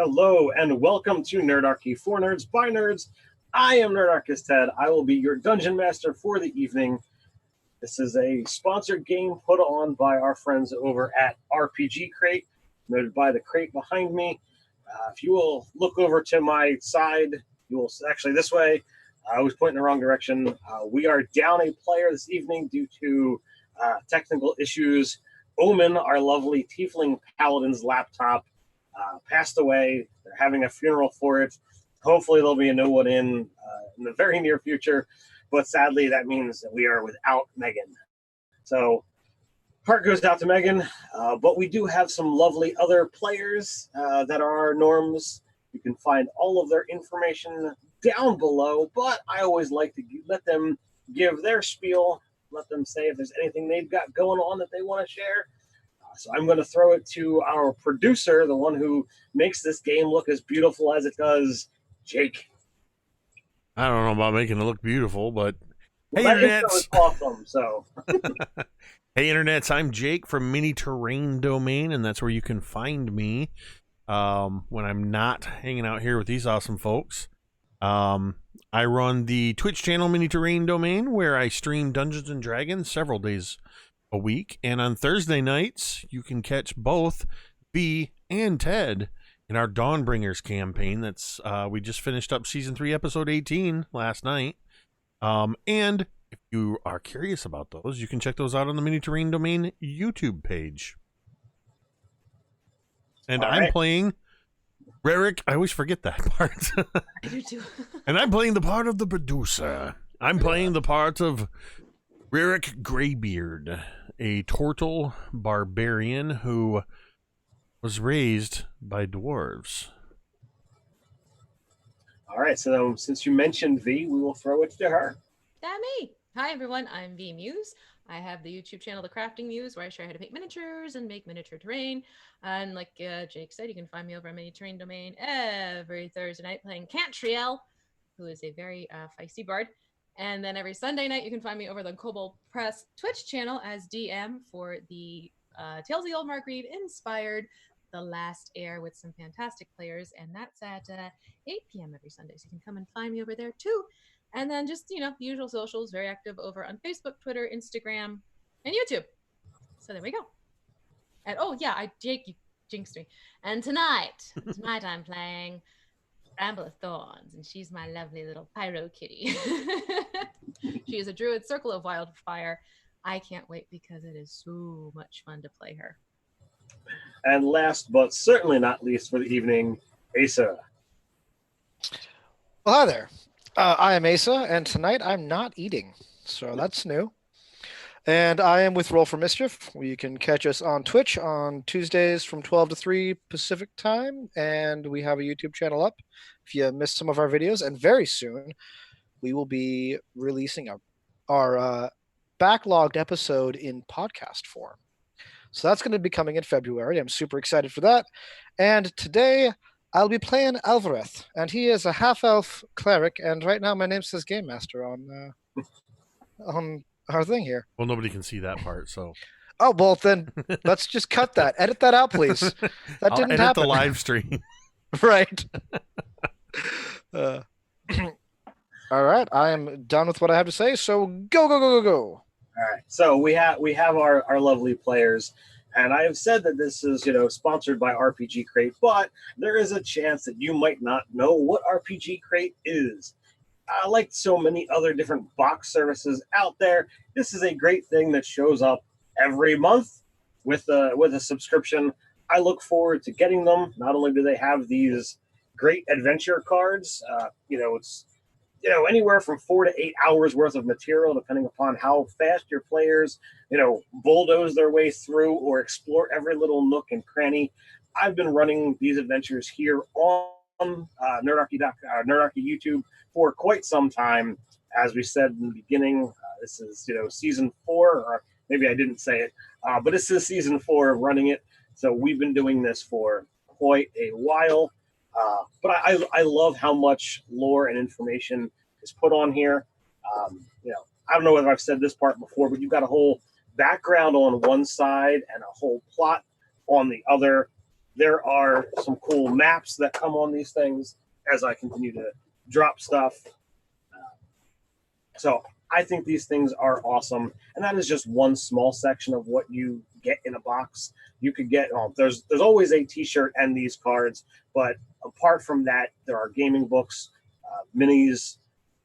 Hello and welcome to Nerdarchy for Nerds by Nerds. I am Nerdarchist Ted. I will be your dungeon master for the evening. This is a sponsored game put on by our friends over at RPG Crate, noted by the crate behind me. If you will look over to my side, you will actually this way. I was pointing the wrong direction. We are down a player this evening due to technical issues. Omen, our lovely tiefling paladin's laptop, passed away. They're having a funeral for it. Hopefully there'll be a new one in the very near future, but sadly that means that we are without Megan. So heart goes out to Megan, but we do have some lovely other players that are our norms. You can find all of their information down below, but I always like to let them give their spiel, let them say if there's anything they've got going on that they want to share. So I'm going to throw it to our producer, the one who makes this game look as beautiful as it does, Jake. I don't know about making it look beautiful, but Well, hey, that intro internets! is awesome. So, Hey, internets! I'm Jake from Mini Terrain Domain, and that's where you can find me when I'm not hanging out here with these awesome folks. I run the Twitch channel Mini Terrain Domain, where I stream Dungeons and Dragons several days a week, and on Thursday nights you can catch both V and Ted in our Dawnbringers campaign. That's we just finished up season 3 episode 18 last night, and if you are curious about those, you can check those out on the Mini Terrain Domain YouTube page. And all I'm right. playing Rarick. I always forget that part. I do too. And I'm playing the part of the producer. I'm playing the part of Rarick Greybeard, a turtle barbarian who was raised by dwarves. All right. So since you mentioned V, we will throw it to her. That me. Hi everyone, I'm V Muse. I have the YouTube channel The Crafting Muse, where I share how to paint miniatures and make miniature terrain. And like Jake said, you can find me over on Mini Terrain Domain every Thursday night playing Cantriel, who is a very feisty bard. And then every Sunday night, you can find me over the Kobold Press Twitch channel as DM for the Tales of the Old Margrave inspired The Last Heir with some fantastic players. And that's at 8 p.m. every Sunday. So you can come and find me over there too. And then just, the usual socials, very active over on Facebook, Twitter, Instagram, and YouTube. So there we go. And oh yeah, Jake, you jinxed me. And tonight I'm playing Bramble of Thorns, and she's my lovely little pyro kitty. She is a druid, Circle of Wildfire. I can't wait because it is so much fun to play her. And last but certainly not least for the evening, Asa. Well, hi there. I am Asa, and tonight I'm not eating, so that's new. And I am with Roll for Mischief. You can catch us on Twitch on Tuesdays from 12 to 3 Pacific time, and we have a YouTube channel up if you missed some of our videos. And very soon, we will be releasing our backlogged episode in podcast form. So that's going to be coming in February. I'm super excited for that. And today, I'll be playing Alvareth, and he is a half-elf cleric, and right now my name says Game Master on our thing here. Well, nobody can see that part, so. Oh, well, then let's just cut that. Edit that out, please. That didn't happen. The live stream. Right. All right, I am done with what I have to say, so go. All right. So we have our lovely players. And I have said that this is, sponsored by RPG Crate, but there is a chance that you might not know what RPG Crate is. Like so many other different box services out there, this is a great thing that shows up every month with a subscription. I look forward to getting them. Not only do they have these great adventure cards, it's anywhere from 4 to 8 hours worth of material, depending upon how fast your players, bulldoze their way through or explore every little nook and cranny. I've been running these adventures here on Nerdarchy YouTube for quite some time. As we said in the beginning, this is, season 4, or maybe I didn't say it, but this is season 4 of running it. So we've been doing this for quite a while. But I love how much lore and information is put on here. I don't know whether I've said this part before, but you've got a whole background on one side and a whole plot on the other. There are some cool maps that come on these things as I continue to drop stuff. So I think these things are awesome, and that is just one small section of what you get in a box. You could get there's always a T-shirt and these cards, but apart from that, there are gaming books, minis,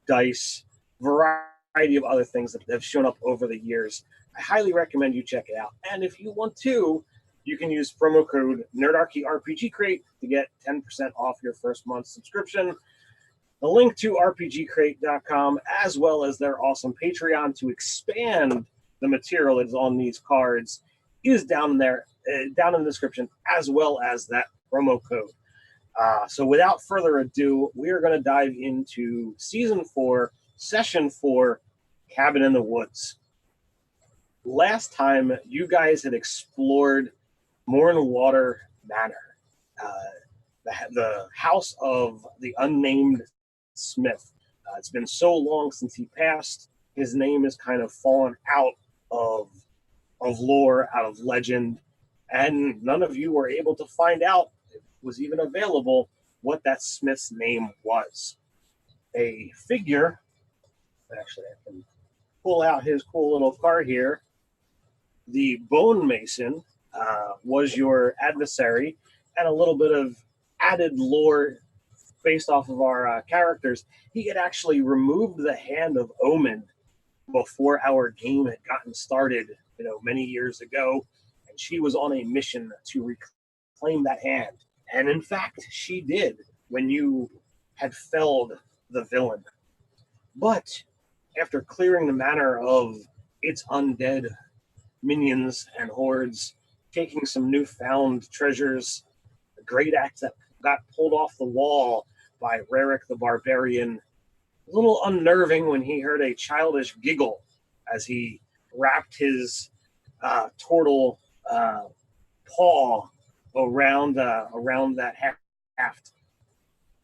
dice, variety of other things that have shown up over the years. I highly recommend you check it out. And if you want to, you can use promo code Nerdarchy RPG Crate to get 10% off your first month subscription. The link to rpgcrate.com, as well as their awesome Patreon to expand the material that is on these cards, is down there, down in the description, as well as that promo code. So without further ado, we are going to dive into Season 4, Session 4, Cabin in the Woods. Last time, you guys had explored Mornwater Manor, the house of the unnamed Smith. It's been so long since he passed. His name has kind of fallen out of lore, out of legend, and none of you were able to find out, if it was even available, what that Smith's name was. A figure, actually I can pull out his cool little card here. The Bone Mason was your adversary, and a little bit of added lore based off of our characters. He had actually removed the hand of Omen before our game had gotten started, many years ago, and she was on a mission to reclaim that hand. And in fact, she did when you had felled the villain. But after clearing the manor of its undead minions and hordes, taking some newfound treasures, the great axe that got pulled off the wall by Rarick the Barbarian, a little unnerving when he heard a childish giggle as he wrapped his turtle paw around that haft.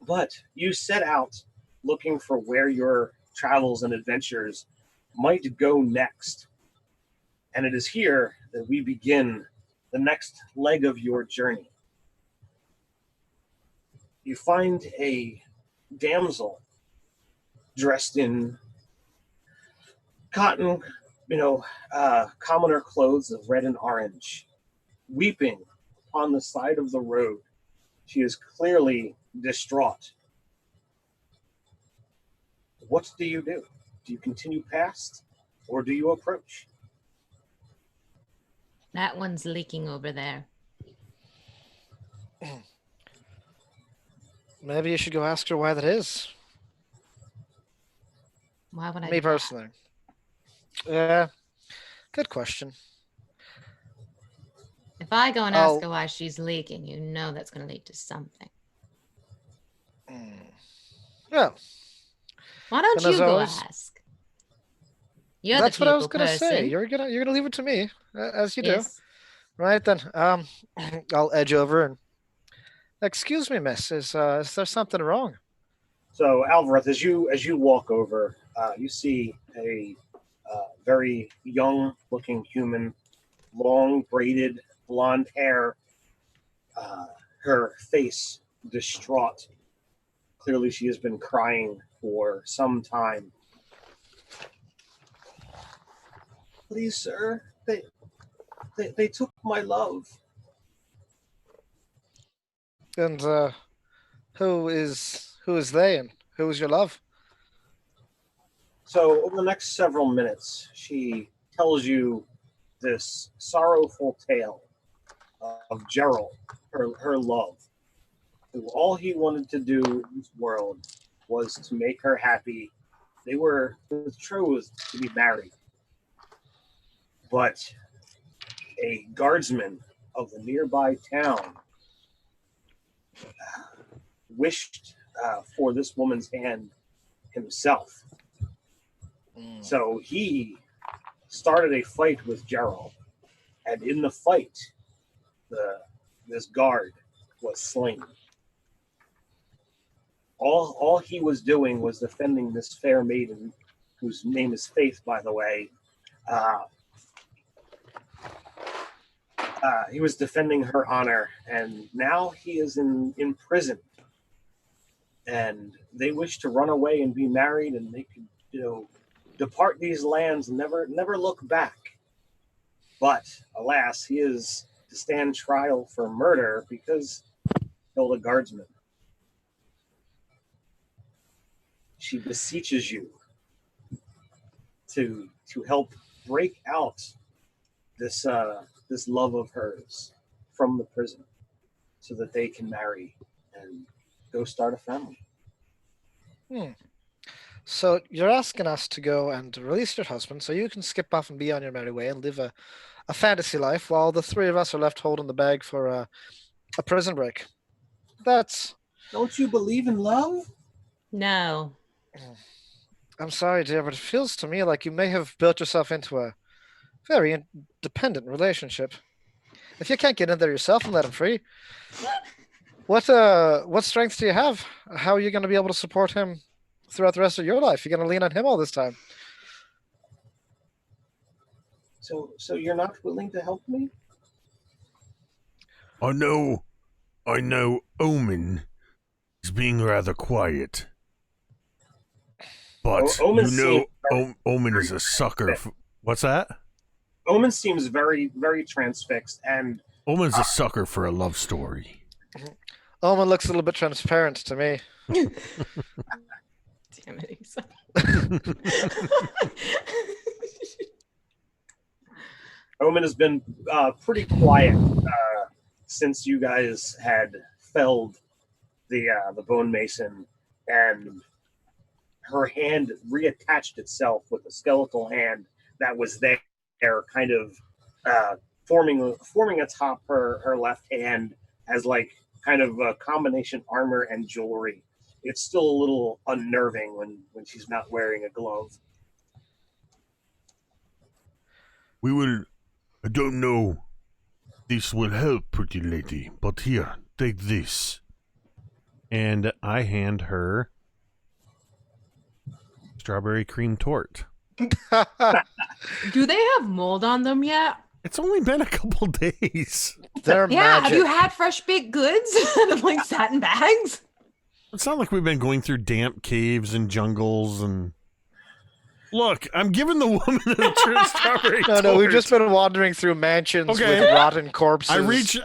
But you set out looking for where your travels and adventures might go next. And it is here that we begin the next leg of your journey. You find a damsel dressed in cotton, commoner clothes of red and orange, weeping upon the side of the road. She is clearly distraught. What do you do? Do you continue past, or do you approach? That one's leaking over there. Maybe you should go ask her why that is. Why would I? Me do that? personally. Yeah, good question. If I go and ask her why she's leaking, you know that's going to lead to something. Yeah. Why don't And you go always, ask? You're that's the what I was people gonna say. person. You're gonna leave it to me, as you do. Yes. Right then. I'll edge over and. Excuse me, miss. Is there something wrong? So, Alvarez, as you walk over, you see a very young-looking human, long braided blonde hair, her face distraught. Clearly, she has been crying for some time. Please, sir, they took my love. And who is they, and who is your love? So over the next several minutes, she tells you this sorrowful tale of Gerald, her love, who all he wanted to do in this world was to make her happy. They were betrothed to be married. But a guardsman of the nearby town wished for this woman's hand himself. So he started a fight with Gerald, and in the fight, this guard was slain. All he was doing was defending this fair maiden, whose name is Faith, by the way, he was defending her honor, and now he is in prison. And they wish to run away and be married, and they could, depart these lands and never look back. But alas, he is to stand trial for murder because he killed a guardsman. She beseeches you to help break out this love of hers from the prison, so that they can marry and go start a family. So you're asking us to go and release your husband so you can skip off and be on your merry way and live a fantasy life while the three of us are left holding the bag for a prison break. That's... Don't you believe in love? No. I'm sorry, dear, but it feels to me like you may have built yourself into a very independent relationship. If you can't get in there yourself and let him free, what strength do you have? How are you going to be able to support him throughout the rest of your life? You're going to lean on him all this time. So you're not willing to help me? I know Omen is being rather quiet. But Omen is a sucker. What's that? Omen seems very, very transfixed, and Omen's a sucker for a love story. Omen looks a little bit transparent to me. Damn it, Asa. Omen has been pretty quiet since you guys had felled the bone mason, and her hand reattached itself with a skeletal hand that was there, kind of forming atop her left hand as like kind of a combination armor and jewelry. It's still a little unnerving when she's not wearing a glove. I don't know this will help, pretty lady, but here, take this. And I hand her strawberry cream tort. Do they have mold on them yet? It's only been a couple days. They're magic. Have you had fresh baked goods out of like satin bags? It's not like we've been going through damp caves and jungles and... Look, I'm giving the woman a strawberry No, tort. we've just been wandering through mansions with rotten corpses.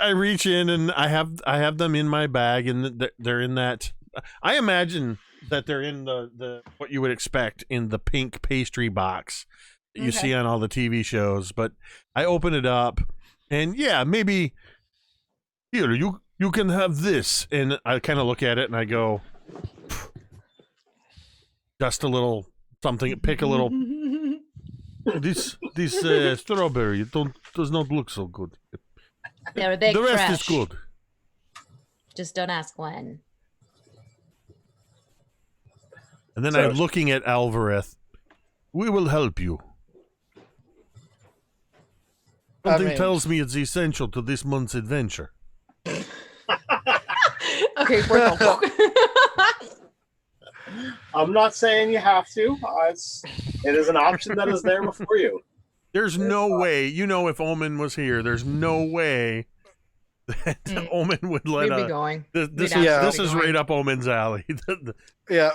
I reach in and I have them in my bag, and they're in that. I imagine that they're in the what you would expect in the pink pastry box that you see on all the TV shows. But I open it up, and yeah, maybe here you can have this, and I kind of look at it and I go, just a little something, pick a little. This strawberry does not look so good. They're big The rest fresh. is good. Just don't ask when. And then I'm looking at Alvarez. We will help you. Something tells me it's essential to this month's adventure. Okay, we're done. I'm not saying you have to. It is an option that is there before you. There's no way, if Omen was here, there's no way that Omen would let We'd be going. This is right up Omen's alley.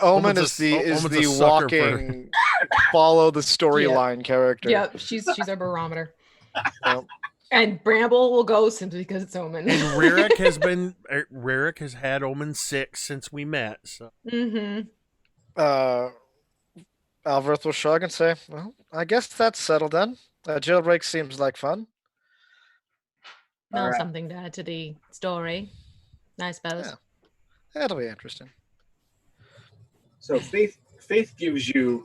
Omen is the walking, follow the storyline character. Yep, she's our barometer. And Bramble will go simply because it's Omen. And Rarick has had Omen 6 since we met. So. Alvarez will shrug and say, well, I guess that's settled then. Jailbreak seems like fun. Well, something to add to the story, I suppose. Yeah. That'll be interesting. So Faith gives you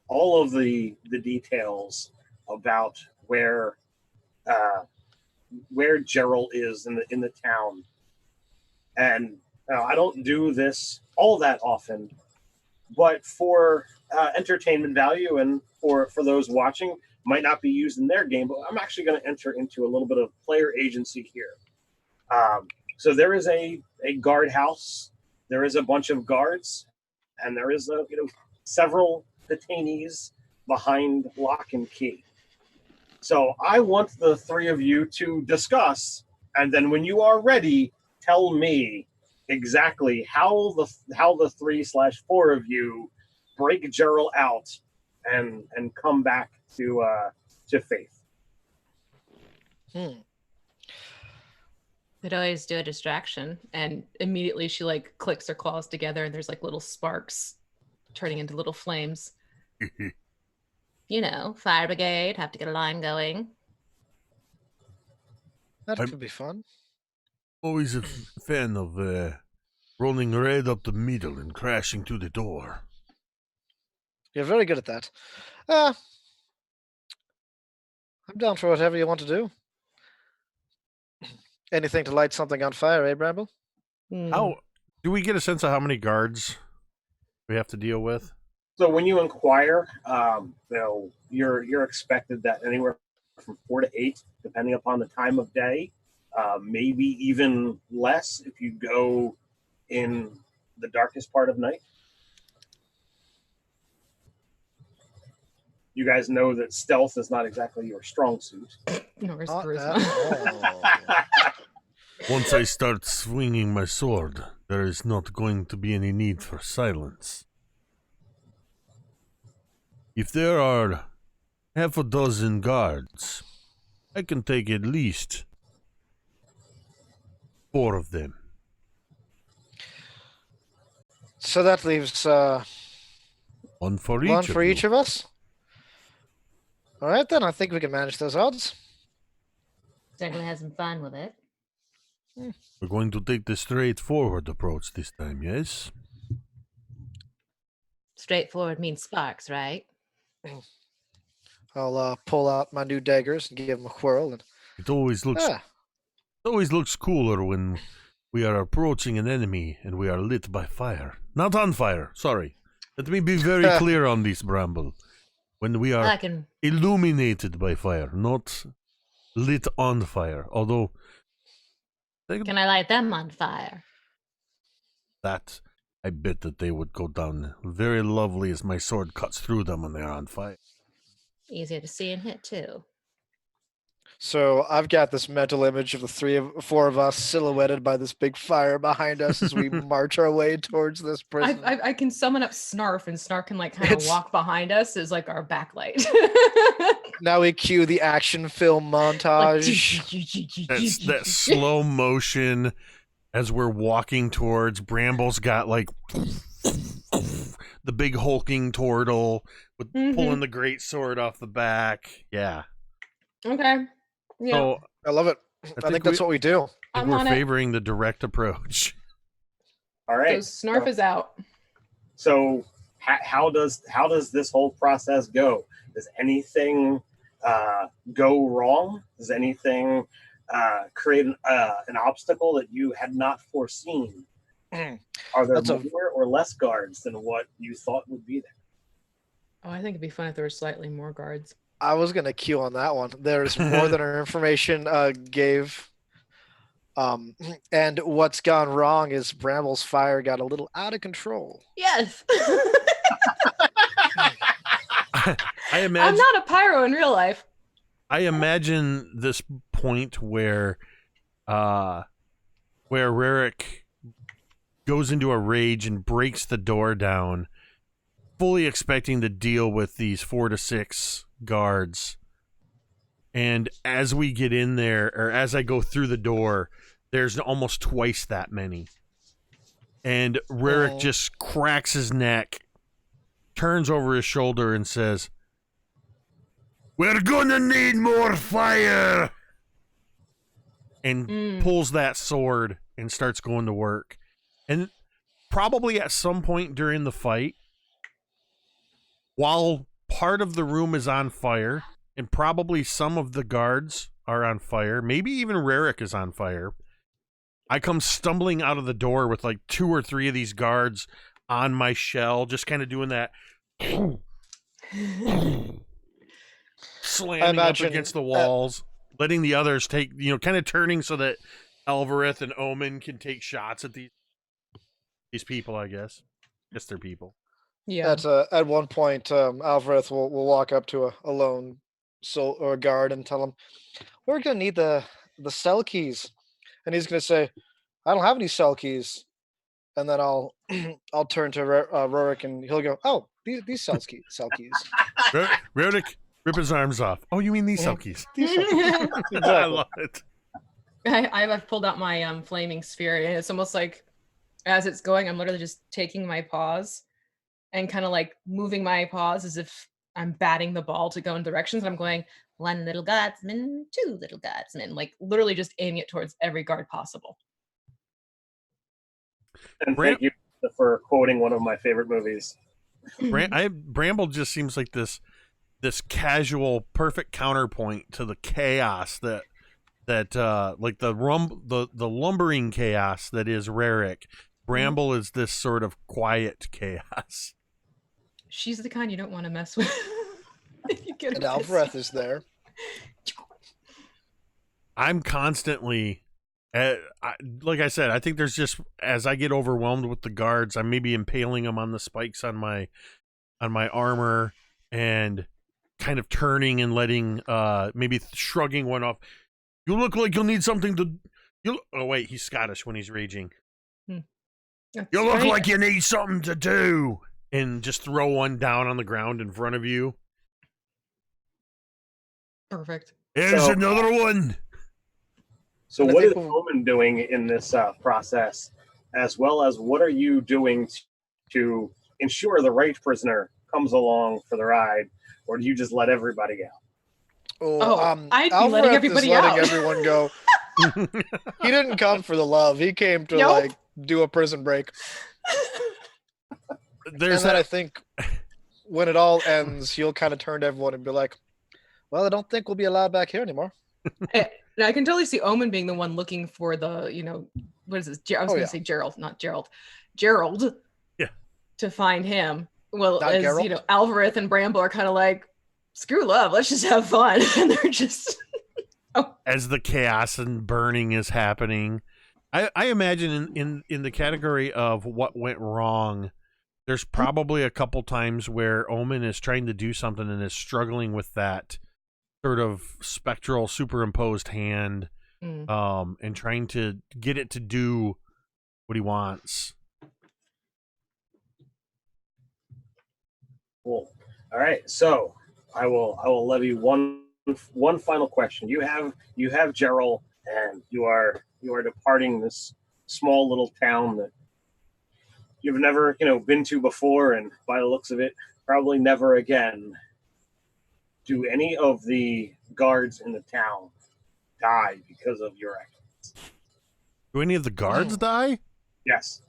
all of the details about where Gerald is in the town, and I don't do this all that often, but for entertainment value and for those watching, might not be used in their game, but I'm actually going to enter into a little bit of player agency here. So there is a guard house, there is a bunch of guards, and there is several detainees behind lock and key. So I want the three of you to discuss, and then when you are ready, tell me exactly how the 3/4 of you break Gerald out and come back to Faith. Could always do a distraction, and immediately she like clicks her claws together, and there's like little sparks turning into little flames. You know, fire brigade, have to get a line going. That could be fun. Always a fan of rolling right up the middle and crashing to the door. You're very good at that. I'm down for whatever you want to do. Anything to light something on fire, eh, Bramble? How do we get a sense of how many guards we have to deal with? So when you inquire, you're expected that anywhere from 4 to 8, depending upon the time of day, maybe even less if you go in the darkest part of night. You guys know that stealth is not exactly your strong suit. Nor is charisma. Once I start swinging my sword, there is not going to be any need for silence. If there are half a dozen guards, I can take at least 4 of them. So that leaves one for each of us. All right, then. I think we can manage those odds. Certainly have some fun with it. We're going to take the straightforward approach this time, yes? Straightforward means sparks, right? I'll pull out my new daggers and give them a whirl. And it always looks cooler when we are approaching an enemy and we are lit by fire. Not on fire, sorry. Let me be very clear on this, Bramble. When we are illuminated by fire, not lit on fire. Although... Can I light them on fire? That, I bet that they would go down very lovely as my sword cuts through them when they're on fire. Easier to see and hit, too. So I've got this mental image of the 4 of us silhouetted by this big fire behind us as we march our way towards this prison. I can summon up Snarf, and Snarf can like kind of walk behind us as like our backlight. Now we cue the action film montage. That's that slow motion as we're walking towards. Bramble's got like the big hulking turtle with pulling the great sword off the back. Yeah. Okay. Yeah. So, I love it. I think that's what we do. We're favoring the direct approach. All right. So Snarf is out. So how does this whole process go? Does anything go wrong? Does anything create an obstacle that you had not foreseen? Are there more or less guards than what you thought would be there? Oh, I think it'd be fun if there were slightly more guards. I was going to cue on that one. There's more than our information gave. And what's gone wrong is Bramble's fire got a little out of control. Yes. I imagine, I'm not a pyro in real life. I imagine this point where Rarick goes into a rage and breaks the door down, fully expecting to deal with these 4 to 6 guards. And as we get in there, or as I go through the door, there's almost twice that many. And Rarick just cracks his neck, turns over his shoulder and says, "We're gonna need more fire!" And pulls that sword and starts going to work. And probably at some point during the fight, while part of the room is on fire, and probably some of the guards are on fire, maybe even Rarick is on fire, I come stumbling out of the door with like 2 or 3 of these guards on my shell, just kind of doing that slamming up against the walls, letting the others take, kind of turning so that Alvareth and Omen can take shots at these people, I guess. Guess they're people. Yeah. At one point, Alvareth will walk up to a lone or guard and tell him, "We're gonna need the cell keys," and he's gonna say, "I don't have any cell keys," and then I'll I'll turn to Rorik and he'll go, "Oh, these cell keys." Rodick, rip his arms off. Oh, you mean these cell keys? These cell keys. I Exactly. love it. I've pulled out my flaming sphere, and it's almost like as it's going, I'm literally just taking my paws and kind of like moving my paws as if I'm batting the ball to go in directions. And I'm going, one little guardsman, two little guardsmen, like literally just aiming it towards every guard possible. And thank you for quoting one of my favorite movies. Bramble just seems like this casual, perfect counterpoint to the chaos that like the lumbering chaos that is Rarik. Bramble is this sort of quiet chaos. She's the kind you don't want to mess with. And Alvarez is there. I'm constantly, like I said, I think there's just, as I get overwhelmed with the guards, I'm maybe impaling them on the spikes on my armor and kind of turning and letting, maybe shrugging one off. You look like you'll need something to. Oh wait, he's Scottish when he's raging. You look like you need something to do, and just throw one down on the ground in front of you. Perfect. Here's another one. So what is Omen doing in this process, as well as what are you doing to ensure the right prisoner comes along for the ride, or do you just let everybody out? I'd be letting everybody out. Letting everyone go. He didn't come for the love. He came to like do a prison break. Then I think when it all ends, he'll kind of turn to everyone and be like, "Well, I don't think we'll be allowed back here anymore." And I can totally see Omen being the one looking for the, what is this? I was going to say Gerald, not Gerald. Gerald. Yeah. To find him. Well, not as Gerald. Alvarez and Bramble are kind of like, screw love, let's just have fun. And they're just as the chaos and burning is happening. I imagine in the category of what went wrong, there's probably a couple times where Omen is trying to do something and is struggling with that sort of spectral superimposed hand, and trying to get it to do what he wants. Cool. All right, so I will levy one final question. You have Gerald, and you are departing this small little town that you've never been to before, and by the looks of it, probably never again. Do any of the guards in the town die because of your actions? Do any of the guards die? Yes.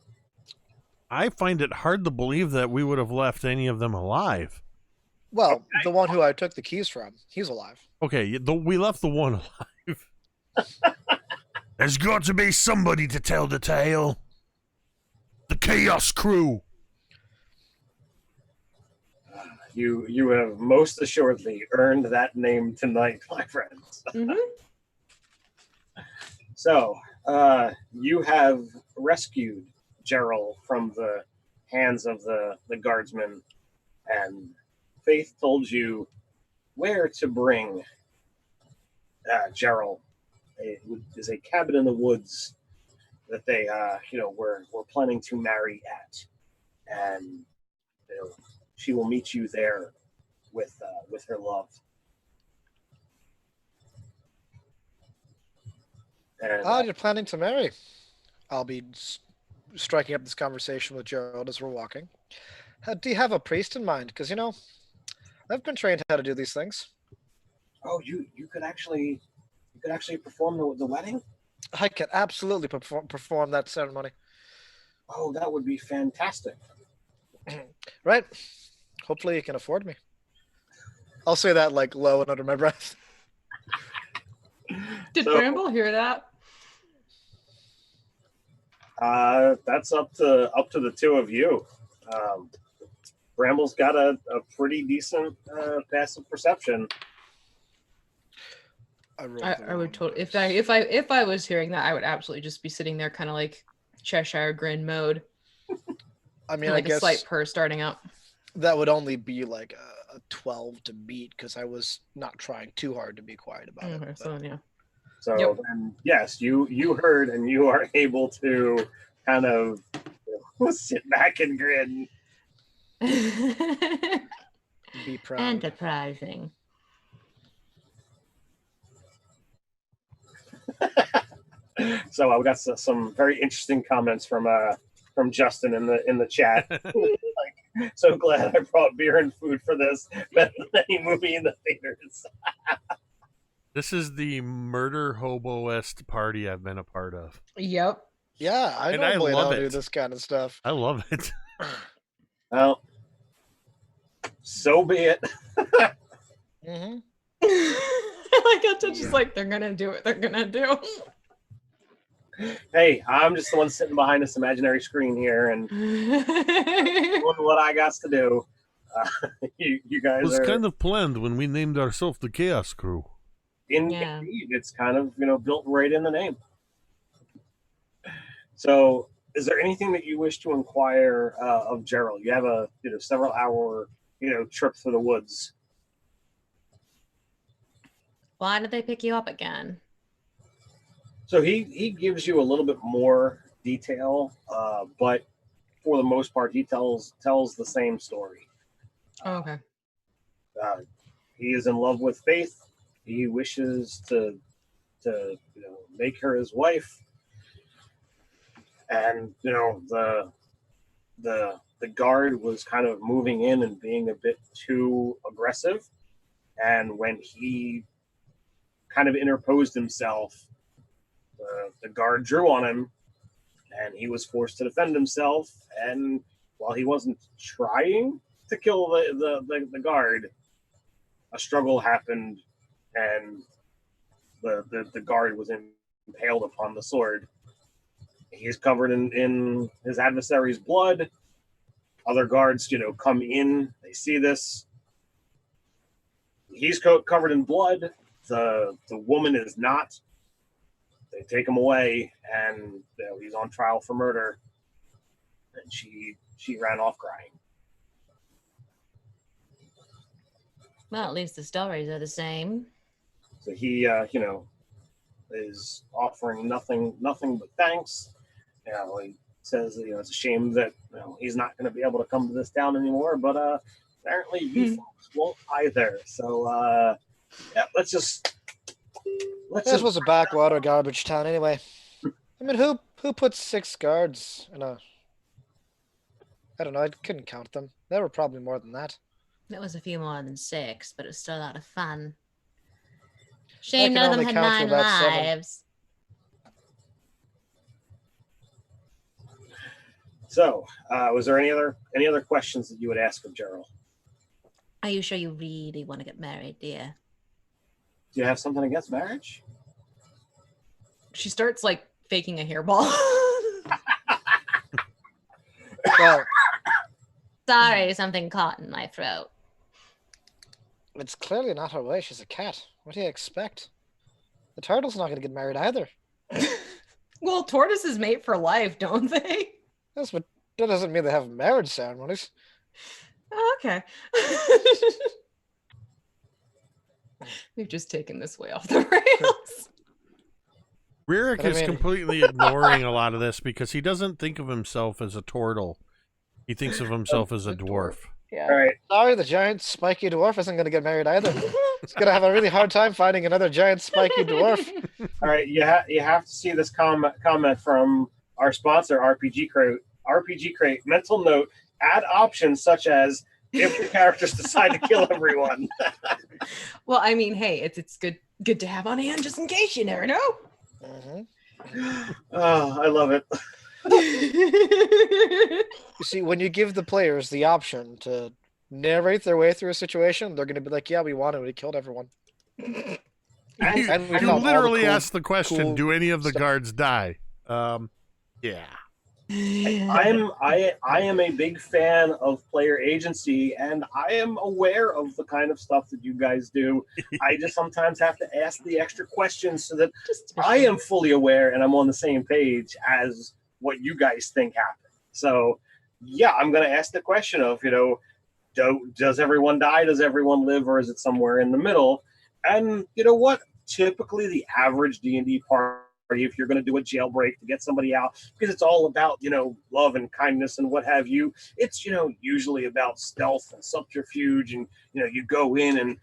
I find it hard to believe that we would have left any of them alive. Well, the one who I took the keys from, he's alive. Okay, we left the one alive. There's got to be somebody to tell the tale. The Chaos Crew. You have most assuredly earned that name tonight, my friends. Mm-hmm. So, you have rescued Gerald from the hands of the guardsmen, and Faith told you where to bring Gerald. It is a cabin in the woods that they, were planning to marry at, and she will meet you there with her love. And, you're planning to marry. I'll be striking up this conversation with Gerald as we're walking. Do you have a priest in mind? Because I've been trained how to do these things. Oh, you could actually perform the wedding? I can absolutely perform that ceremony. Oh, that would be fantastic. Right. Hopefully you can afford me. I'll say that like low and under my breath. Did Bramble hear that? That's up to the two of you. Bramble's got a pretty decent passive perception. I would totally, if I was hearing that, I would absolutely just be sitting there kind of like Cheshire grin mode. I mean, like I guess a slight purr starting out. That would only be like a 12 to beat because I was not trying too hard to be quiet about Okay, it. so yeah. So Yep. then, yes, you heard, and you are able to kind of sit back and grin. Be proud. Enterprising. So I've got some very interesting comments from Justin in the chat. Like, so glad I brought beer and food for this. Better than any movie in the theaters. This is the murder hoboest party I've been a part of. Yep. Yeah, I And I normally love don't do it. this kind of stuff. I love it. Well, so be it. Mm-hmm. I got to just like they're gonna do what they're gonna do. Hey, I'm just the one sitting behind this imaginary screen here and doing what I got to do. You guys It was are kind of planned when we named ourselves the Chaos Crew. Yeah. indeed. It's kind of built right in the name. So, is there anything that you wish to inquire of Gerald? You have a several hour trip through the woods. Why did they pick you up again? So he gives you a little bit more detail, but for the most part, he tells the same story. Oh, okay. He is in love with Faith. He wishes to make her his wife, and the guard was kind of moving in and being a bit too aggressive, and when he kind of interposed himself, the guard drew on him, and he was forced to defend himself. And while he wasn't trying to kill the guard, a struggle happened, and the guard was impaled upon the sword. He's covered in his adversary's blood. Other guards, come in. They see this. He's covered in blood. The woman is not. They take him away, and he's on trial for murder. And she ran off crying. Well, at least the stories are the same. So he, is offering nothing but thanks. He says it's a shame that he's not going to be able to come to this town anymore, but apparently you folks won't either. So let's This was a backwater garbage town anyway. I mean, who puts 6 guards in a... I don't know, I couldn't count them. There were probably more than that. It was a few more than 6, but it was still a lot of fun. I Shame can none of them only had count to 9 about 7. lives. So, was there any other questions that you would ask of Gerald? Are you sure you really want to get married, dear? Do you have something against marriage? She starts like faking a hairball. Well, Sorry, something caught in my throat. it's clearly not her way. She's a cat. What do you expect? The turtle's not going to get married either. Well, tortoises mate for life, don't they? Yes, but that doesn't mean they have marriage ceremonies. Oh, okay. We've just taken this way off the rails. Ririk But I is mean- completely ignoring a lot of this because he doesn't think of himself as a turtle. He thinks of himself as a dwarf. All Yeah. right. Sorry, the giant spiky dwarf isn't going to get married either. He's going to have a really hard time finding another giant spiky dwarf. All right. You have to see this comment from our sponsor, RPG Crate. RPG Crate. Mental note: add options such as if the characters decide to kill everyone. Well, I mean, hey, it's good to have on hand just in case you never know. Mm-hmm. Oh, I love it. You see, when you give the players the option to narrate their way through a situation, they're going to be like, yeah, we won it. We killed everyone. You, And we you found all the literally cool- asked the question, cool do any of the stuff. guards die? Yeah. I am a big fan of player agency, and I am aware of the kind of stuff that you guys do. I just sometimes have to ask the extra questions so that I am fully aware and I'm on the same page as what you guys think happened. So, yeah, I'm going to ask the question of, does everyone die? Does everyone live? Or is it somewhere in the middle? And you know what? Typically, the average D&D party, if you're going to do a jailbreak to get somebody out, because it's all about, love and kindness and what have you, it's, usually about stealth and subterfuge. And, you go in and,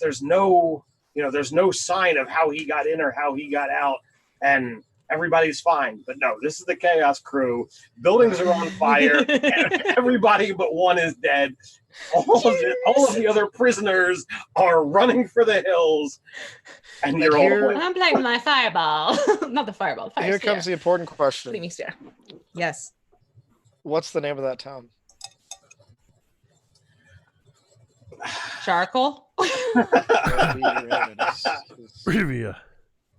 there's no, there's no sign of how he got in or how he got out. And everybody's fine. But no, this is the Chaos Crew. Buildings are on fire. Everybody but one is dead. All of the other prisoners are running for the hills. And you're all I'm playing my fireball. Not the fireball. The fire here comes the important question. Flaming stare. Yes. What's the name of that town? Charcoal. Rivia.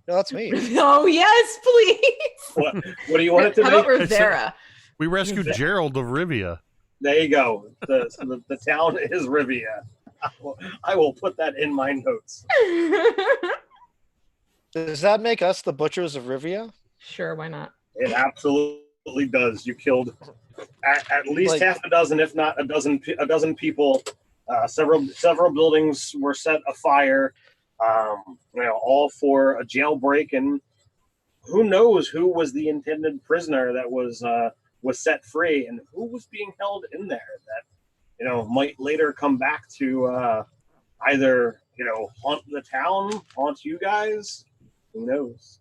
No, that's me. Oh yes, please. What do you want it to be? How about Rivera? We rescued Gerald of Rivia. There you go. The town is Rivia. I will put that in my notes. Does that make us the butchers of Rivia? Sure, why not? It absolutely does. You killed at least half a dozen, if not a dozen people. Several buildings were set afire. All for a jailbreak, and who knows who was the intended prisoner that was set free, and who was being held in there that might later come back to either haunt the town, haunt you guys. Who knows?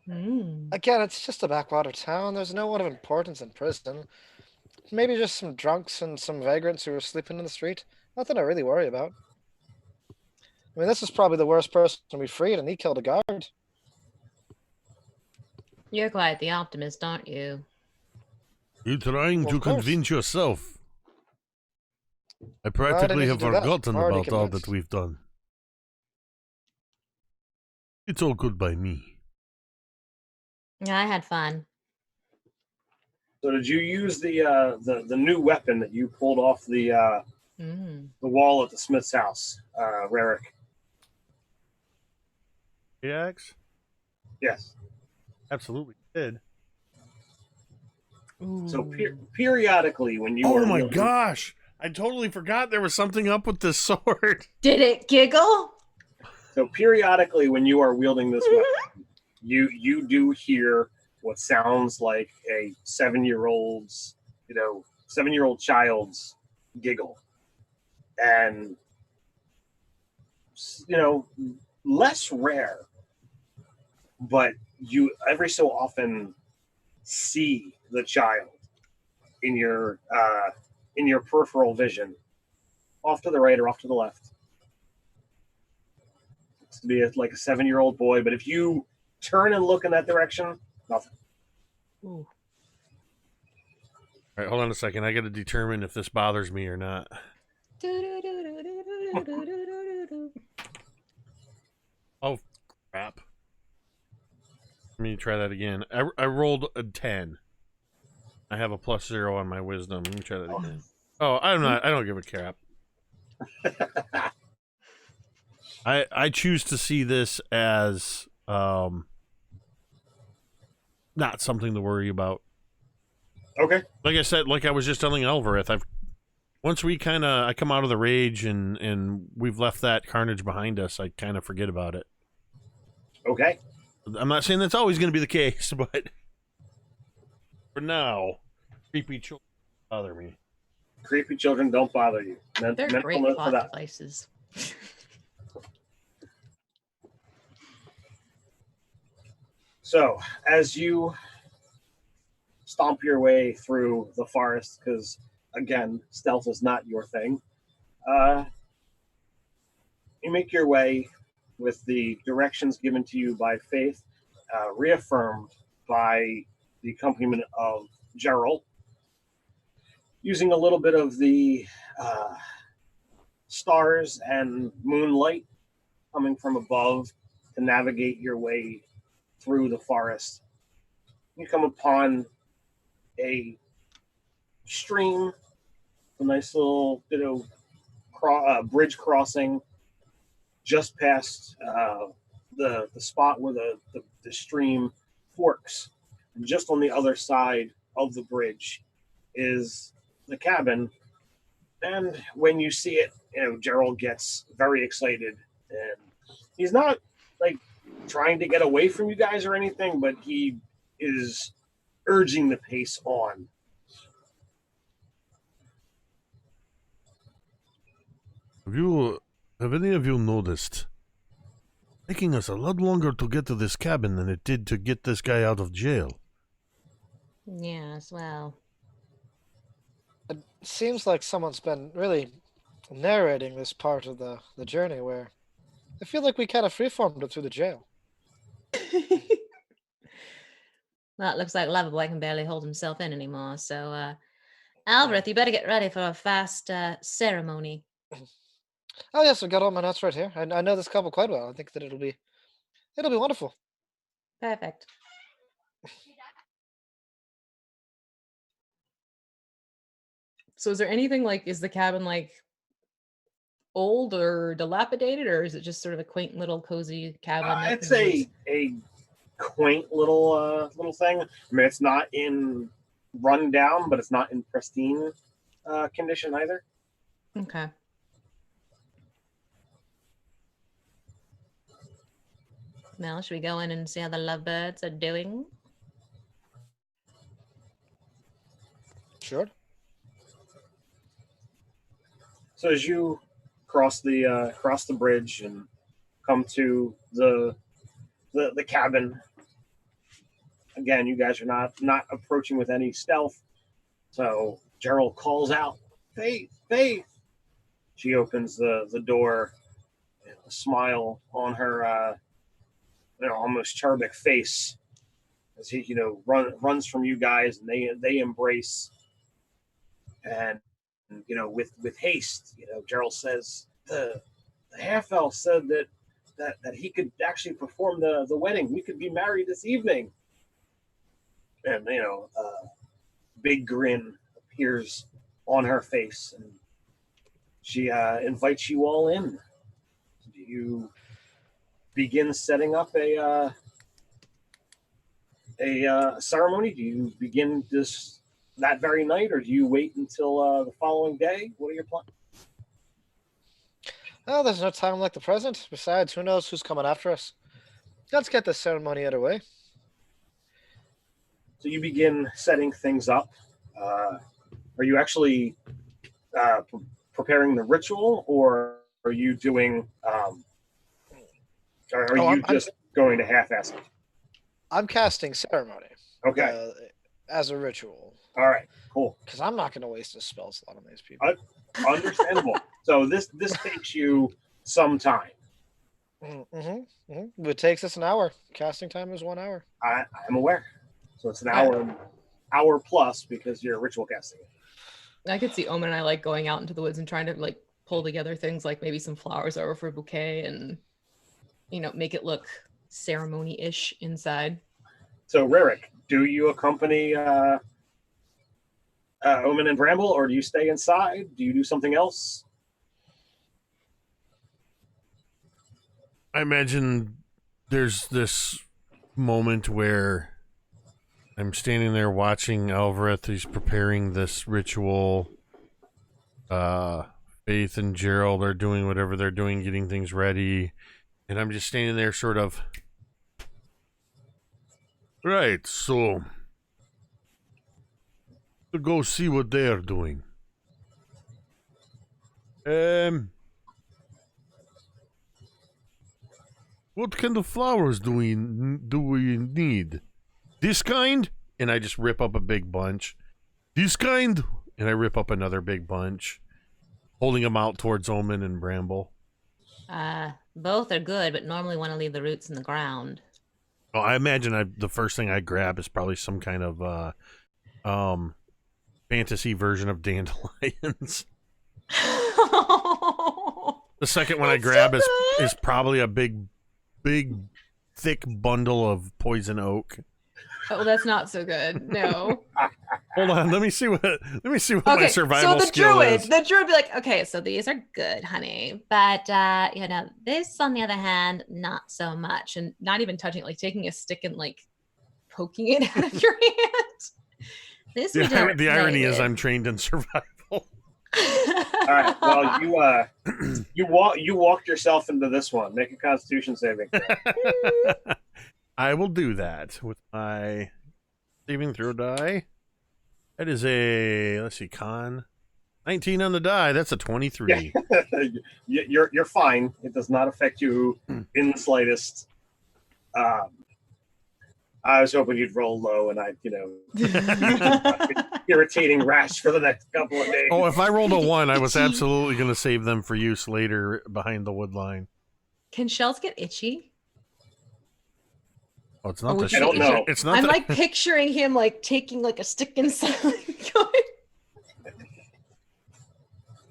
Again, it's just a backwater town. There's no one of importance in prison. Maybe just some drunks and some vagrants who are sleeping in the street. Nothing to really worry about. I mean, this is probably the worst person we freed, and he killed a guard. You're quite the optimist, aren't you? You're trying to convince yourself. I practically have forgotten about all that we've done. It's all good by me. Yeah, I had fun. So did you use the new weapon that you pulled off the wall at the Smith's house, Rarick? Axe? Yes. Absolutely did. So periodically when you Oh my gosh! I totally forgot there was something up with this sword. Did it giggle? So periodically when you are wielding this weapon, you do hear what sounds like a 7-year-old's child's giggle. And less rare, but you every so often see the child in your peripheral vision, off to the right or off to the left. It's to be like a 7-year-old boy, but if you turn and look in that direction, nothing. Ooh. All right, hold on a second. I got to determine if this bothers me or not. Oh, crap. Let me try that again. I rolled a 10. I have a +0 on my wisdom. Let me try that again. Oh, I don't give a crap. I choose to see this as not something to worry about. Okay. Like I said, like I was just telling Elverith, once I come out of the rage and we've left that carnage behind us, I kind of forget about it. Okay. I'm not saying that's always going to be the case, but for now, creepy children bother me. Creepy children don't bother you. They're great plot devices. So, as you stomp your way through the forest, because, again, stealth is not your thing, you make your way with the directions given to you by Faith, reaffirmed by the accompaniment of Gerald, using a little bit of the stars and moonlight coming from above to navigate your way through the forest. You come upon a stream, a nice little bit of bridge crossing just past the spot where the stream forks. And just on the other side of the bridge is the cabin And when you see it, Gerald gets very excited, and he's not like trying to get away from you guys or anything, but he is urging the pace on. Have any of you noticed? Taking us a lot longer to get to this cabin than it did to get this guy out of jail. Yes, well. It seems like someone's been really narrating this part of the journey where I feel like we kind of freeformed it through the jail. Well, it looks like Loverboy can barely hold himself in anymore, so, Alvareth, you better get ready for a fast, ceremony. Oh yes, I've got all my notes right here. I know this couple quite well. I think that it'll be wonderful. Perfect. So is there anything is the cabin old or dilapidated, or is it just sort of a quaint little cozy cabin? It's a quaint little thing. I mean, it's not in rundown, but it's not in pristine condition either. Okay. Well, should we go in and see how the lovebirds are doing? Sure. So as you cross the bridge and come to the cabin, again, you guys are not approaching with any stealth. So Gerald calls out, "Faith, Faith!" She opens the door, and a smile on her almost cherubic face as he runs from you guys, and they embrace. And with haste, Gerald says, the half elf said that he could actually perform the wedding. We could be married this evening. And big grin appears on her face, and she invites you all in. Do you begin setting up a ceremony? Do you begin this that very night, or do you wait until the following day? What are your plans? Oh, there's no time like the present. Besides, who knows who's coming after us? Let's get the ceremony underway. So you begin setting things up. Are you actually preparing the ritual, or are you doing? I'm going to half-ass it? I'm casting ceremony. Okay. As a ritual. All right. Cool. Because I'm not going to waste a spell slot on these people. Understandable. So this takes you some time. It takes us an hour. Casting time is 1 hour. I'm aware. So it's an hour plus because you're ritual casting. I could see Omen and I going out into the woods and trying to pull together things like maybe some flowers over for a bouquet and make it look ceremony-ish inside. So Ririk, do you accompany Omen and Bramble, or do you stay inside? Do you do something else? I imagine there's this moment where I'm standing there watching Alvareth. He's preparing this ritual. Faith and Gerald are doing whatever they're doing, getting things ready. And I'm just standing there sort of... Right, so... to go see what they are doing. What kind of flowers do we need? This kind? And I just rip up a big bunch. This kind? And I rip up another big bunch, holding them out towards Omen and Bramble. Both are good, but normally want to leave the roots in the ground. Oh, I imagine the first thing I grab is probably some kind of fantasy version of dandelions. The second one I grab is probably a big, thick bundle of poison oak. Oh, that's not so good. No. Hold on, let me see what my survival so skill is. The druid would be like, okay, so these are good, honey, but this on the other hand, not so much, and not even touching it, taking a stick and poking it out of your hand. The irony is I'm trained in survival. All right. Well, you walked yourself into this one. Make a Constitution saving throw. I will do that with my saving throw die. That is a, let's see, con 19 on the die. That's a 23. You're fine. It does not affect you in the slightest. I was hoping you'd roll low, and I'd irritating rash for the next couple of days. Oh, if I rolled a 1, I was absolutely going to save them for use later behind the wood line. Can shells get itchy? Oh, it's not Or the would I don't know. It's not I'm the, like picturing him like taking like a stick inside, going,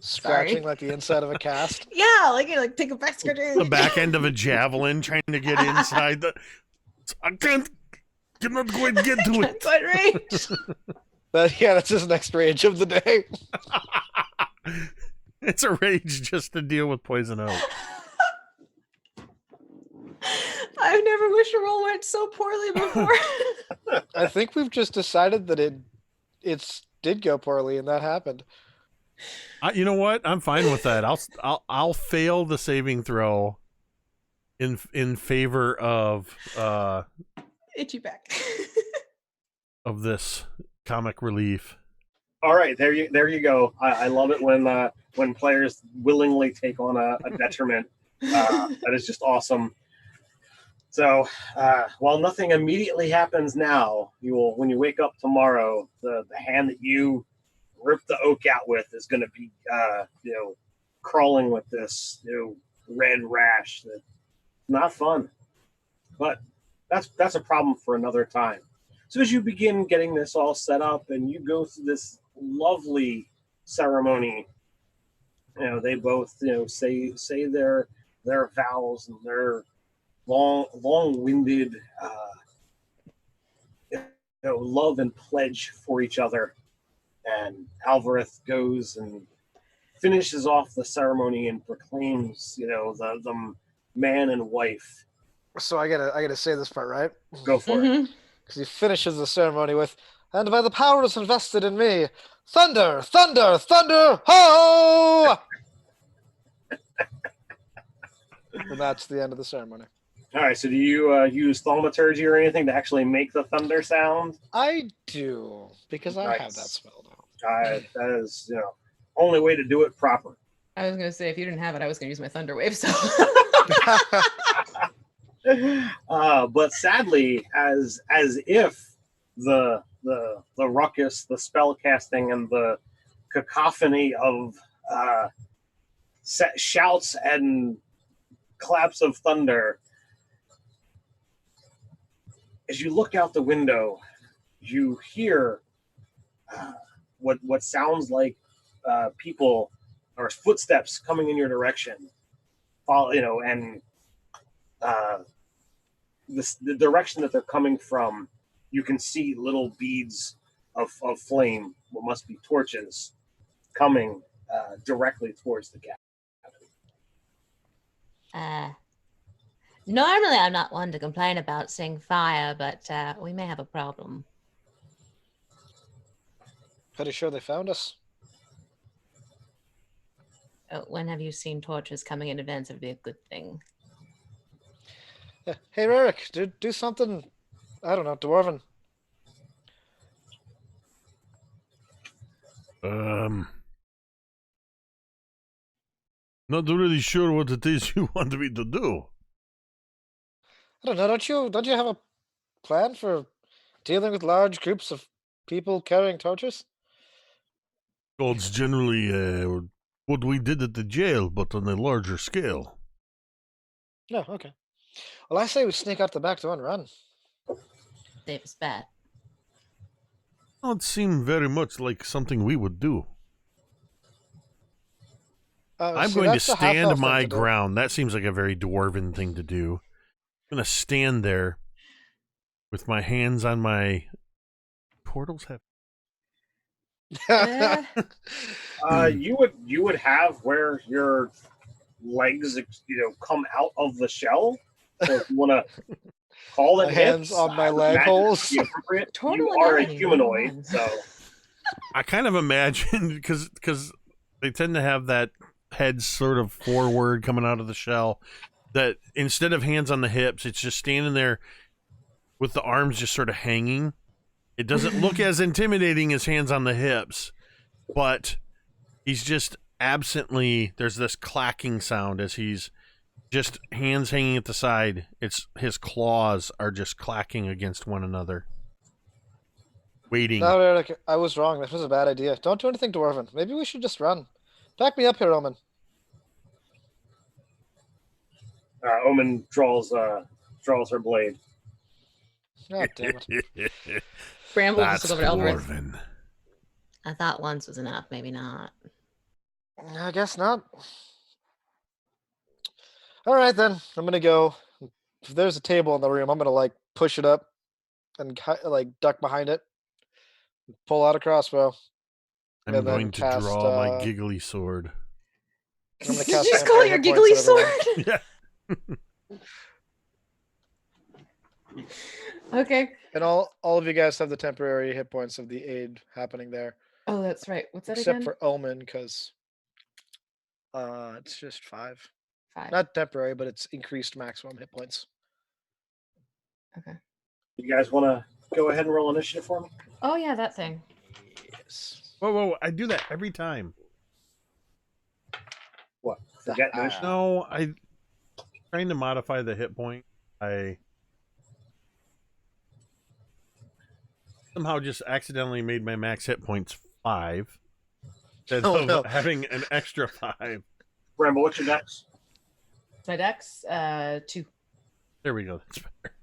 Scratching Sorry. like the inside of a cast. yeah, like take a back the back end of a javelin trying to get inside the. I cannot quite get to it. Quite range. That's his next rage of the day. It's a rage just to deal with poison oak. I've never wished a roll went so poorly before. I think we've just decided that it did go poorly, and that happened. You know what? I'm fine with that. I'll fail the saving throw in favor of Itchy back. of this comic relief. All right, there you go. I love it when players willingly take on a detriment. That is just awesome. So while nothing immediately happens now, when you wake up tomorrow, the hand that you ripped the oak out with is going to be crawling with this red rash. That's not fun, but that's a problem for another time. So as you begin getting this all set up and you go through this lovely ceremony, they both say their vows and their long-winded love and pledge for each other. And Alvarez goes and finishes off the ceremony and proclaims, the man and wife. So I gotta say this part, right? Go for it. Because he finishes the ceremony with, "And by the powers invested in me, thunder, thunder, thunder, ho!" And that's the end of the ceremony. All right. So do you use thaumaturgy or anything to actually make the thunder sound? I do, because I have Nice. that spell now. That is, only way to do it proper. I was gonna say if you didn't have it, I was gonna use my thunder wave. So But sadly, as if the ruckus, the spell casting, and the cacophony of shouts and claps of thunder, as you look out the window, you hear what sounds like people or footsteps coming in your direction. And the direction that they're coming from, you can see little beads of flame, what must be torches, coming directly towards the cabin. Normally, I'm not one to complain about seeing fire, but we may have a problem. Pretty sure they found us. When have you seen torches coming in advance? It would be a good thing. Yeah. Hey, Eric, do something, I don't know, dwarven. Not really sure what it is you want me to do. I don't know, don't you have a plan for dealing with large groups of people carrying torches? Well, it's generally what we did at the jail, but on a larger scale. No, okay. Well, I say we sneak out the back door and run. Safest bet. Don't seem very much like something we would do. I'm See, going to that's the stand half-elf my thing to do. ground. That seems like a very dwarven thing to do. I'm going to stand there with my hands on my... Portals have... You would have where your legs come out of the shell. So if you want to call it My hands hips, on my I would leg imagine holes. it'd be appropriate. Total You are a anatomy, humanoid, 101. so I kind of imagine, because They tend to have that head sort of forward coming out of the shell. That instead of hands on the hips, it's just standing there with the arms just sort of hanging. It doesn't look as intimidating as hands on the hips, but he's just absently, there's this clacking sound as he's just hands hanging at the side. It's his claws are just clacking against one another. Waiting. No, Eric, I was wrong. This was a bad idea. Don't do anything, Dwarven. Maybe we should just run. Back me up here, Omen. Omen draws her blade. God damn it. Bramble just look over to Elbereth. Dwarven. I thought once was enough, maybe not. I guess not. All right, then. I'm going to go. If there's a table in the room, I'm going to, like, push it up and, like, duck behind it. Pull out a crossbow. I'm And then going to cast, draw my giggly sword. I'm going to Did cast you just call it your vampire hit giggly points at everyone. sword? Yeah. Okay. And all of you guys have the temporary hit points of the aid happening there. Oh, that's right. What's that Except again? for Omen, because it's just 5. 5. Not temporary, but it's increased maximum hit points. Okay. You guys want to go ahead and roll initiative for me? Oh yeah, that thing. Yes. Whoa, I do that every time. What? Forget initiative? No, I'm trying to modify the hit point. I somehow just accidentally made my max hit points 5 instead of having an extra 5. Bramble, what's your dex? My dex, 2. There we go. That's better.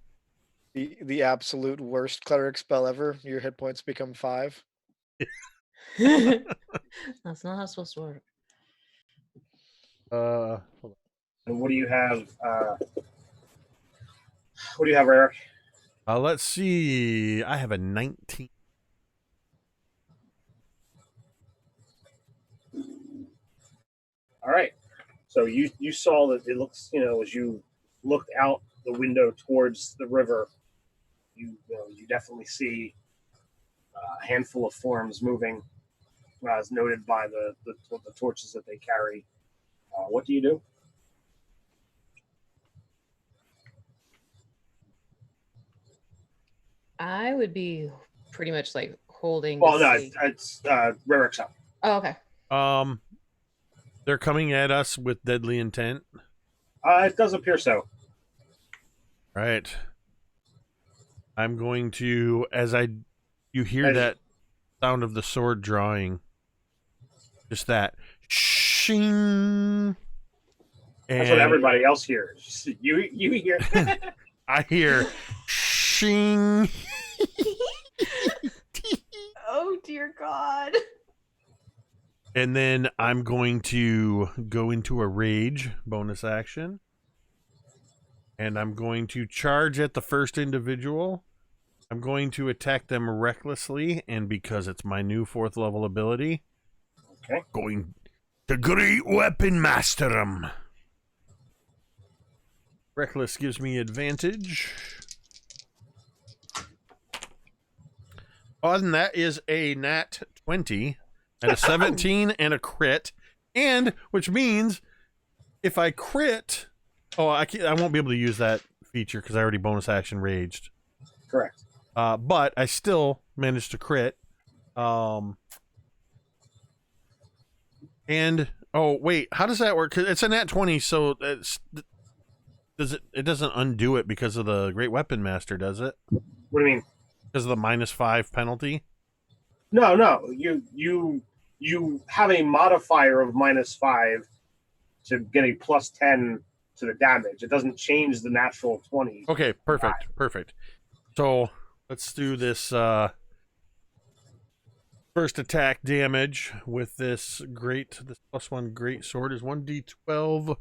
The absolute worst cleric spell ever. Your hit points become 5. That's not how it's supposed to work. Hold on. And what do you have? What do you have, Eric? Let's see. I have a 19. All right. So you saw that it looks, as you looked out the window towards the river, you definitely see a handful of forms moving, as noted by the torches that they carry. What do you do? I would be pretty much like holding. Well, to no, see- it's Rerik's up. Oh, okay. They're coming at us with deadly intent. It does appear so. Right. I'm going to, you hear that sound of the sword drawing. Just that shing. That's what everybody else hears. You hear. I hear shing. Oh dear God. And then I'm going to go into a rage bonus action. And I'm going to charge at the first individual. I'm going to attack them recklessly, and because it's my new 4th level ability, Okay. going to great weapon master him. Reckless gives me advantage. And that is a nat 20 and a 17 and a crit, and which means if I crit, I won't be able to use that feature because I already bonus action raged. Correct. But I still managed to crit. And wait, how does that work? 'Cause it's a nat 20, so it doesn't undo it because of the Great Weapon Master, does it? What do you mean? Because of the -5 penalty? No. You have a modifier of -5 to get a +10 to the damage. It doesn't change the natural 20. Okay, perfect. So let's do this first attack damage with this +1 great sword is 1d12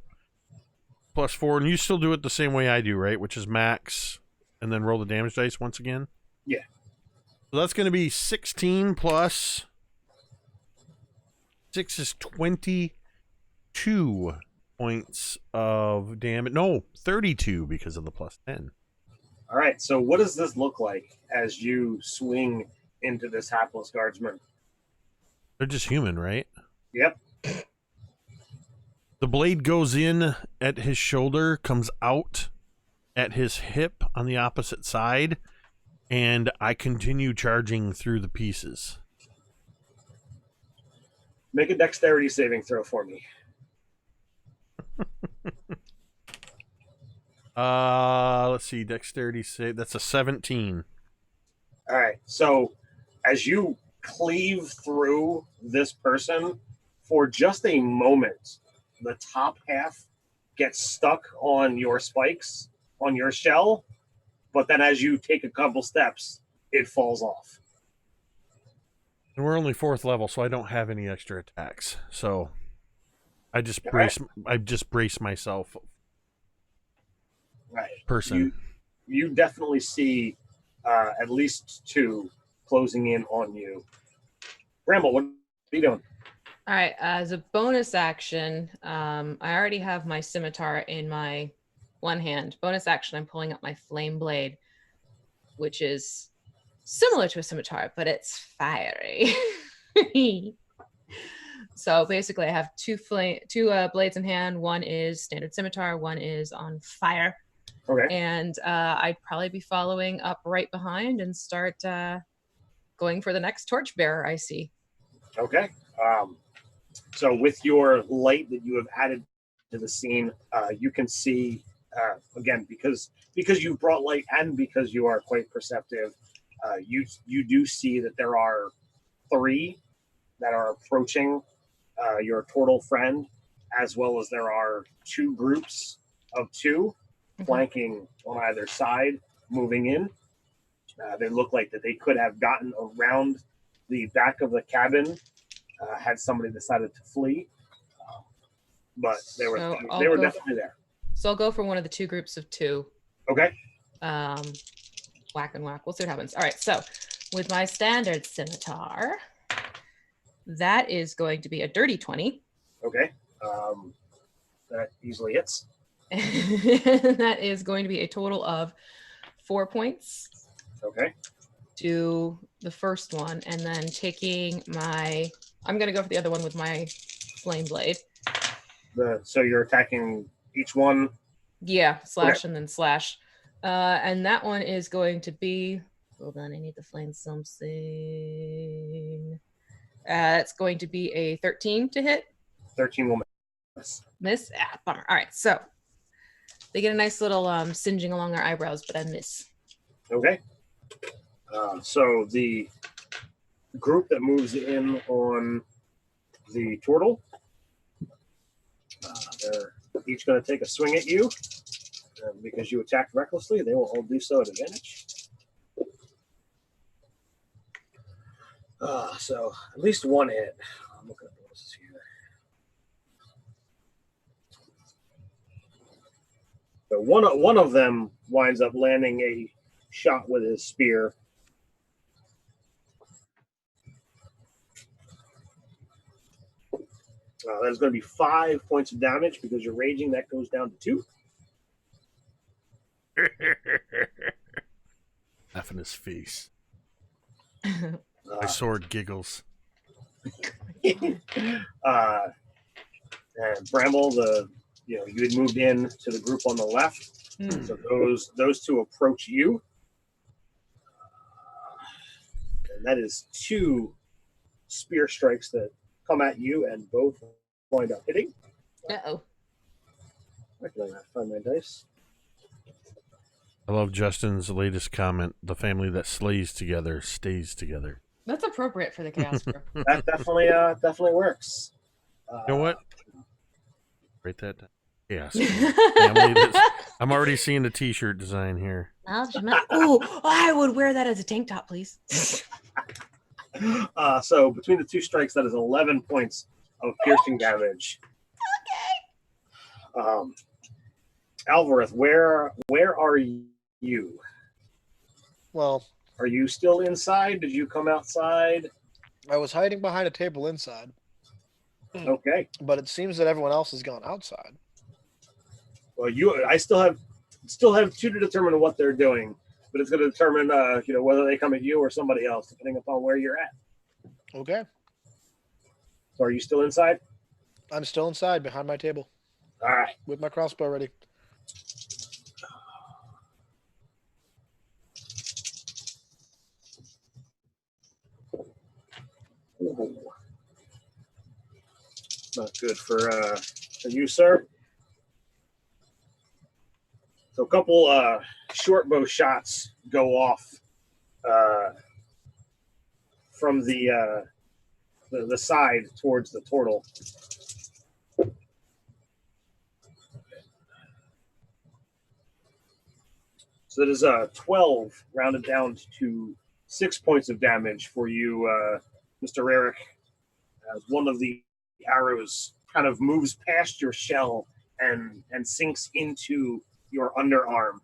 +4, and you still do it the same way I do, right? Which is max, and then roll the damage dice once again. Yeah. So that's going to be 16 plus 6 is 22 points of damage. No, 32 because of the +10. All right. So what does this look like as you swing into this hapless guardsman? They're just human, right? Yep. The blade goes in at his shoulder, comes out at his hip on the opposite side, and I continue charging through the pieces. Make a dexterity saving throw for me. Let's see, dexterity save. That's a 17. All right. So as you cleave through this person, for just a moment, the top half gets stuck on your spikes, on your shell, but then as you take a couple steps, it falls off. And we're only 4th level, so I don't have any extra attacks. So I just All brace. I just brace myself. Right. Person. You definitely see at least 2 closing in on you. Bramble, what are you doing? All right, as a bonus action, I already have my scimitar in my one hand. Bonus action, I'm pulling up my flame blade, which is similar to a scimitar, but it's fiery. So basically, I have two blades in hand. One is standard scimitar, one is on fire. Okay. And I'd probably be following up right behind and start going for the next torchbearer I see. Okay. So with your light that you have added to the scene, you can see, again, because you brought light and because you are quite perceptive, you do see that there are 3 that are approaching your turtle friend, as well as there are 2 groups of 2 flanking on either side, moving in. They look like that they could have gotten around the back of the cabin had somebody decided to flee, but they were definitely there. So I'll go for one of the 2 groups of 2. Okay. Whack and whack. We'll see what happens. All right. So with my standard scimitar, that is going to be a dirty 20. Okay. That easily hits. That is going to be a total of 4 points. Okay. To the first one, and then taking my, I'm going to go for the other one with my flame blade. So you're attacking each one? Yeah, slash and then slash. And that one is going to be, hold on, I need to find something. It's going to be a 13 to hit. 13 will miss. Miss? Ah, bummer. All right, so they get a nice little singeing along their eyebrows, but I miss. Okay. So the group that moves in on the turtle, they're each going to take a swing at you. Because you attacked recklessly, they will all do so at advantage. So at least one hit. I'm looking at the bonuses here. So one of them winds up landing a shot with his spear. That is going to be 5 points of damage because you're raging. That goes down to 2. Laugh in his face. My sword giggles. And Bramble, you had moved in to the group on the left. So those 2 approach you. And that is 2 spear strikes that come at you and both wind up hitting. Uh-oh. Why can I not find my dice? I love Justin's latest comment. The family that slays together stays together. That's appropriate for the Chaos Group. That definitely works. You know what? Write that down. Yes. Family I'm already seeing the t-shirt design here. Oh, I would wear that as a tank top, please. So between the 2 strikes, that is 11 points of piercing damage. Okay. Alvarez, where are you? Well, are you still inside? Did you come outside? I was hiding behind a table inside. Okay. But it seems that everyone else has gone outside. Well, I still have 2 to determine what they're doing, but it's going to determine whether they come at you or somebody else, depending upon where you're at. Okay. So are you still inside? I'm still inside behind my table All right. with my crossbow ready. Ooh. Not good for you, sir. So a couple short bow shots go off from the side towards the turtle. So that is 12 rounded down to 6 points of damage for you, Mr. Rarick, as one of the arrows kind of moves past your shell and sinks into your underarm.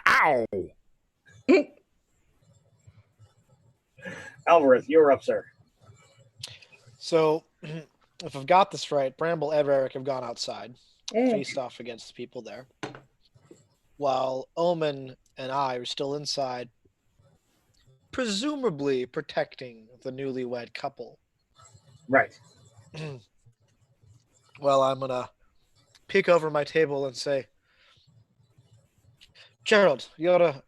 Ow! Alvarez, you're up, sir. So, if I've got this right, Bramble and Eric have gone outside, faced off against the people there, while Omen and I are still inside, presumably protecting the newlywed couple. Right. Well, I'm gonna peek over my table and say, Gerald, you're a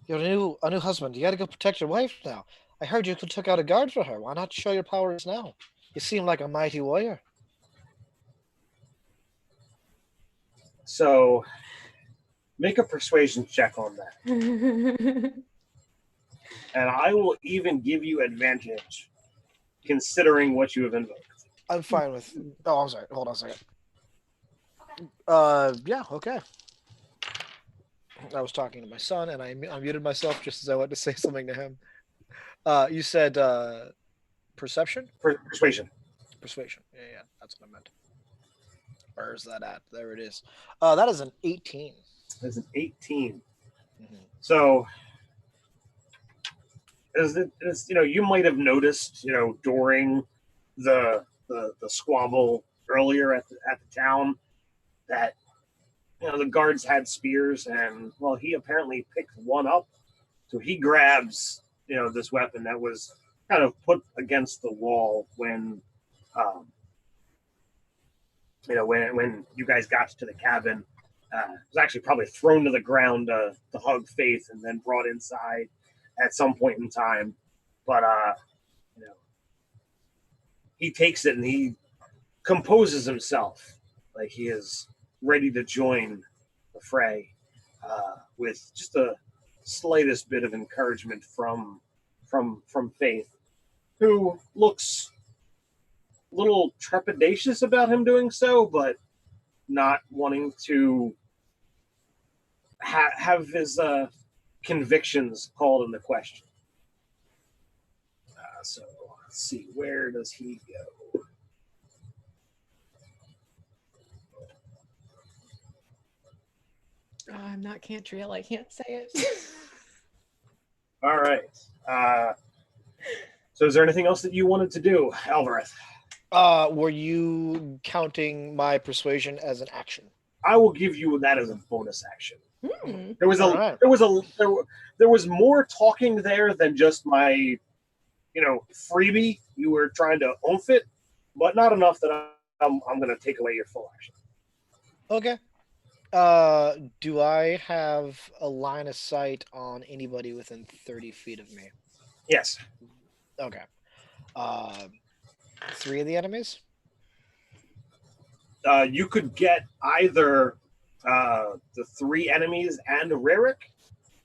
new husband. You got to go protect your wife now. I heard you took out a guard for her. Why not show your powers now? You seem like a mighty warrior. So make a persuasion check on that. And I will even give you advantage considering what you have invoked. I'm fine with. Oh, I'm sorry. Hold on a second. Yeah, okay. I was talking to my son, and I muted myself just as I wanted to say something to him. You said perception? Persuasion. Persuasion. Yeah, that's what I meant. Where is that at? There it is. That is an 18. That's an 18. Mm-hmm. So, you might have noticed, during the squabble earlier at the town that the guards had spears, and well, he apparently picked one up, so he grabs this weapon that was kind of put against the wall when when you guys got to the cabin. It was actually probably thrown to the ground to hug Faith, and then brought inside at some point in time. But he takes it and he composes himself like he is ready to join the fray, with just the slightest bit of encouragement from Faith, who looks a little trepidatious about him doing so, but not wanting to have his convictions called into question. So let's see, where does he go? Oh, I'm not Cantriel. I can't say it. All right. So is there anything else that you wanted to do, Alvarez? Were you counting my persuasion as an action? I will give you that as a bonus action. Hmm. There was more talking there than just my freebie. You were trying to oomph it, but not enough that I'm going to take away your full action. Okay. Do I have a line of sight on anybody within 30 feet of me? Yes. Okay. 3 of the enemies? You could get either the 3 enemies and Rarick,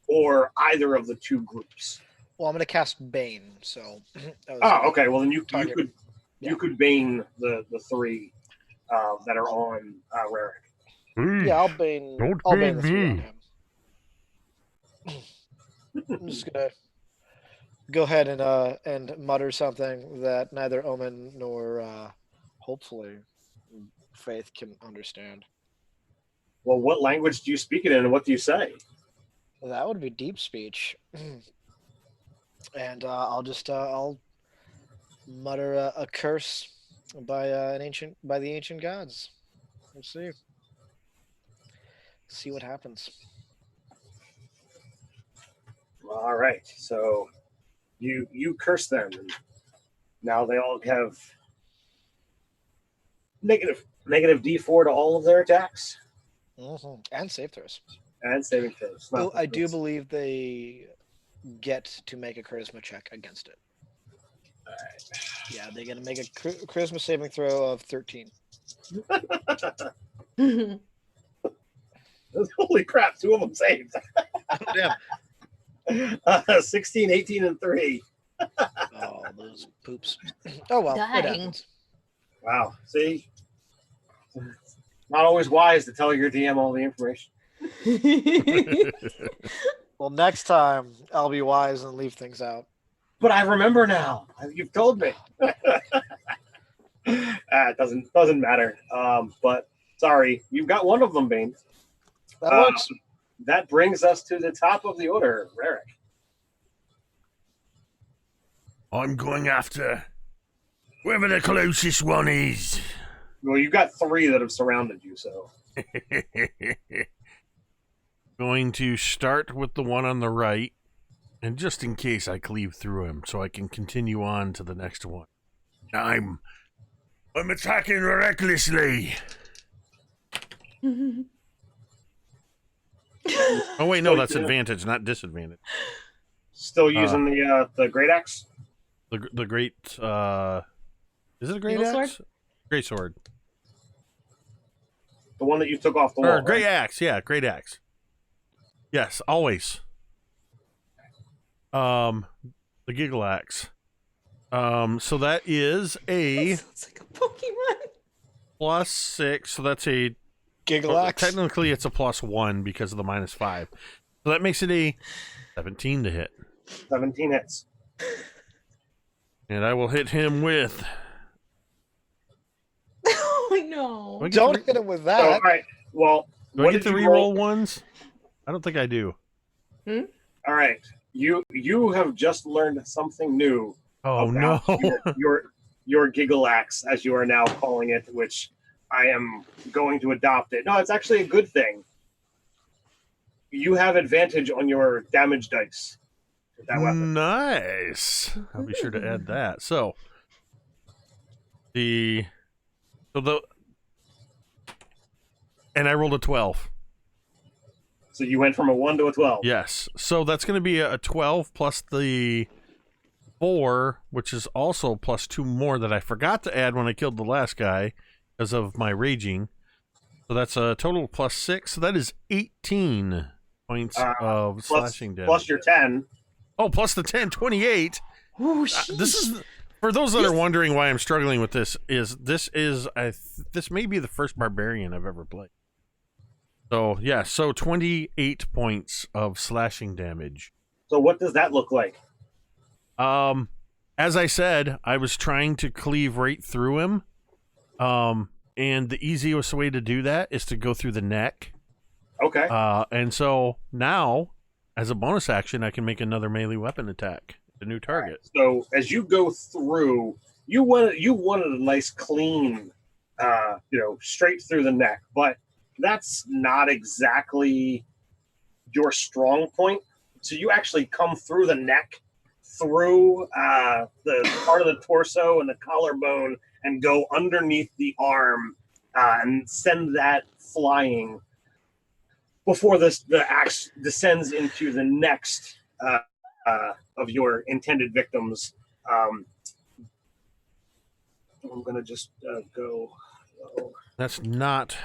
or either of the 2 groups. Well, I'm going to cast Bane, so... okay. Well, then you could Bane the 3 that are on Rarick. Yeah, I'll Bane the 3 on him. I'm just going to go ahead and mutter something that neither Omen nor hopefully Faith can understand. Well, what language do you speak it in, and what do you say? That would be deep speech. And I'll mutter a curse by the ancient gods. We'll see. See what happens. All right. So you curse them, and now they all have Negative D4 to all of their attacks And save throws. and saving throws. Oh, I do believe they get to make a charisma check against it. All right. Yeah, they get to make a charisma saving throw of 13. Holy crap! 2 of them saved. Damn. 16, 18, and 3. Oh, those poops. Oh well. It Dang. happens. Wow. See, not always wise to tell your DM all the information. Well, next time I'll be wise and leave things out. But I remember now. You've told me. It doesn't matter. But sorry, you've got one of them, Bane. That works. That brings us to the top of the order, Rarick. I'm going after whoever the closest one is. Well, you've got 3 that have surrounded you, so. Going to start with the one on the right, and just in case I cleave through him, so I can continue on to the next one. I'm attacking recklessly. Oh wait, no, that's advantage, not disadvantage. Still using the great axe? The great is it a great Eagle axe? sword? Great sword. The one that you took off the wall. Or great right? axe, yeah, great axe. Yes, always. The giggle axe. So that is a Sounds like a Pokemon. +6, so that's a Giggle axe. technically it's a +1 because of the -5. So that makes it a 17 to hit. 17 hits. And I will hit him with Oh no. Do I get Don't to hit him with So, that. all right. Well, do what I get did to you reroll ones? I don't think I do. All right. You have just learned something new. Oh no. about your giggle axe, as you are now calling it, which I am going to adopt it. No, it's actually a good thing. You have advantage on your damage dice with that weapon. Nice. I'll be sure to add that. So and I rolled a 12. So you went from a 1 to a 12. Yes. So that's going to be a 12 plus the 4, which is also +2 more that I forgot to add when I killed the last guy because of my raging. So that's a total +6. So that is 18 points of slashing damage. Plus your 10. Oh, plus the 10, 28. Oh, This is for those that are wondering why I'm struggling with this. This may be the first barbarian I've ever played. So yeah, so 28 points of slashing damage. So what does that look like? As I said, I was trying to cleave right through him. And the easiest way to do that is to go through the neck. Okay. And so now, as a bonus action, I can make another melee weapon attack. A new target. So as you go through, you wanted a nice clean, straight through the neck, but that's not exactly your strong point. So you actually come through the neck, through the part of the torso and the collarbone, and go underneath the arm and send that flying before the axe descends into the next of your intended victims. I'm going to just go. That's not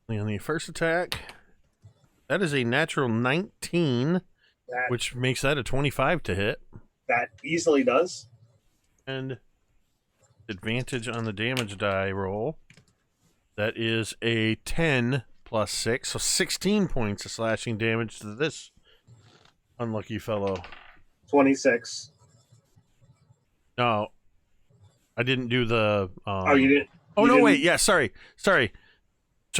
on the first attack. That is a natural 19, which makes that a 25 to hit. That easily does. And advantage on the damage die roll. That is a 10 plus 6, so 16 points of slashing damage to this unlucky fellow. 26. No, I didn't do the. You didn't. Oh, you no, didn't- wait. Yeah, sorry.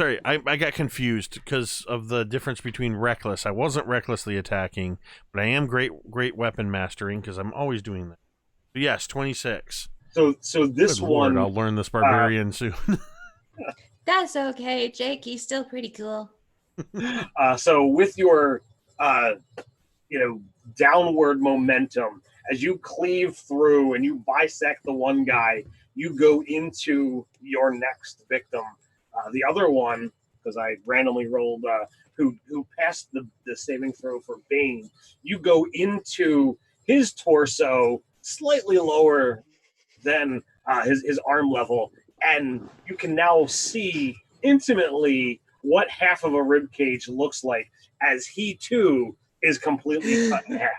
I got confused because of the difference between reckless. I wasn't recklessly attacking, but I am great weapon mastering because I'm always doing that. But yes, 26. So this Good one. Lord, I'll learn this barbarian soon. That's okay, Jake. He's still pretty cool. So with your, downward momentum, as you cleave through and you bisect the one guy, you go into your next victim. The other one, because I randomly rolled who passed the saving throw for Bane, you go into his torso slightly lower than his arm level, and you can now see intimately what half of a rib cage looks like as he too is completely cut in half.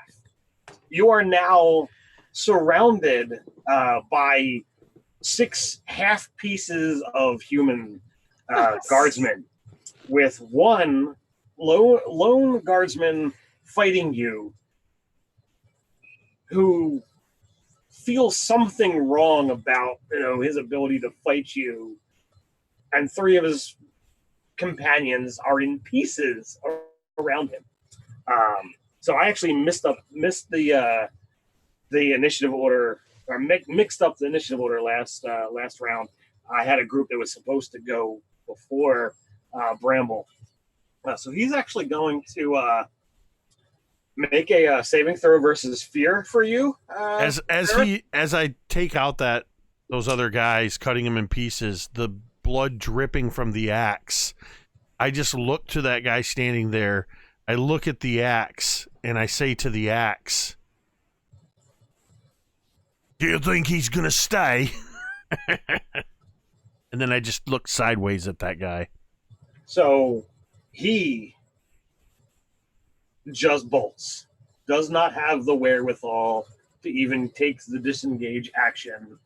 You are now surrounded by 6 half pieces of human guardsmen, with one lone guardsman fighting you who feels something wrong about his ability to fight you, and 3 of his companions are in pieces around him. So I actually missed the initiative order, or mixed up the initiative order last round. I had a group that was supposed to go before Bramble, so he's actually going to make a saving throw versus fear for you. As I take out those other guys, cutting him in pieces, the blood dripping from the axe, I just look to that guy standing there. I look at the axe and I say to the axe, "Do you think he's gonna stay?" And then I just look sideways at that guy. So he just bolts. Does not have the wherewithal to even take the disengage action.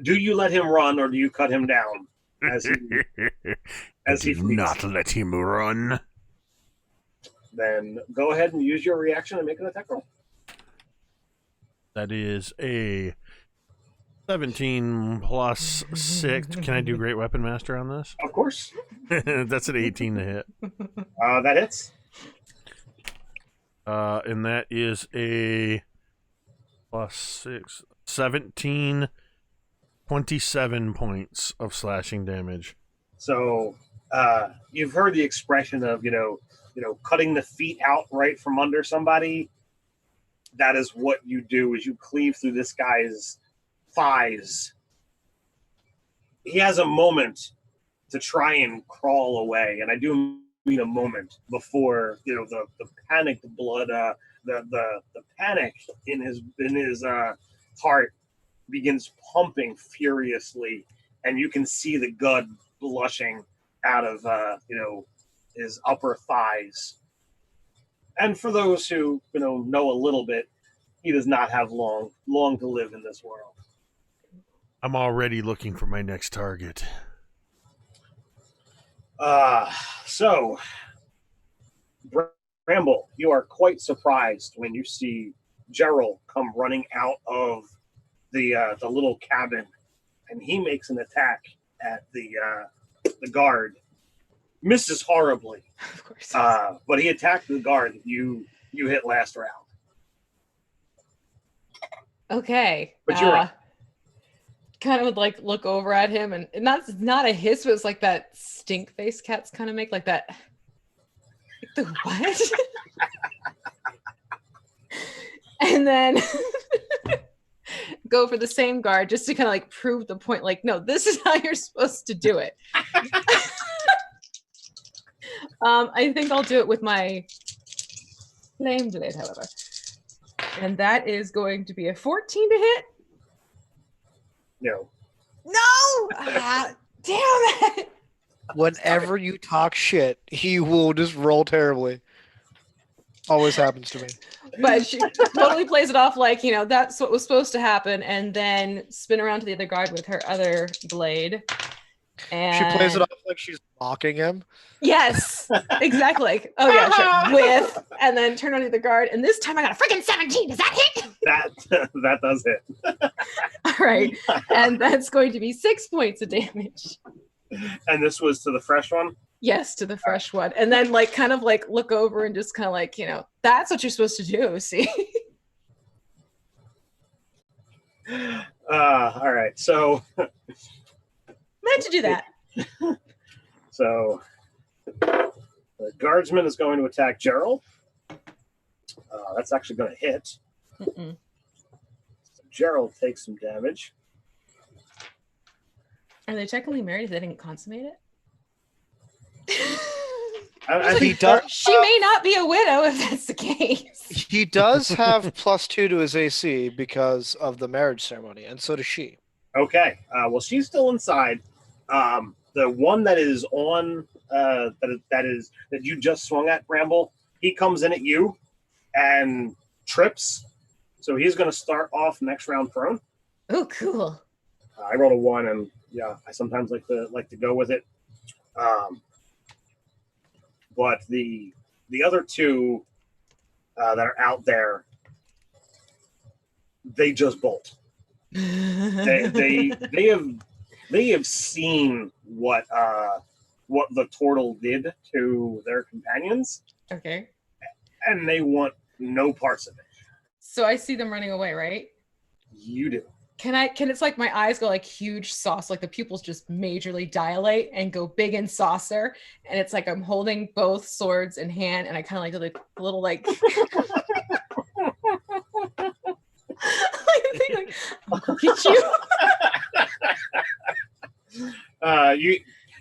Do you let him run, or do you cut him down as he Do not let him run. Then go ahead and use your reaction and make an attack roll. That is a 17 plus 6. Can I do Great Weapon Master on this? Of course. That's an 18 to hit. That hits. And that is a plus 6, 17, 27 points of slashing damage. So you've heard the expression of, cutting the feet out right from under somebody. That is what you do, is you cleave through this guy's thighs. He has a moment to try and crawl away, and I do mean a moment, before the panicked blood, the panic in his heart begins pumping furiously, and you can see the blood blushing out of his upper thighs. And for those who know a little bit, he does not have long to live in this world. I'm already looking for my next target. So, Bramble, you are quite surprised when you see Gerald come running out of the little cabin, and he makes an attack at the guard. Misses horribly, Of course. but he attacked the guard that you hit last round. Okay. But you're up. Kind of would look over at him, and not a hiss, but it's like that stink face cats kind of make, like that. Like the what? And then go for the same guard just to kind of prove the point. No, this is how you're supposed to do it. I think I'll do it with my flame blade, however. And that is going to be a 14 to hit. No. Damn it! Whenever you talk shit, he will just roll terribly. Always happens to me. But she totally plays it off like, that's what was supposed to happen, and then spin around to the other guard with her other blade. And She plays it off like she's mocking him. yes, exactly. Oh yeah, sure. With, and then turn on to the guard, and this time I got a freaking 17. Does that hit? That does hit. All right, and that's going to be 6 points of damage. And this was to the fresh one? Yes, to the fresh one, and then kind of look over and just kind of that's what you're supposed to do. See. All right, so Meant to do that. So the guardsman is going to attack Gerald. That's actually going to hit. Mm-mm. So Gerald takes some damage. Are they technically married if they didn't consummate it? I He think does. She may not be a widow if that's the case. He does have +2 to his AC because of the marriage ceremony, and so does she. Okay. Well, she's still inside. The one that is on that you just swung at, Bramble, he comes in at you and trips. So he's going to start off next round prone. Oh, cool. I rolled a 1, and yeah, I sometimes like to go with it. But the other two that are out there, they just bolt. They have seen what the turtle did to their companions, Okay. and they want no parts of it. So I see them running away, right? You do. Can it's like my eyes go like huge sauce, like the pupils just majorly dilate and go big and saucer, and it's like I'm holding both swords in hand, and I kind of like do like a little like like I'll go get you.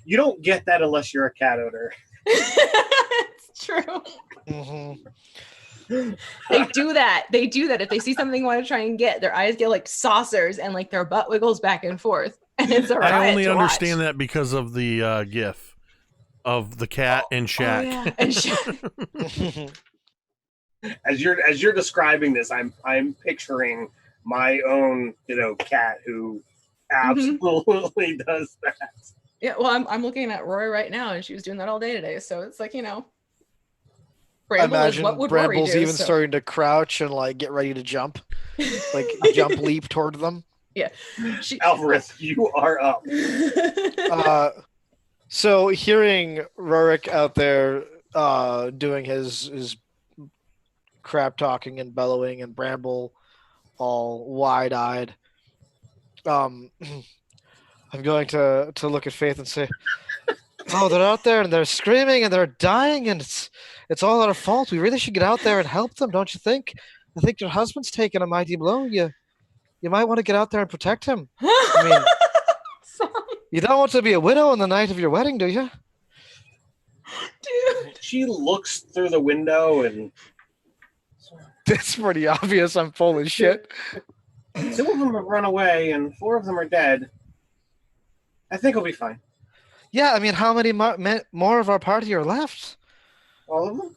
You don't get that unless you're a cat odor. It's true. Mm-hmm. They do that. They do that. If they see something they want to try and get, their eyes get like saucers and like their butt wiggles back and forth. And it's a riot I only to understand watch. that because of the GIF of the cat and Shaq. Oh, yeah. And Shaq. As you're describing this, I'm picturing my own cat who absolutely does that. Yeah, well, I'm looking at Rory right now, and she was doing that all day today. So it's like, Bramble I is imagine what would Rory Bramble's do, even so. starting to crouch and like get ready to jump, like jump leap toward them. Yeah, Alvarez, you are up. So hearing Rorik out there doing his crap talking and bellowing, and Bramble all wide-eyed, I'm going to look at Faith and say, "Oh, they're out there and they're screaming and they're dying, and it's all our fault. We really should get out there and help them, don't you think? I think your husband's taken a mighty blow. You might want to get out there and protect him. I mean, you don't want to be a widow on the night of your wedding, do you?" Dude. She looks through the window, and It's pretty obvious I'm full of shit. 2 of them have run away, and 4 of them are dead. I think we'll be fine. Yeah, I mean, how many more of our party are left? All of them?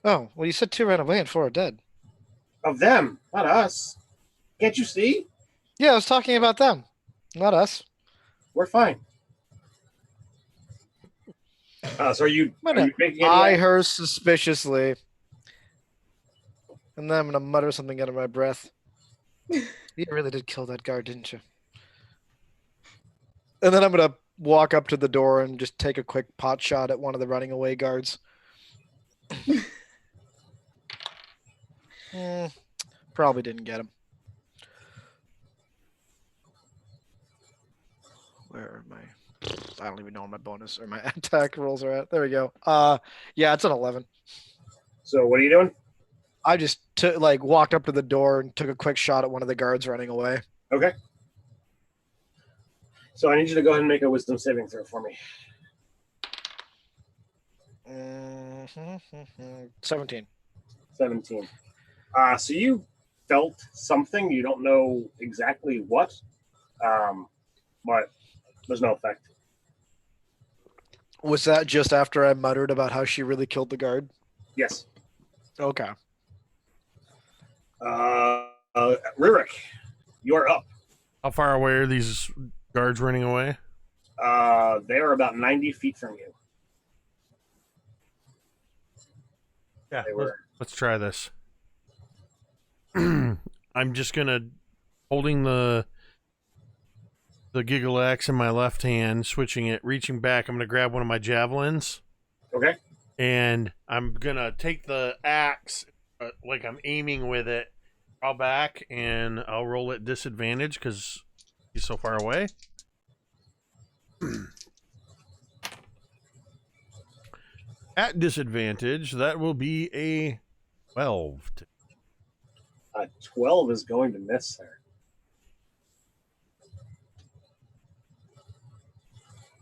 Oh, well, you said 2 ran away and 4 are dead. Of them, not us. Can't you see? Yeah, I was talking about them, not us. We're fine. So are you making any Eye her suspiciously, and then I'm gonna mutter something under my breath. You really did kill that guard, didn't you? And then I'm gonna walk up to the door and just take a quick pot shot at one of the running away guards. Probably didn't get him. Where am I? I don't even know where my bonus or my attack rolls are at. There we go. Yeah, it's an 11. So what are you doing? I just walked up to the door and took a quick shot at one of the guards running away. Okay. So I need you to go ahead and make a wisdom saving throw for me. 17. 17. So you felt something. You don't know exactly what, but there's no effect. Was that just after I muttered about how she really killed the guard? Yes. Okay. Rurik, you're up. How far away are these guards running away? They are about 90 feet from you. Yeah, They were. let's try this. I'm just gonna holding the giggle axe in my left hand, switching it, reaching back. I'm gonna grab one of my javelins. Okay. And I'm gonna take the axe, like I'm aiming with it, draw back, and I'll roll at disadvantage because he's so far away. At disadvantage, that will be a 12. 12 is going to miss her.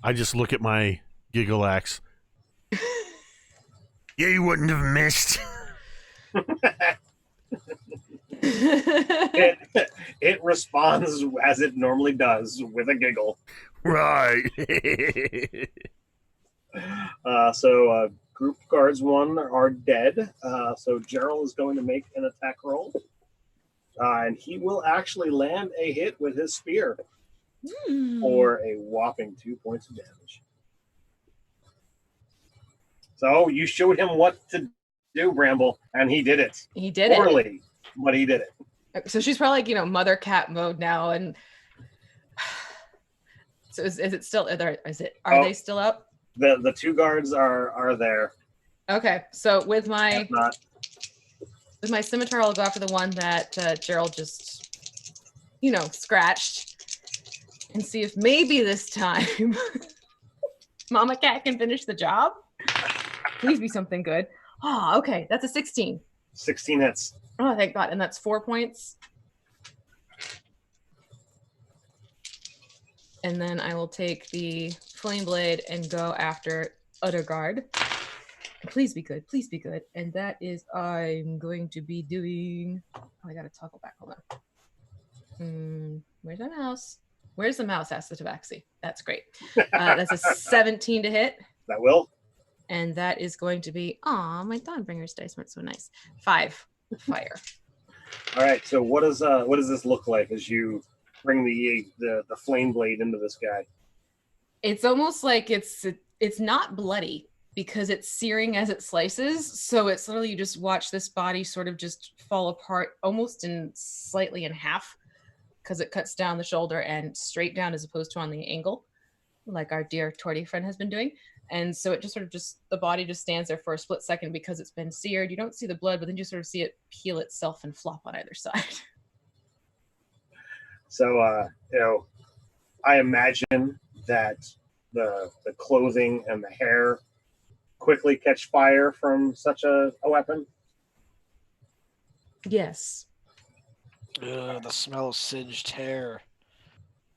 I just look at my giggle axe. Yeah, you wouldn't have missed. It responds as it normally does with a giggle. Right. So group guards 1 are dead. So Gerald is going to make an attack roll. And he will actually land a hit with his spear for a whopping 2 points of damage. So you showed him what to do, Bramble, and he did it. He did it. Poorly, but he did it. So she's probably like, mother cat mode now. And so is it still, are they still up? The 2 guards are there. Okay. So with my If not, scimitar, I'll go after the one that Gerald just, scratched and see if maybe this time Mama Cat can finish the job. Please be something good. Oh, okay. That's a 16. 16 hits. Oh, thank God. And that's 4 points. And then I will take the flame blade and go after other guard. Please be good. Please be good. And that is, I'm going to be doing... Oh, I got to toggle back. Hold on. Where's my mouse? Where's the mouse? Asked the Tabaxi. That's great. That's a 17 to hit. That will. And that is going to be... Aw, my Dawnbringer's dice weren't so nice. 5 fire. All right. So what does this look like as you bring the flame blade into this guy? It's almost like it's not bloody because it's searing as it slices. So it's literally, you just watch this body sort of just fall apart almost slightly in half because it cuts down the shoulder and straight down as opposed to on the angle, like our dear Torty friend has been doing. And so it just sort of the body just stands there for a split second because it's been seared. You don't see the blood, but then you sort of see it peel itself and flop on either side. So, I imagine that the clothing and the hair quickly catch fire from such a weapon. Yes. Ugh, the smell of singed hair.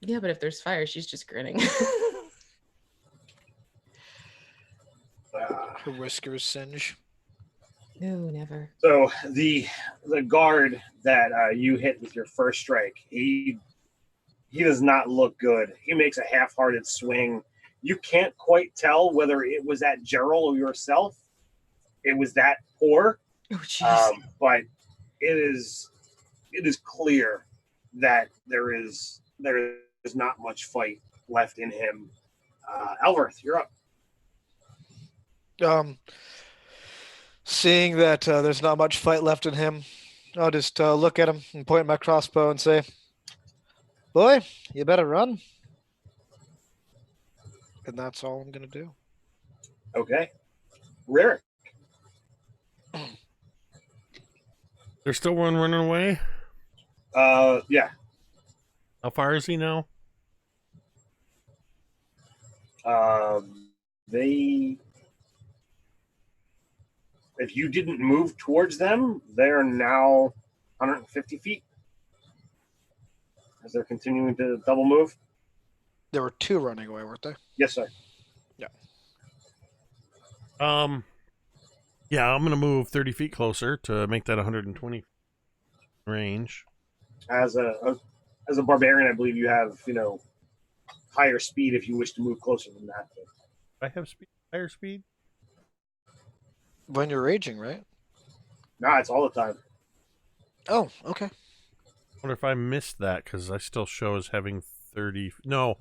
Yeah, but if there's fire, she's just grinning. Her whiskers singe. No, never. So the guard that you hit with your first strike, he does not look good. He makes a half-hearted swing. You can't quite tell whether it was at Gerald or yourself. It was that poor. Oh, jeez. But it is clear that there is not much fight left in him. Alvarth, you're up. Seeing that there's not much fight left in him, I'll just look at him and point my crossbow and say, "Boy, you better run." And that's all I'm going to do. Okay. Ririk. There's still one running away? Yeah. How far is he now? If you didn't move towards them, they're now 150 feet. As they're continuing to double move. There were 2 running away, weren't they? Yes, sir. Yeah. Yeah, I'm gonna move 30 feet closer to make that 120 range. As a barbarian, I believe you have higher speed if you wish to move closer than that. I have higher speed. When you're raging, right? Nah, it's all the time. Oh, okay. I wonder if I missed that because I still show as having 30. No,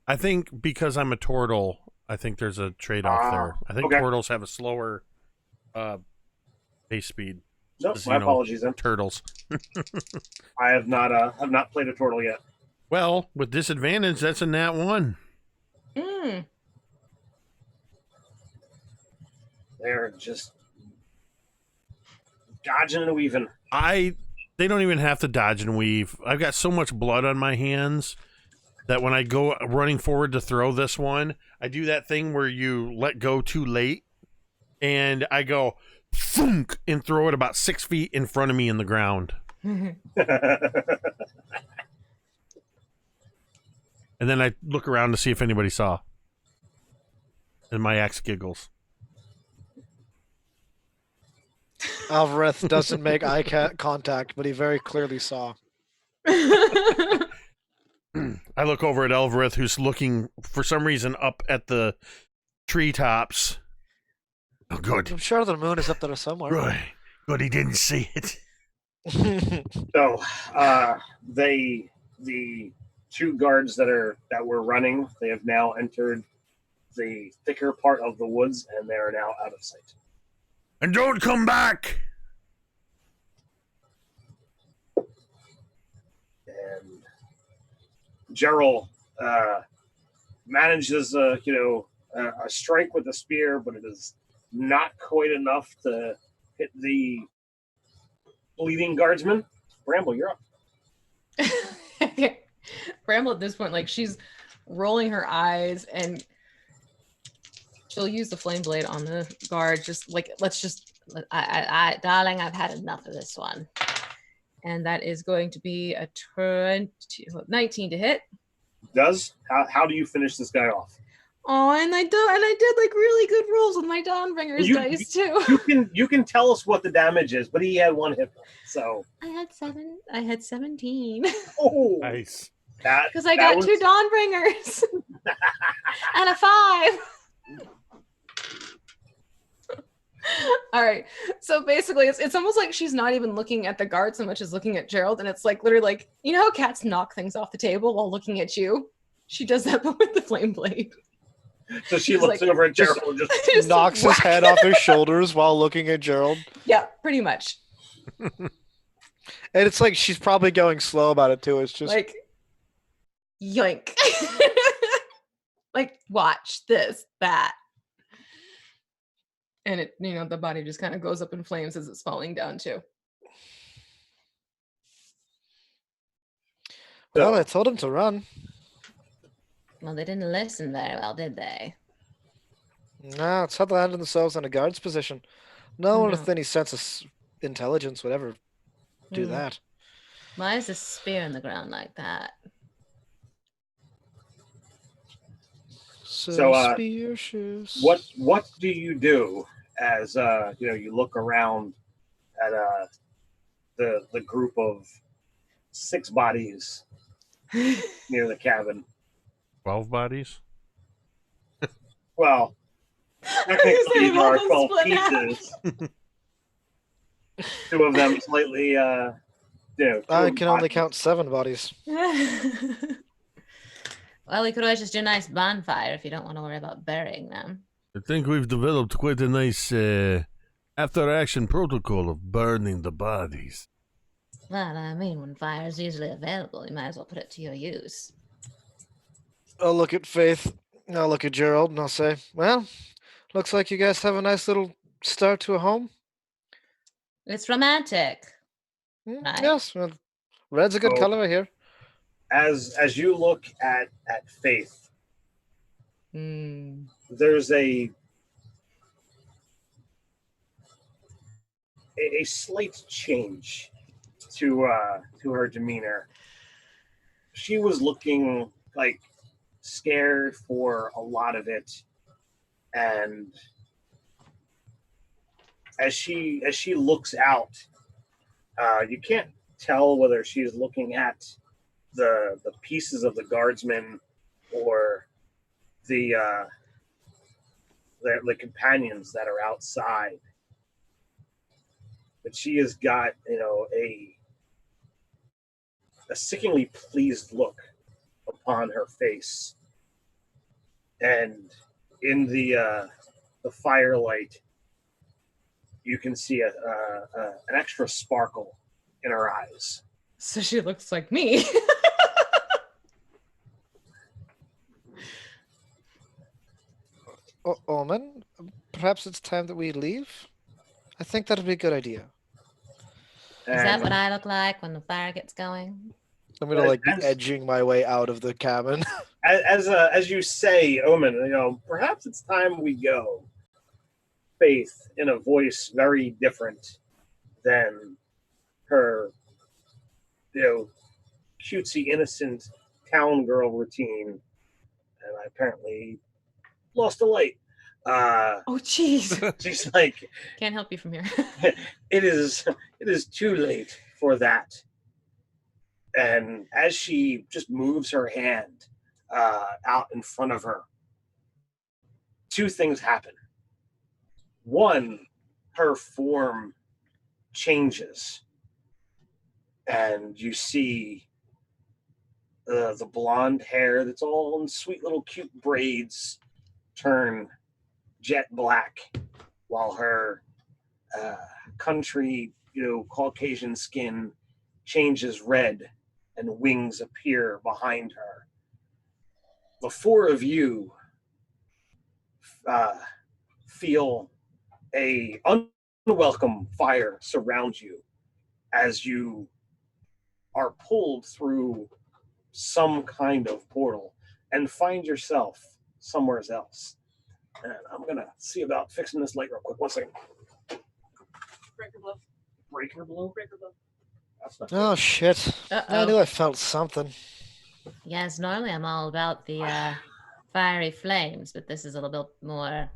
I think because I'm a turtle, I think there's a trade-off there. I think turtles have a slower base speed. Nope, my apologies then. Turtles. I have not played a turtle yet. Well, with disadvantage, that's a nat 1. They're just dodging and weaving. They don't even have to dodge and weave. I've got so much blood on my hands that when I go running forward to throw this one, I do that thing where you let go too late, and I go thunk and throw it about 6 feet in front of me in the ground. And then I look around to see if anybody saw. And my ex giggles. Alvarez doesn't make eye contact, but he very clearly saw. I look over at Elvareth, who's looking for some reason up at the treetops. Oh, good. I'm sure the moon is up there somewhere. Right. Good, he didn't see it. So, the two guards that were running, they have now entered the thicker part of the woods, and they are now out of sight. And don't come back! And Gerald manages a strike with a spear, but it is not quite enough to hit the bleeding guardsman. Bramble, you're up. Bramble at this point, like, she's rolling her eyes, and she'll use the flame blade on the guard. Just like, Darling, I've had enough of this one. And that is going to be a 19 to hit. Does how do you finish this guy off? Oh, and I did like really good rolls with my Dawnbringer's dice too. You can tell us what the damage is, but he had one hit point, so I had 17. oh, Nice. Because I got 2 Dawnbringers and a 5. All right. So basically, it's almost like she's not even looking at the guard so much as looking at Gerald, and it's like literally like, you know how cats knock things off the table while looking at you? She does that, but with the flame blade. So she looks over at Gerald and just knocks his head off his shoulders while looking at Gerald. Yeah, pretty much. And it's like she's probably going slow about it too. It's just like, yoink. Like, watch this, that. And it, the body just kind of goes up in flames as it's falling down too. Well, I told him to run. Well, they didn't listen very well, did they? No, it's how they landed themselves in a guard's position. No one with any sense of intelligence would ever do that. Why is a spear in the ground like that? So what do you do as you look around at the group of 6 bodies near the cabin? 12 bodies? Well, technically there are 12 pieces. 2 of them slightly I can only count 7 bodies. Well, we could always just do a nice bonfire if you don't want to worry about burying them. I think we've developed quite a nice after-action protocol of burning the bodies. Well, I mean, when fire is easily available, you might as well put it to your use. I'll look at Faith, and I'll look at Gerald, and I'll say, well, looks like you guys have a nice little start to a home. It's romantic. Right? Yes, well, red's a good color, I hear. As you look at Faith, there's a slight change to her demeanor. She was looking like scared for a lot of it, and as she looks out, you can't tell whether she's looking at the pieces of the guardsmen or the companions that are outside, but she has got a sickeningly pleased look upon her face, and in the firelight you can see an extra sparkle in her eyes. So she looks like me. Omen, perhaps it's time that we leave? I think that'd be a good idea. Is that what I look like when the fire gets going? I'm gonna be edging my way out of the cabin. as you say, Omen, perhaps it's time we go. Faith, in a voice very different than her, cutesy, innocent town girl routine, and I apparently lost a light. Oh, jeez. She's like, Can't help you from here. it is too late for that. And as she just moves her hand out in front of her, two things happen. One, her form changes, and you see the blonde hair that's all in sweet little cute braids turn jet black, while her country, Caucasian skin changes red, and wings appear behind her. The four of you feel a unwelcome fire surround you as you are pulled through some kind of portal and find yourself somewhere else. And I'm gonna see about fixing this light real quick. 1 second. Breaker blow. Breaker blow? Breaker blow. That's not Oh, shit. I knew I felt something. Yes, normally I'm all about the fiery flames, but this is a little bit more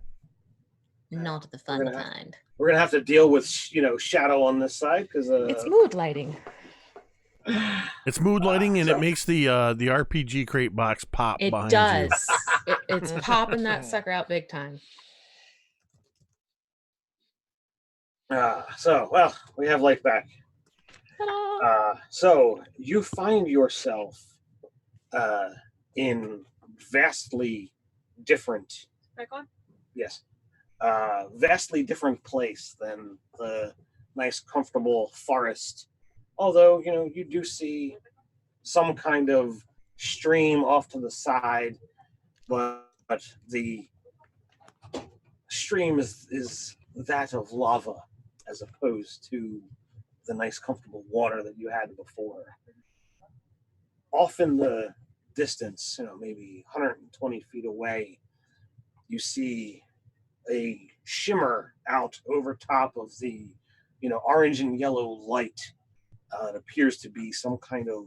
not the fun kind. We're gonna have to deal with shadow on this side because It's mood lighting. It's mood lighting, and it makes the RPG crate box pop It behind does. It's popping that sucker out big time. well, we have light back. So you find yourself in vastly different. Back on? Yes. Vastly different place than the nice, comfortable forest. Although, you do see some kind of stream off to the side, but the stream is that of lava as opposed to the nice, comfortable water that you had before. Off in the distance, maybe 120 feet away, you see a shimmer out over top of the, orange and yellow light. It appears to be some kind of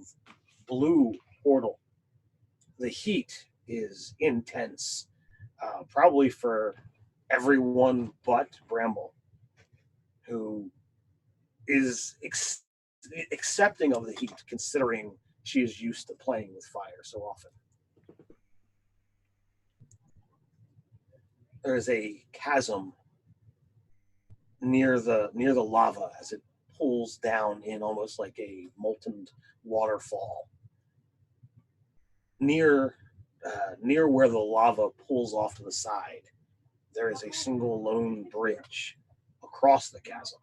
blue portal. The heat is intense, probably for everyone but Bramble, who is accepting of the heat, considering she is used to playing with fire so often. There is a chasm near the lava as it pulls down in almost like a molten waterfall. Near where the lava pulls off to the side, there is a single lone bridge across the chasm.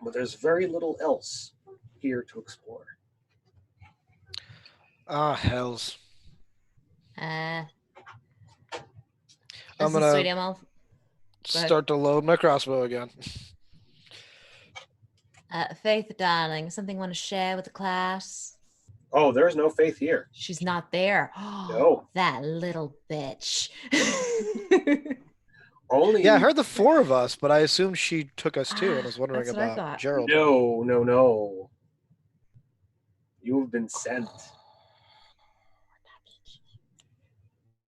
But there's very little else here to explore. Ah, hells. I'm I'm gonna sweetie, I'm all... start to load my crossbow again. Faith, darling, something you want to share with the class? Oh, there's no Faith here. She's not there. No. That little bitch. Only. Yeah, I heard the four of us, but I assumed she took us too, and was wondering That's what I about thought. Gerald. No. You have been sent.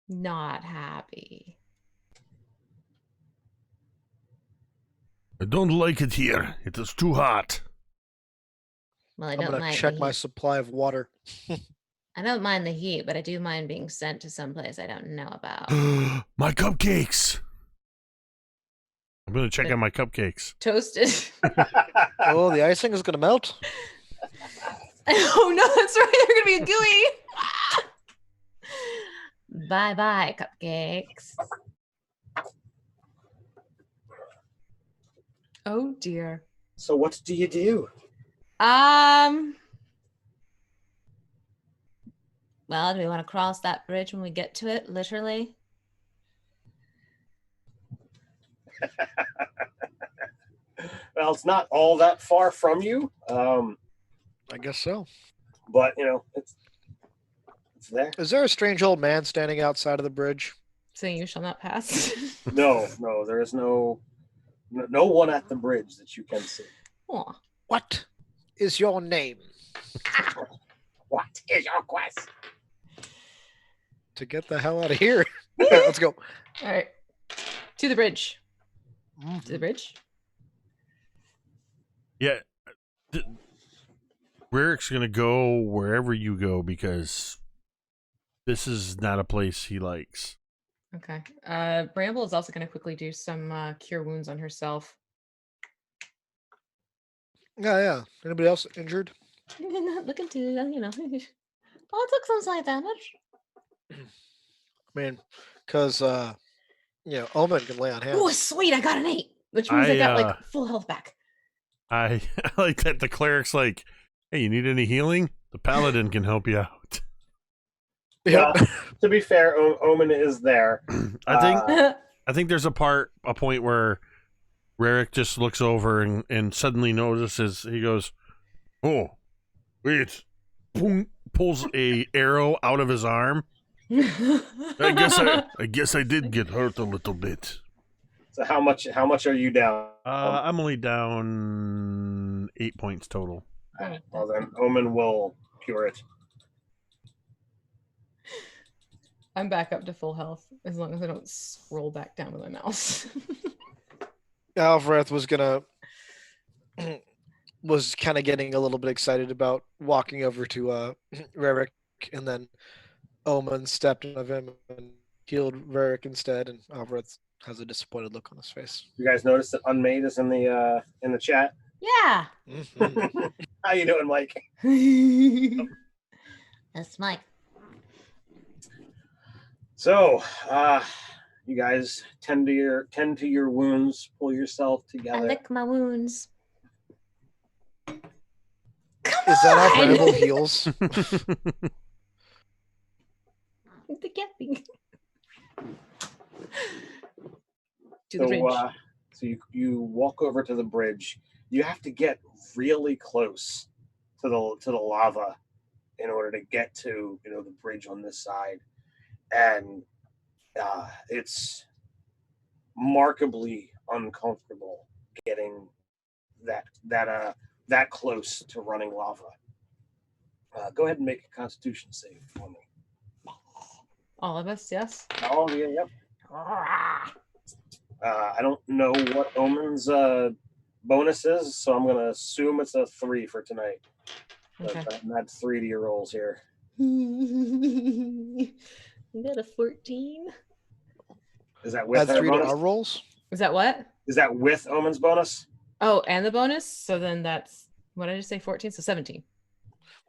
Not happy. I don't like it here. It is too hot. Well, I I'm don't gonna mind check the my heat. supply of water. I don't mind the heat, but I do mind being sent to someplace I don't know about. My cupcakes. I'm going to check on my cupcakes. Toasted. Oh, the icing is gonna melt. Oh no, that's right. They're gonna be gooey. Bye-bye, cupcakes. Oh dear. So what do you do? Well, do we want to cross that bridge when we get to it, literally? Well, it's not all that far from you. I guess so. But it's there. Is there a strange old man standing outside of the bridge? Saying you shall not pass. No, there is no one at the bridge that you can see. Aw. What is your name? What is your quest? to get the hell out of here. Let's go. All right. To the bridge. To the bridge. Yeah. Rarik's gonna go wherever you go because this is not a place he likes. Okay. Bramble is also going to quickly do some cure wounds on herself. Yeah. Anybody else injured? Not looking to, Oh, I took some slight damage. I mean, because Omen can lay on hands. Oh, sweet! I got an 8, which means I got like full health back. I like that the cleric's like, hey, you need any healing? The paladin can help you out. Yeah. To be fair, Omen is there. I think there's a point where Rarik just looks over and suddenly notices. He goes, "Oh, wait!" Boom, pulls a arrow out of his arm. I guess I did get hurt a little bit. So how much are you down? I'm only down 8 points total. Alright, well then Omen will cure it. I'm back up to full health as long as I don't scroll back down with my mouse. Alvarez was kind of getting a little bit excited about walking over to Rarik, and then Omen stepped in of him and healed Rarik instead, and Alvarez has a disappointed look on his face. You guys notice that Unmade is in the chat? Yeah. Mhm. How you doing, Mike? That's Mike. So, you guys tend to your wounds, pull yourself I together. lick my wounds. Is that how Bramble heals? The getting. To the bridge. So you walk over to the bridge. You have to get really close to the lava in order to get to the bridge on this side, and it's markedly uncomfortable getting that close to running lava. Go ahead and make a Constitution save for me. All of us, yes. Oh yeah, yep. I don't know what Omen's bonus is, so I'm gonna assume it's a 3 for tonight. Okay. Add 3 to your rolls here. You got a 14. Is that with Add 3 to bonus? our rolls? Is that what? Is that with Omen's bonus? Oh, and the bonus? So then that's, what did I just say, 14? So 17.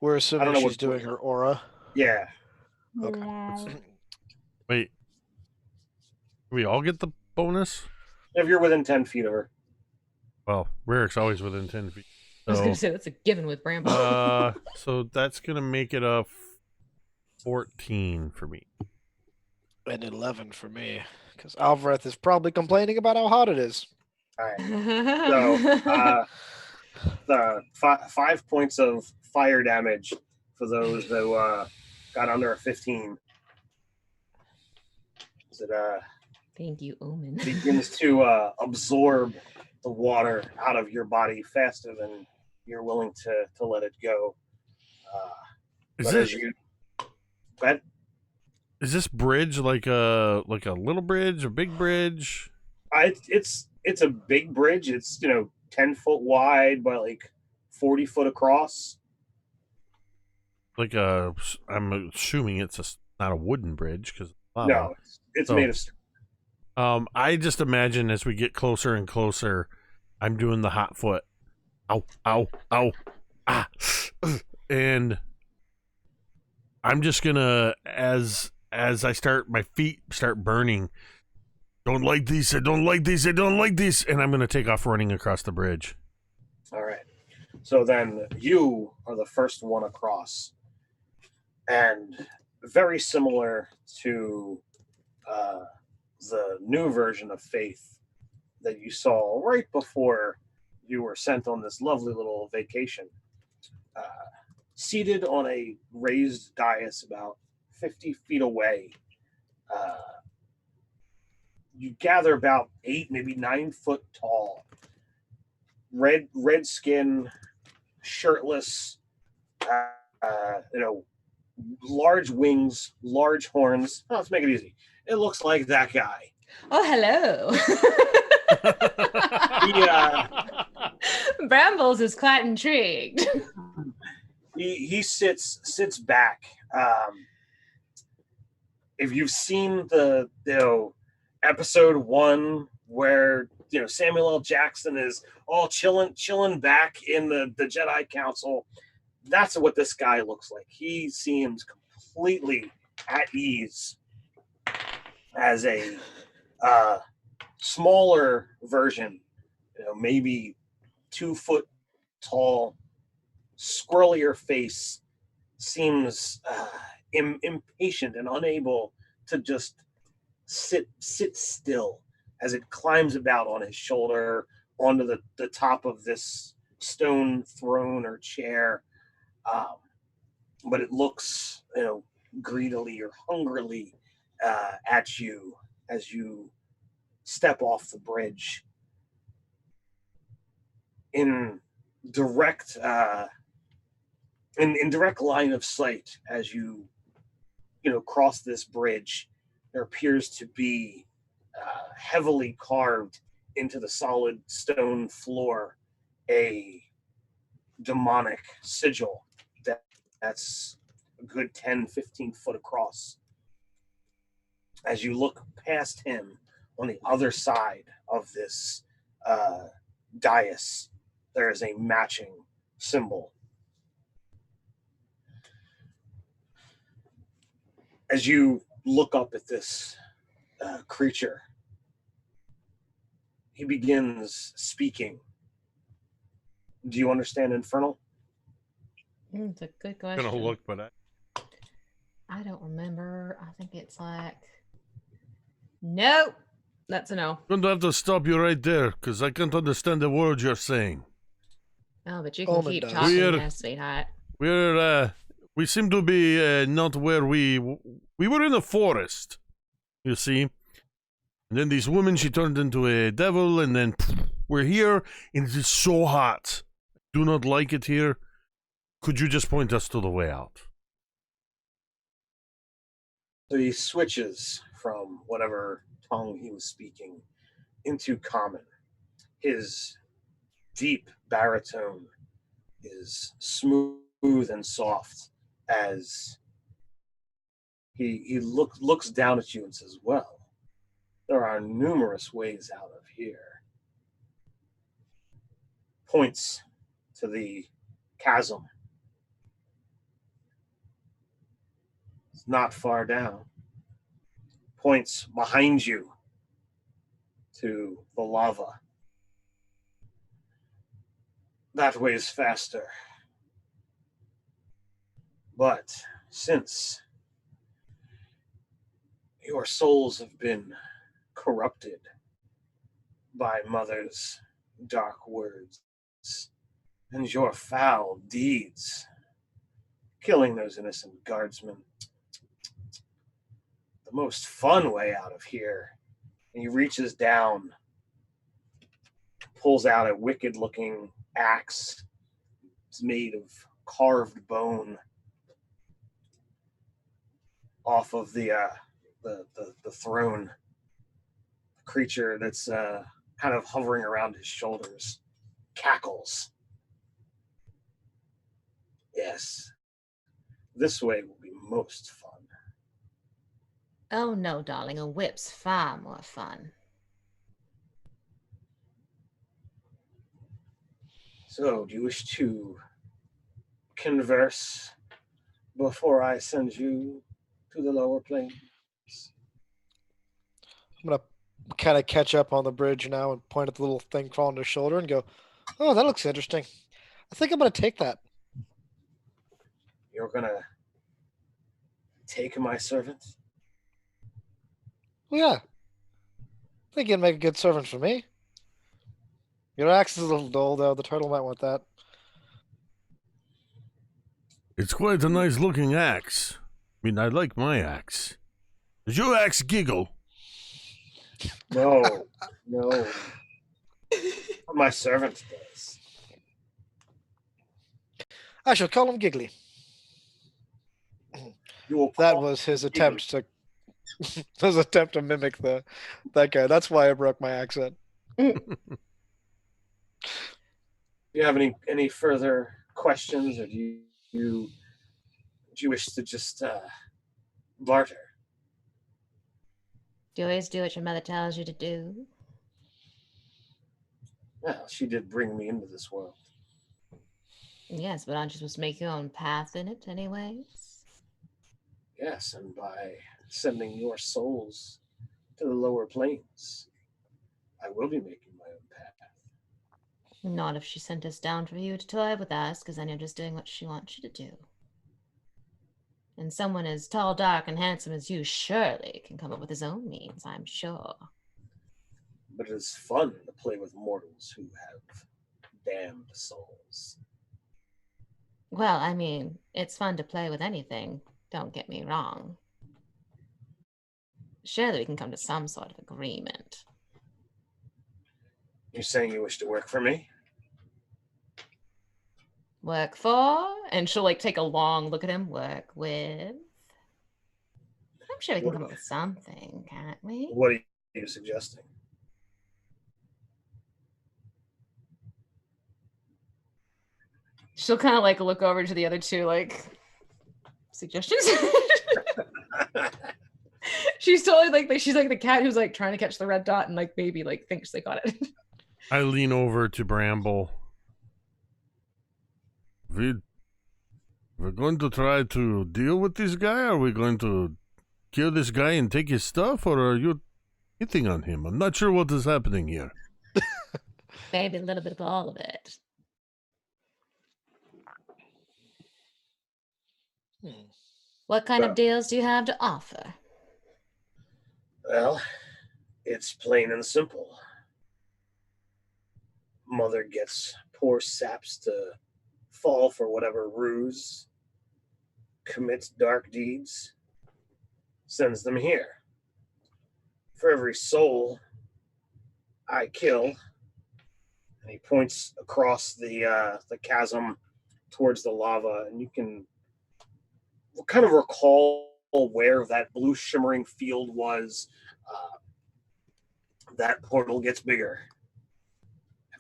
We're I assuming don't know she's what- doing her aura. Yeah. Okay. Wait, we all get the bonus? If you're within 10 feet of her. Well, Rarik's always within 10 feet. I was going So, to say, that's a given with Bramble. so that's gonna make it a 14 for me. And 11 for me, because Alvarez is probably complaining about how hot it is. All right. So, the 5 points of fire damage for those who got under a 15. It Thank you, Omen. begins to absorb the water out of your body faster than you're willing to let it go. Is But this as you, go ahead. is this bridge like a little bridge, a big bridge? It's a big bridge. It's 10 foot wide by like 40 foot across. I'm assuming it's not a wooden bridge because No, it's So- made of stone. I just imagine as we get closer and closer, I'm doing the hot foot. Ow, ow, ow, ah, and I'm just gonna as I start, my feet start burning. Don't like these. I don't like these. I don't like these. And I'm gonna take off running across the bridge. All right. So then you are the first one across. And very similar to the new version of Faith that you saw right before you were sent on this lovely little vacation. Seated on a raised dais about 50 feet away, you gather about 8, maybe 9 foot tall, red skin, shirtless, large wings, large horns. Oh, let's make it easy. It looks like that guy. Oh, hello. Brambles is quite intrigued. He sits back. If you've seen the episode 1 where Samuel L. Jackson is all chilling back in the Jedi Council, that's what this guy looks like. He seems completely at ease as a smaller version, maybe 2 foot tall, squirrelier face, seems impatient and unable to just sit still as it climbs about on his shoulder onto the top of this stone throne or chair. But it looks, greedily or hungrily at you as you step off the bridge. In direct in direct line of sight as you cross this bridge, there appears to be heavily carved into the solid stone floor a demonic sigil that's a good 10-15 foot across. As you look past him on the other side of this dais, there is a matching symbol. As you look up at this creature, he begins speaking. Do you understand Infernal? It's a good question. Gonna look, but I don't remember. I think it's like... Nope. That's a no. I'm gonna have to stop you right there, because I can't understand the words you're saying. Oh, but you can keep does. talking, Weird. yes, sweetheart. We seem to be not where we were in a forest, you see. And then this woman, she turned into a devil, and then we're here, and it is so hot. Do not like it here. Could you just point us to the way out? So he switches from whatever tongue he was speaking into common. His deep baritone is smooth and soft as he looks down at you and says, well, there are numerous ways out of here. Points to the chasm. It's not far down. Points behind you to the lava. That way is faster. But since your souls have been corrupted by Mother's dark words and your foul deeds, killing those innocent guardsmen, the most fun way out of here. And he reaches down, pulls out a wicked-looking axe. It's made of carved bone off of the throne. The creature that's kind of hovering around his shoulders cackles. Yes, this way will be most fun. Oh no, darling, a whip's far more fun. So, do you wish to converse before I send you to the lower planes? I'm gonna kind of catch up on the bridge now and point at the little thing crawling on his shoulder and go, "Oh, that looks interesting. I think I'm gonna take that." You're gonna take my servant? Well, yeah. I think you'd make a good servant for me. Your axe is a little dull, though. The turtle might want that. It's quite a nice looking axe. I mean, I like my axe. Does your axe giggle? No, no. My servant does. I shall call him Giggly. You will That call was his me. attempt to mimic that guy. That's why I broke my accent. Do you have any further questions, or do you wish to just barter? Do you always do what your mother tells you to do? Well, she did bring me into this world. Yes, but aren't you supposed to make your own path in it, anyways? Yes, and by sending your souls to the lower planes, I will be making my own path. Not if she sent us down for you to toy with us, because then you're just doing what she wants you to do. And someone as tall, dark, and handsome as you surely can come up with his own means, I'm sure. But it is fun to play with mortals who have damned souls. Well, I mean, it's fun to play with anything, don't get me wrong. Surely we can come to some sort of agreement. You're saying you wish to work for me? Work for? And she'll like take a long look at him. Work with? I'm sure we can come up with something, can't we? What are you suggesting? She'll kind of like look over to the other two, like, suggestions. She's totally like she's like the cat who's like trying to catch the red dot and like maybe like thinks they got it. I lean over to Bramble. We're going to try to deal with this guy? Are we going to kill this guy and take his stuff? Or are you hitting on him? I'm not sure what is happening here. Maybe a little bit of all of it. What kind of deals do you have to offer? Well, it's plain and simple. Mother gets poor saps to fall for whatever ruse, commits dark deeds, sends them here. For every soul I kill, and he points across the chasm towards the lava, and you can kind of recall where that blue shimmering field was. That portal gets bigger.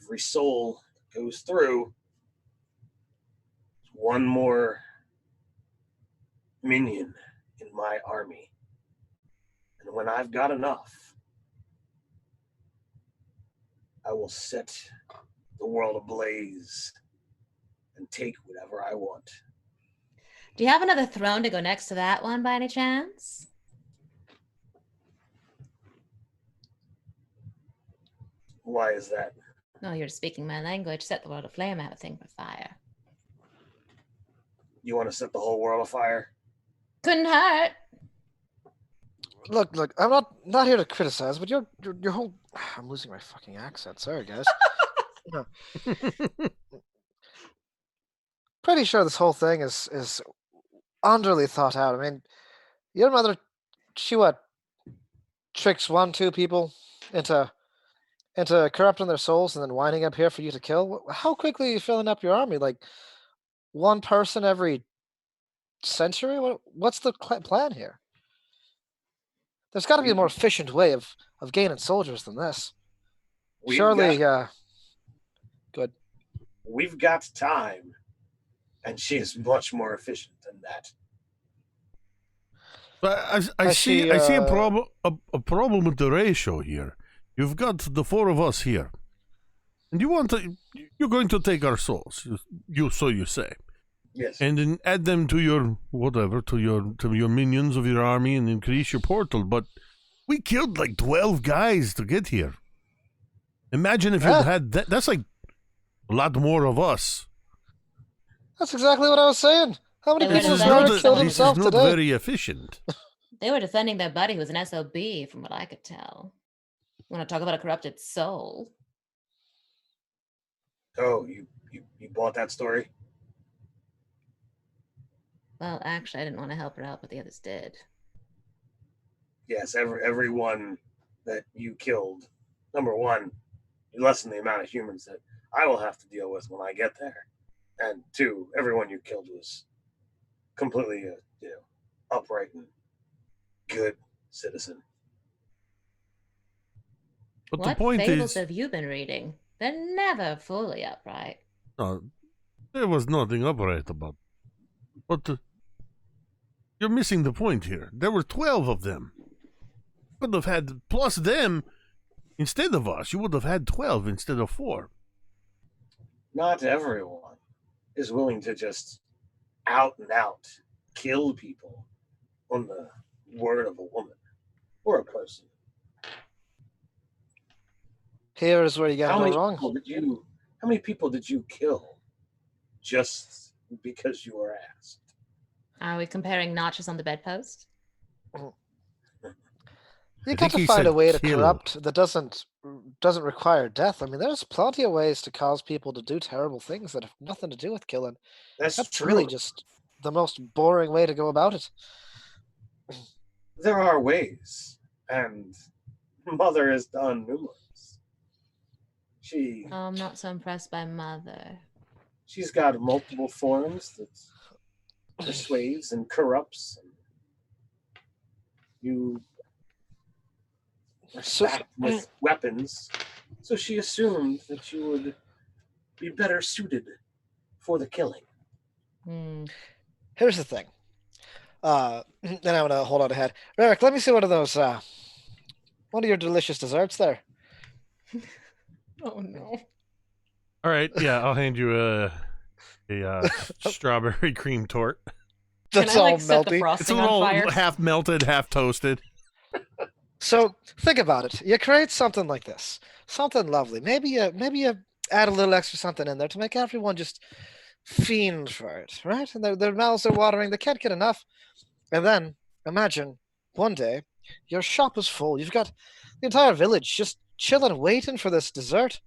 Every soul that goes through, one more minion in my army. And when I've got enough, I will set the world ablaze and take whatever I want. Do you have another throne to go next to that one by any chance? Why is that? No, you're speaking my language. Set the world aflame, I have a thing for fire. You want to set the whole world afire? Couldn't hurt. Look, I'm not here to criticize, but your whole I'm losing my fucking accent. Sorry, guys. No. Pretty sure this whole thing is underly thought out. I mean, your mother, she tricks 1-2 people into corrupting their souls and then winding up here for you to kill? How quickly are you filling up your army? Like one person every century? What's the plan here? There's got to be a more efficient way of gaining soldiers than this. Surely, good. We've got time, and she is much more efficient than that. But I see a problem with the ratio here. You've got the 4 of us here, and you're going to take our souls. So you say. Yes. And then add them to your to your minions of your army and increase your portal. But we killed like 12 guys to get here. Imagine if you'd had that. That's like a lot more of us. That's exactly what I was saying. How many people have already killed himself today? This is not very efficient. They were defending their buddy who was an SOB, from what I could tell. Want to talk about a corrupted soul? Oh, you bought that story? Well, actually, I didn't want to help her out, but the others did. Yes, everyone that you killed, number one, you lessen the amount of humans that I will have to deal with when I get there. And 2, everyone you killed was completely, upright and good citizen. But What the point fables is, have you been reading? They're never fully upright. there was nothing upright about. But you're missing the point here. There were 12 of them. Could have had plus them instead of us. You would have had 12 instead of 4. Not everyone is willing to just out and out kill people on the word of a woman or a person. Here is where you got to go wrong. How many people did you kill just because you were asked? Are we comparing notches on the bedpost? You got to find a way to corrupt that doesn't require death. I mean, there's plenty of ways to cause people to do terrible things that have nothing to do with killing. That's true. Really just the most boring way to go about it. There are ways, and Mother has done numerous. Oh, I'm not so impressed by Mother. She's got multiple forms that persuades and corrupts. And you are stacked with weapons, so she assumed that you would be better suited for the killing. Here's the thing. Then I'm gonna hold on ahead. Eric, let me see one of those. One of your delicious desserts there. Oh no. All right, yeah, I'll hand you a strawberry cream tort. That's Can I, all set the melty. It's frosting a on little fire? half melted, half toasted. So think about it. You create something like this, something lovely. Maybe you add a little extra something in there to make everyone just fiend for it, right? And their mouths are watering. They can't get enough. And then imagine one day your shop is full. You've got the entire village just chilling, waiting for this dessert,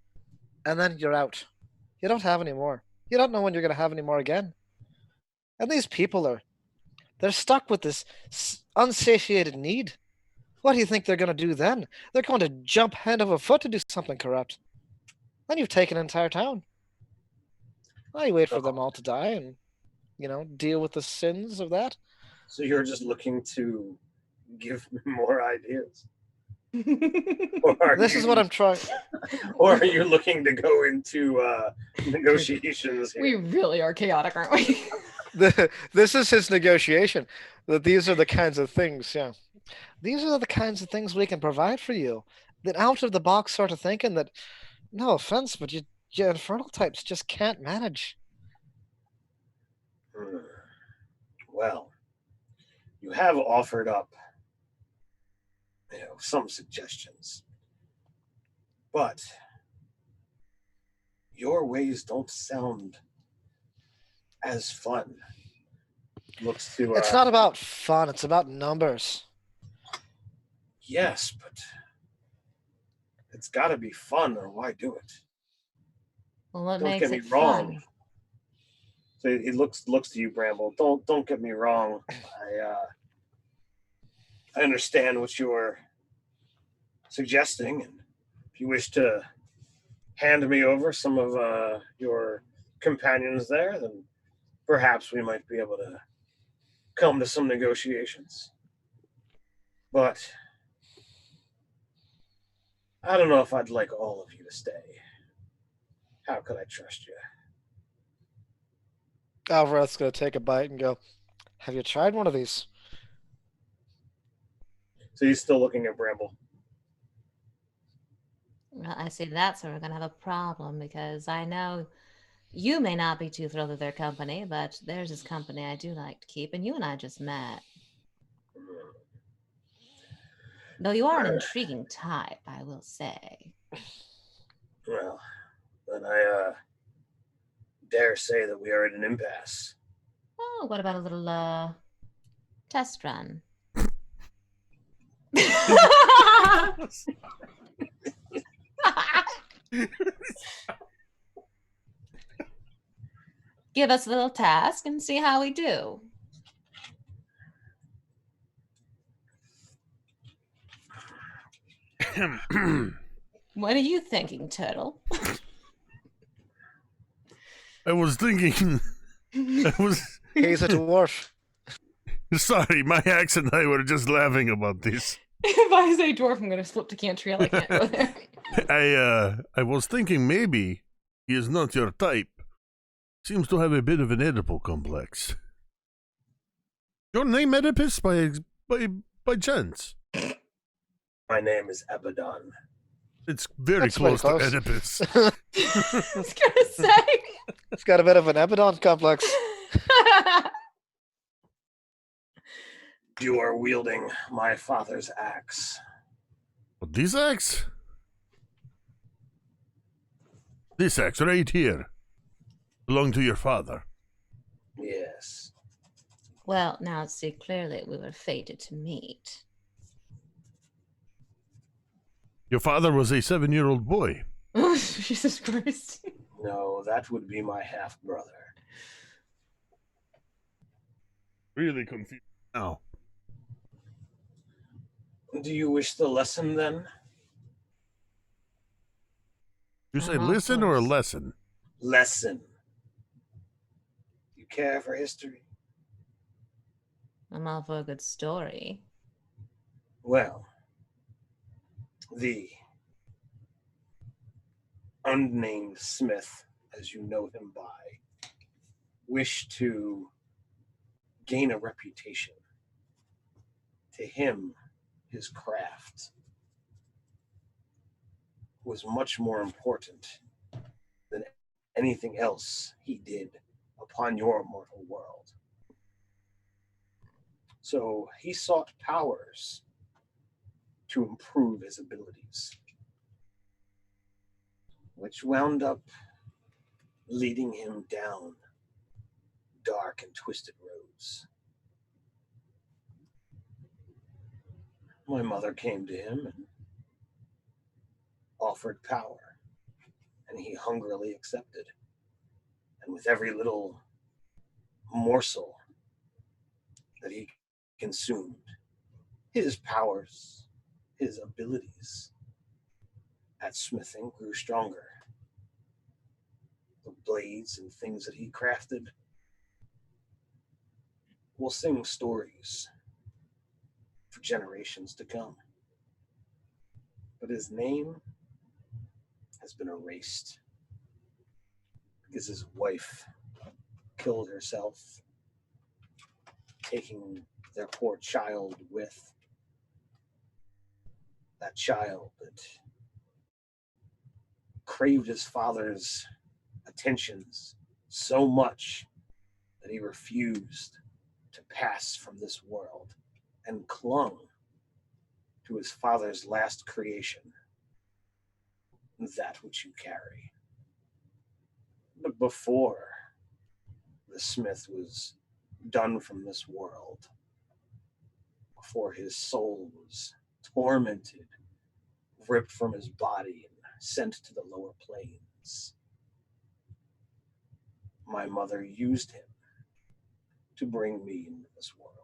and then you're out. You don't have any more. You don't know when you're going to have any more again. And these people they're stuck with this unsatiated need. What do you think they're going to do then? They're going to jump hand over foot to do something corrupt. Then you've taken an entire town. Now you wait for them all to die and, deal with the sins of that. So you're just looking to give me more ideas? This is what I'm trying. Or are you looking to go into negotiations here? We really are chaotic, aren't we? This is his negotiation. That these are the kinds of things, yeah. These are the kinds of things we can provide for you. That out of the box sort of thinking that, no offense, but you infernal types just can't manage. Well, you have offered up some suggestions, but your ways don't sound as fun. It's not about fun, it's about numbers. Yes, but it's got to be fun, or why do it? Well, what Don't makes get me it wrong. fun? So he looks to you, Bramble. Don't get me wrong. I understand what you're suggesting, and if you wish to hand me over some of your companions there, then perhaps we might be able to come to some negotiations. But I don't know if I'd like all of you to stay. How could I trust you? Alvarez's going to take a bite and go, have you tried one of these? So he's still looking at Bramble. Well, I see that's where we're going to have a problem, because I know you may not be too thrilled with their company, but there's this company I do like to keep, and you and I just met. Though you are an intriguing type, I will say. Well, then I dare say that we are at an impasse. Oh, what about a little test run? Give us a little task and see how we do. What are you thinking, Turtle? I was thinking. He's a dwarf. Sorry, my axe and I were just laughing about this. If I say dwarf, I'm gonna flip to Cantriel. I can't go there. I was thinking maybe he is not your type. Seems to have a bit of an Oedipal complex. Your name Oedipus by chance? My name is Abaddon. It's very That's very close close. to Oedipus. I was gonna say. It's got a bit of an Abaddon complex. You are wielding my father's axe. But this axe? This axe right here belonged to your father. Yes. Well, now see, clearly we were fated to meet. Your father was a 7-year-old boy. Oh, Jesus Christ. No, that would be my half-brother. Really confused now. Do you wish the lesson, then? You said all listen or a close. lesson? Lesson. You care for history? I'm all for a good story. Well, the unnamed Smith, as you know him by, wished to gain a reputation. To him, his craft was much more important than anything else he did upon your mortal world. So he sought powers to improve his abilities, which wound up leading him down dark and twisted roads. My mother came to him and offered power, and he hungrily accepted. And with every little morsel that he consumed, his powers, his abilities at smithing grew stronger. The blades and things that he crafted will sing stories for generations to come. But his name has been erased because his wife killed herself, taking their poor child with. That child that craved his father's attentions so much that he refused to pass from this world and clung to his father's last creation, that which you carry. But before the smith was done from this world, before his soul was tormented, ripped from his body and sent to the lower planes, my mother used him to bring me into this world.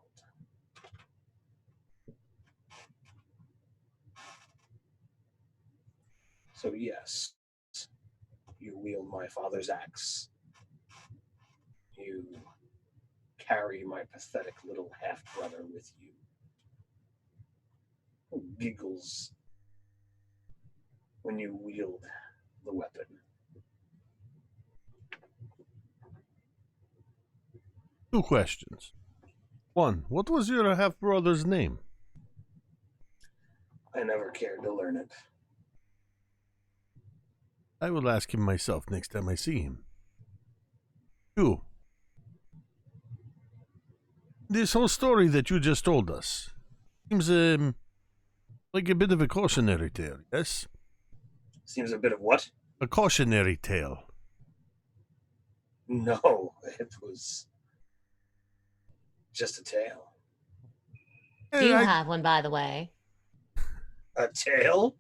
So yes, you wield my father's axe. You carry my pathetic little half-brother with you, who giggles when you wield the weapon. Two questions. One, what was your half-brother's name? I never cared to learn it. I will ask him myself next time I see him. Two, this whole story that you just told us seems like a bit of a cautionary tale, yes? Seems a bit of what? A cautionary tale. No, it was just a tale. Do you have one, by the way? A tale?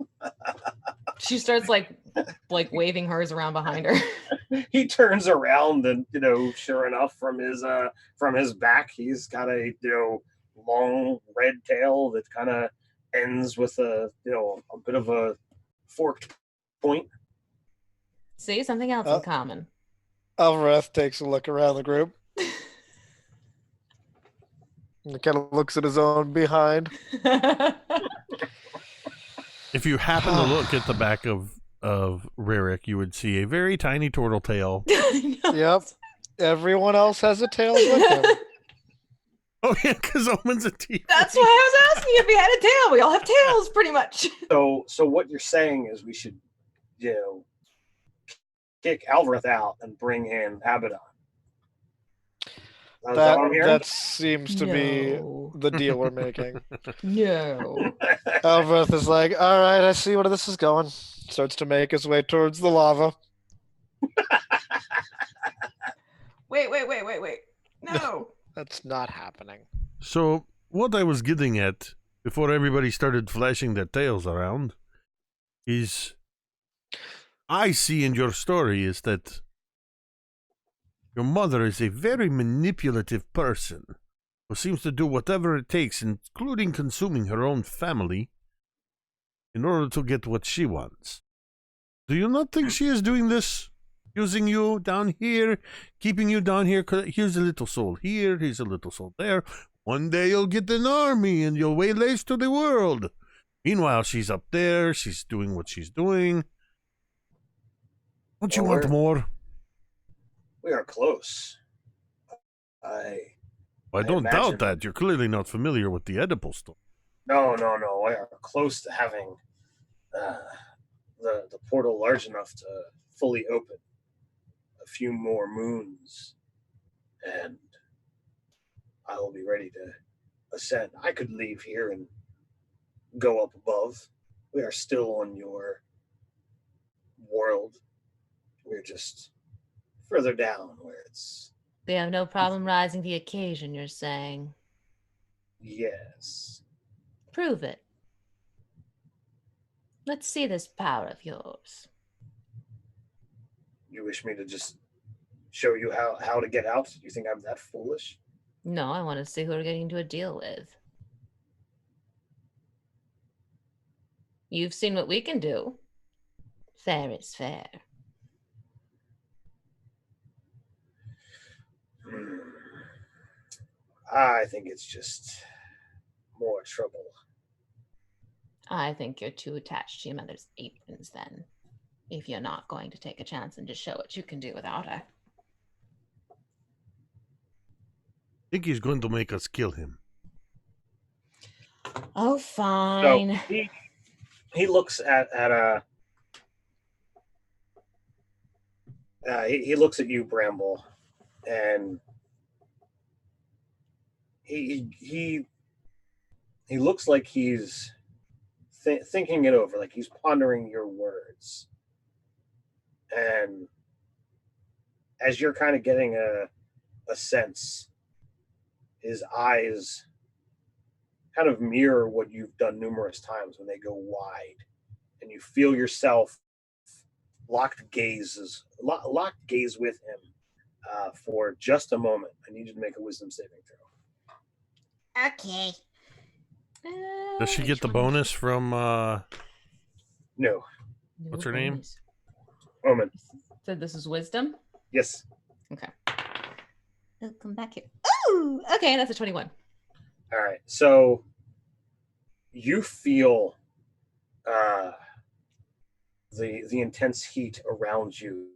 She starts like waving hers around behind her. He turns around and, sure enough, from his back, he's got a, long red tail that kind of ends with a bit of a forked point. See, something else in common. Alvarez takes a look around the group. He kind of looks at his own behind. If you happen to look at the back of Ririk, you would see a very tiny turtle tail. Yep. Everyone else has a tail with him. Oh yeah, because Omen's a teeth. That's why I was asking if he had a tail. We all have tails, pretty much. So what you're saying is we should, kick Alvareth out and bring in Abaddon. Is that what I'm hearing? That seems to be the deal we're making. No. Alvareth is like, all right, I see where this is going. Starts to make his way towards the lava. Wait. No. That's not happening. So what I was getting at before everybody started flashing their tails around is I see in your story is that your mother is a very manipulative person who seems to do whatever it takes, including consuming her own family, in order to get what she wants. Do you not think she is doing this? Using you down here, keeping you down here. Here's a little soul here, here's a little soul there. One day you'll get an army and you'll waylace to the world. Meanwhile, she's up there, she's doing what she's doing. Don't you want more? We are close. I don't imagine. doubt that. You're clearly not familiar with the Oedipal story. No. We are close to having the portal large enough to fully open. A few more moons, and I will be ready to ascend. I could leave here and go up above. We are still on your world. We're just further down where it's... We have no problem rising the occasion, you're saying. Yes. Prove it. Let's see this power of yours. You wish me to just show you how to get out? You think I'm that foolish? No, I want to see who we're getting to a deal with. You've seen what we can do. Fair is fair. I think it's just more trouble. I think you're too attached to your mother's aprons then, if you're not going to take a chance and just show what you can do without her. I think he's going to make us kill him. Oh, fine. So he looks at he looks at you, Bramble, and he looks like he's thinking it over, like he's pondering your words. And as you're kind of getting a sense, his eyes kind of mirror what you've done numerous times when they go wide, and you feel yourself locked gaze with him for just a moment. I need you to make a wisdom saving throw. Okay. Does she get the bonus from No. What's her name? Omen. So this is wisdom? Yes. Okay. He'll come back here. Ooh, okay, that's a 21. All right. So you feel the intense heat around you,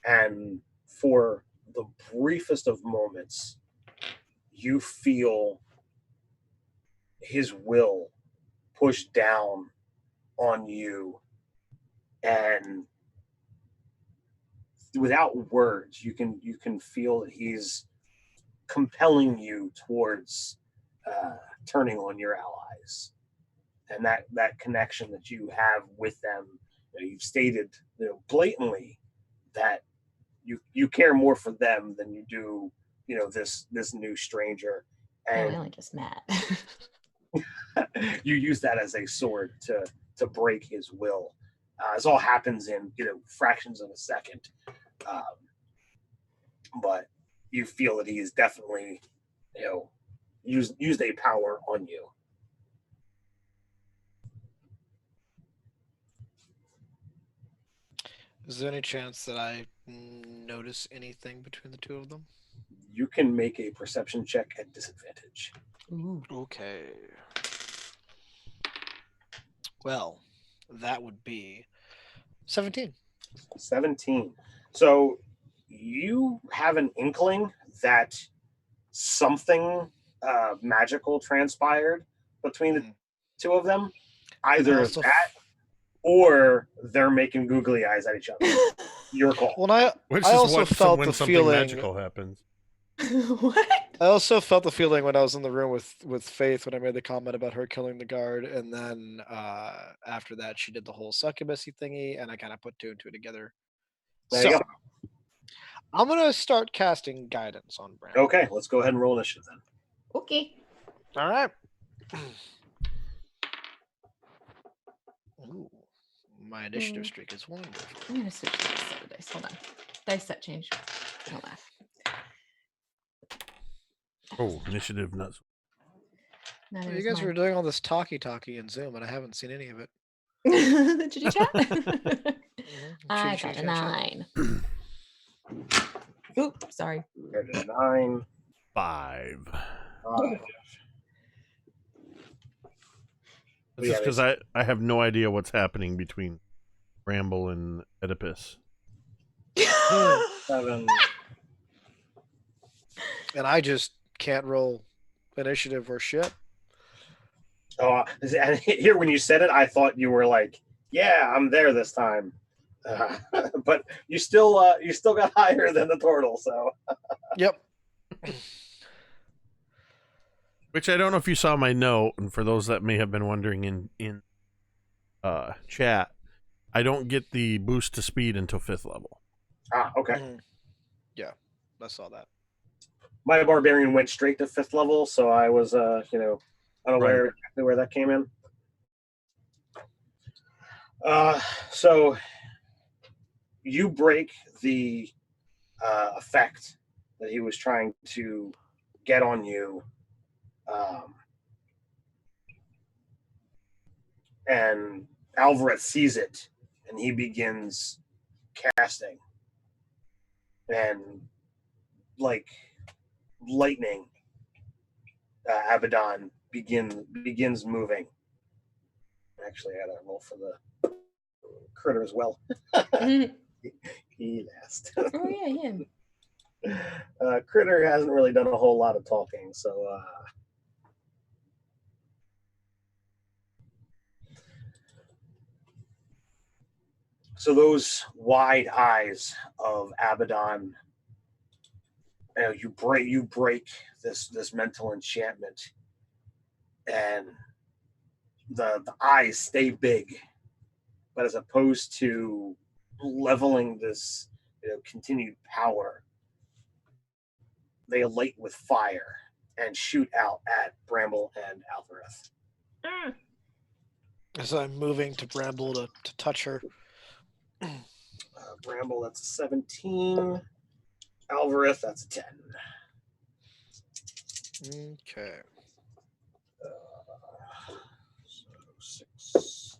and for the briefest of moments, you feel his will push down on you, and without words, you can feel that he's compelling you towards turning on your allies, and that connection that you have with them. You've stated, blatantly that you care more for them than you do, this new stranger, And and we only just met. you use that as a sword to break his will. This all happens in fractions of a second, but you feel that he is definitely used a power on you. Is there any chance that I notice anything between the two of them? you can make a perception check at disadvantage. Ooh. Okay. Well, that would be 17. 17. So you have an inkling that something magical transpired between the two of them. Either Also that or they're making googly eyes at each other. Your call. Well, Which I is also what felt when the something feeling. magical happens. What? I also felt the feeling when I was in the room with Faith when I made the comment about her killing the guard, and then after that she did the whole succubusy thingy, and I kind of put two and two together. There you So I'm gonna start casting guidance on Brand. go. Okay, let's go ahead and roll initiative then. Okay. All right. Ooh, my initiative streak is wonderful. I'm gonna switch to this set of dice. Hold on. Dice set change. Don't laugh. Oh, initiative nuts. Neither You is guys were mine. doing all this talkie in Zoom, and I haven't seen any of it. The chitty chat. I Chitty got a chat. 9. Oop, sorry. There's a 9. 5. 5. That's just because I have no idea what's happening between Bramble and Oedipus. 7. And I just can't roll initiative or shit. Oh, and here when you said it, I thought you were like, "Yeah, I'm there this time," but you still got higher than the turtle. So Yep. Which I don't know if you saw my note, and for those that may have been wondering in chat, I don't get the boost to speed until 5th level. Okay. Yeah, I saw that. My barbarian went straight to 5th level, so I was unaware exactly where that came in. So you break the effect that he was trying to get on you, and Alvarez sees it, and he begins casting, and like lightning, Abaddon begins moving. Actually, I had a roll for the critter as well. He last. Oh yeah, him. Critter hasn't really done a whole lot of talking, so those wide eyes of Abaddon, you break this mental enchantment, and the eyes stay big, but as opposed to leveling this continued power, they alight with fire and shoot out at Bramble and Alvarez. As I'm moving to Bramble to touch her. Bramble, that's a 17. Alvarez, that's a 10. Okay. So 6.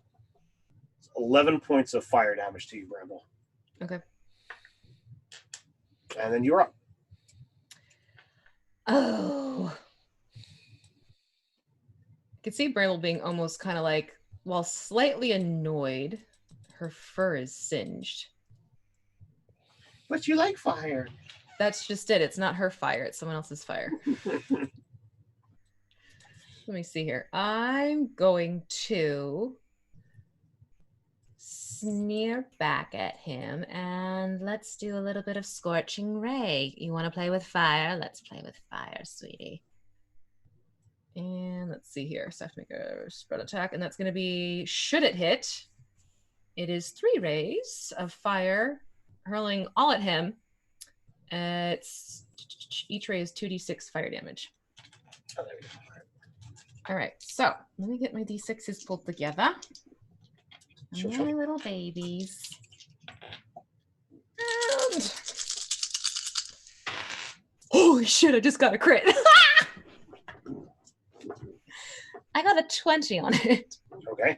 11 points of fire damage to you, Bramble. Okay. And then you're up. Oh. I could see Bramble being almost kind of like, while slightly annoyed, her fur is singed. But you like fire. That's just it. It's not her fire. It's someone else's fire. Let me see here. I'm going to sneer back at him, and let's do a little bit of scorching ray. You want to play with fire? Let's play with fire, sweetie. And let's see here. So I have to make a spread attack, and that's going to be, should it hit, it is 3 rays of fire hurling all at him. It's each ray is 2d6 fire damage. Oh, there we go. All right, so let me get my d6s pulled together. Sure, My sure. little babies. And... holy shit, I just got a crit. I got a 20 on it. Okay.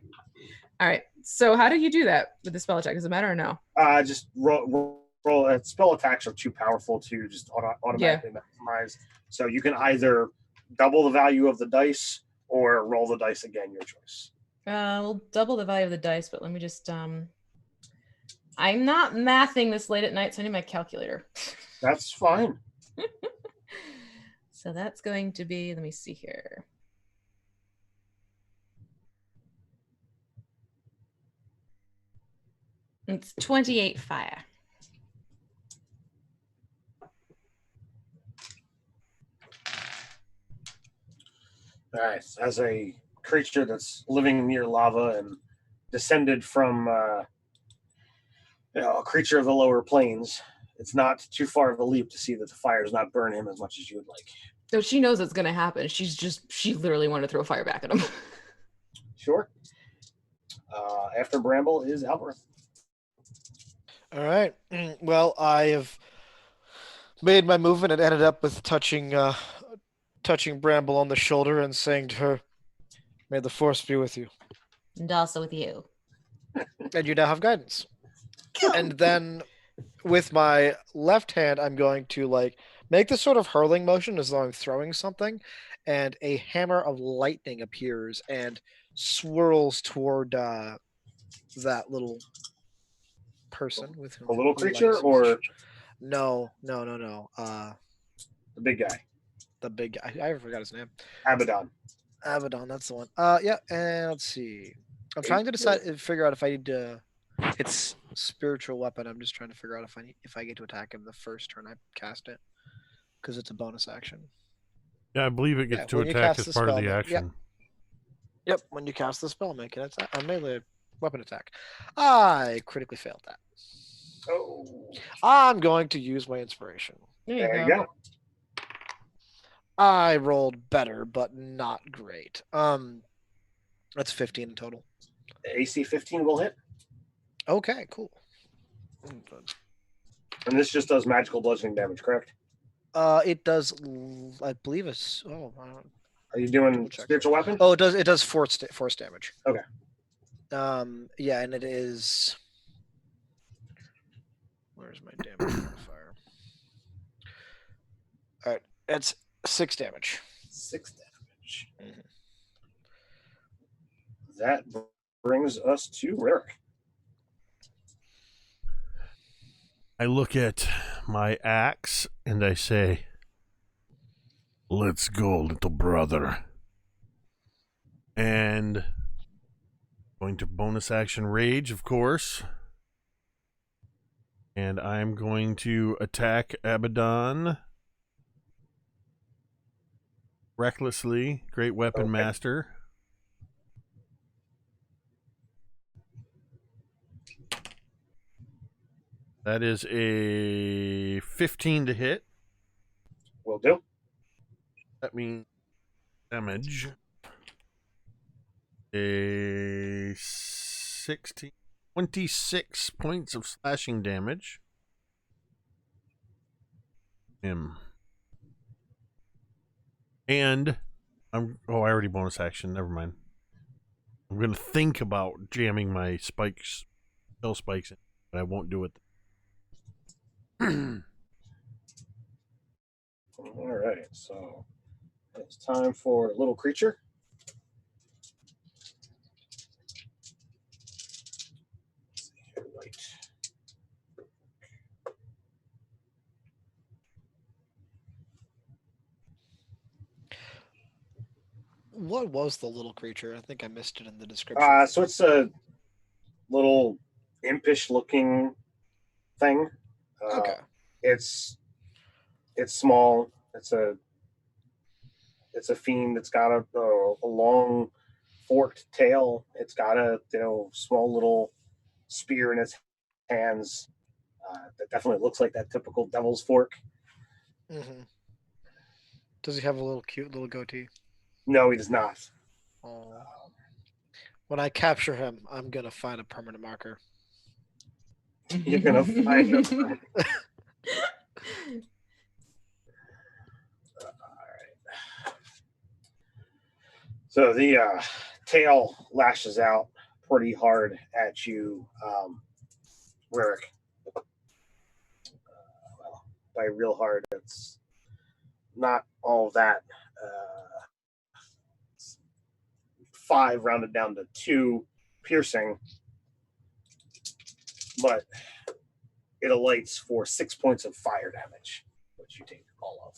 All right, so how do you do that with the spell attack? Does it matter or no? Just roll Well, spell attacks are too powerful to just automatically maximize. So you can either double the value of the dice or roll the dice again, your choice. We'll double the value of the dice, but let me just I'm not mathing this late at night, so I need my calculator. That's fine. So that's going to be, let me see here. It's 28 fire. All right. As a creature that's living near lava and descended from a creature of the lower planes, it's not too far of a leap to see that the fire does not burn him as much as you would like. So she knows it's going to happen. She literally wanted to throw fire back at him. Sure. After Bramble is Alberth. All right. Well, I have made my move, and it ended up with touching Bramble on the shoulder and saying to her, "May the force be with you." And also with you. And you now have guidance. And then with my left hand, I'm going to make this sort of hurling motion as though I'm throwing something, and a hammer of lightning appears and swirls toward that little person with whom A little he creature likes. or No. the big guy? The big guy. I forgot his name. Abaddon. Abaddon, that's the one. Yeah, and let's see. I'm trying to figure out if I need to. It's spiritual weapon. I'm just trying to figure out if I get to attack him the first turn I cast it, because it's a bonus action. Yeah, I believe it gets to attack as part of the action. Yep. When you cast the spell, make an attack, a melee weapon attack. I critically failed that. Oh. I'm going to use my inspiration. There you go. I rolled better, but not great. That's 15 in total. AC 15 will hit. Okay, cool. And this just does magical bludgeoning damage, correct? It does. I believe it's. Oh, I don't. Are you doing spiritual weapon? Oh, it does. It does force damage. Okay. Yeah, and it is. Where's my damage modifier? All right, it's 6 damage. 6 damage. Mm-hmm. That brings us to Rick. I look at my axe and I say, "Let's go, little brother." And going to bonus action rage, of course. And I'm going to attack Abaddon recklessly. Great weapon master. That is a 15 to hit. Will do. That means damage. A 26 points of slashing damage. Him. And I already bonus action. Never mind. I'm going to think about jamming my spikes, spell spikes in, but I won't do it. All right, so it's time for little creature. Let's see here, right. What was the little creature? I think I missed it in the description. So it's a little impish-looking thing. Okay. It's small. It's a fiend that's got a long forked tail. It's got a small little spear in its hands. That definitely looks like that typical devil's fork. Mm-hmm. Does he have a cute little goatee? No, he does not. When I capture him, I'm gonna find a permanent marker. You're gonna find him. So the tail lashes out pretty hard at you, Rick. by real hard. It's not all that. 5 rounded down to 2 piercing, but it alights for 6 points of fire damage, which you take all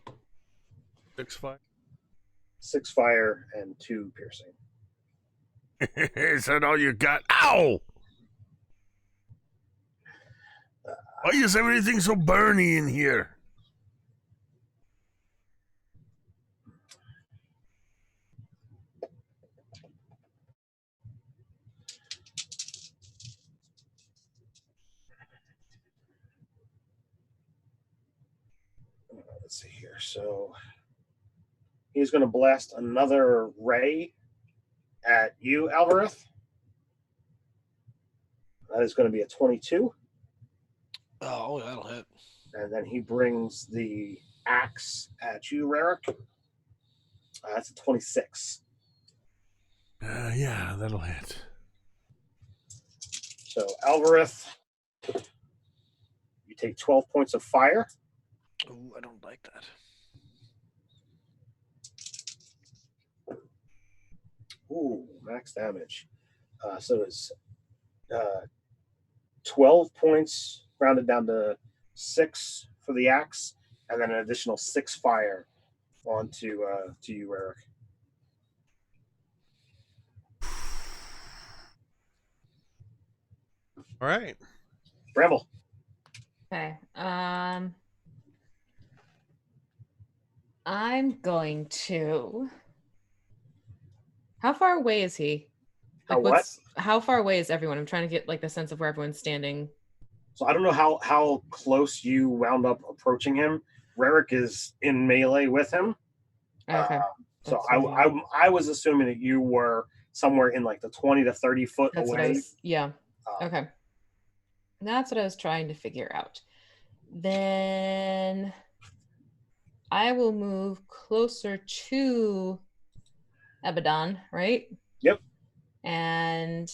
of. 6 fire. 6 fire and 2 piercing. Is that all you got? Ow! Why is everything so burny in here? Let's see here. So he's going to blast another ray at you, Alvareth. That is going to be a 22. Oh, that'll hit. And then he brings the axe at you, Rarick. That's a 26. Yeah, that'll hit. So, Alvareth, you take 12 points of fire. Ooh, I don't like that. Ooh, max damage. So it's 12 points rounded down to 6 for the axe, and then an additional 6 fire onto to you, Rarick. All right. Bramble. Okay. I'm going to. How far away is he? How far away is everyone? I'm trying to get like the sense of where everyone's standing. So I don't know how close you wound up approaching him. Rarick is in melee with him. Okay. So That's I was assuming that you were somewhere in like the 20 to 30 foot That's what I away. was, yeah. Okay. That's what I was trying to figure out. Then I will move closer to Abaddon, right? Yep. And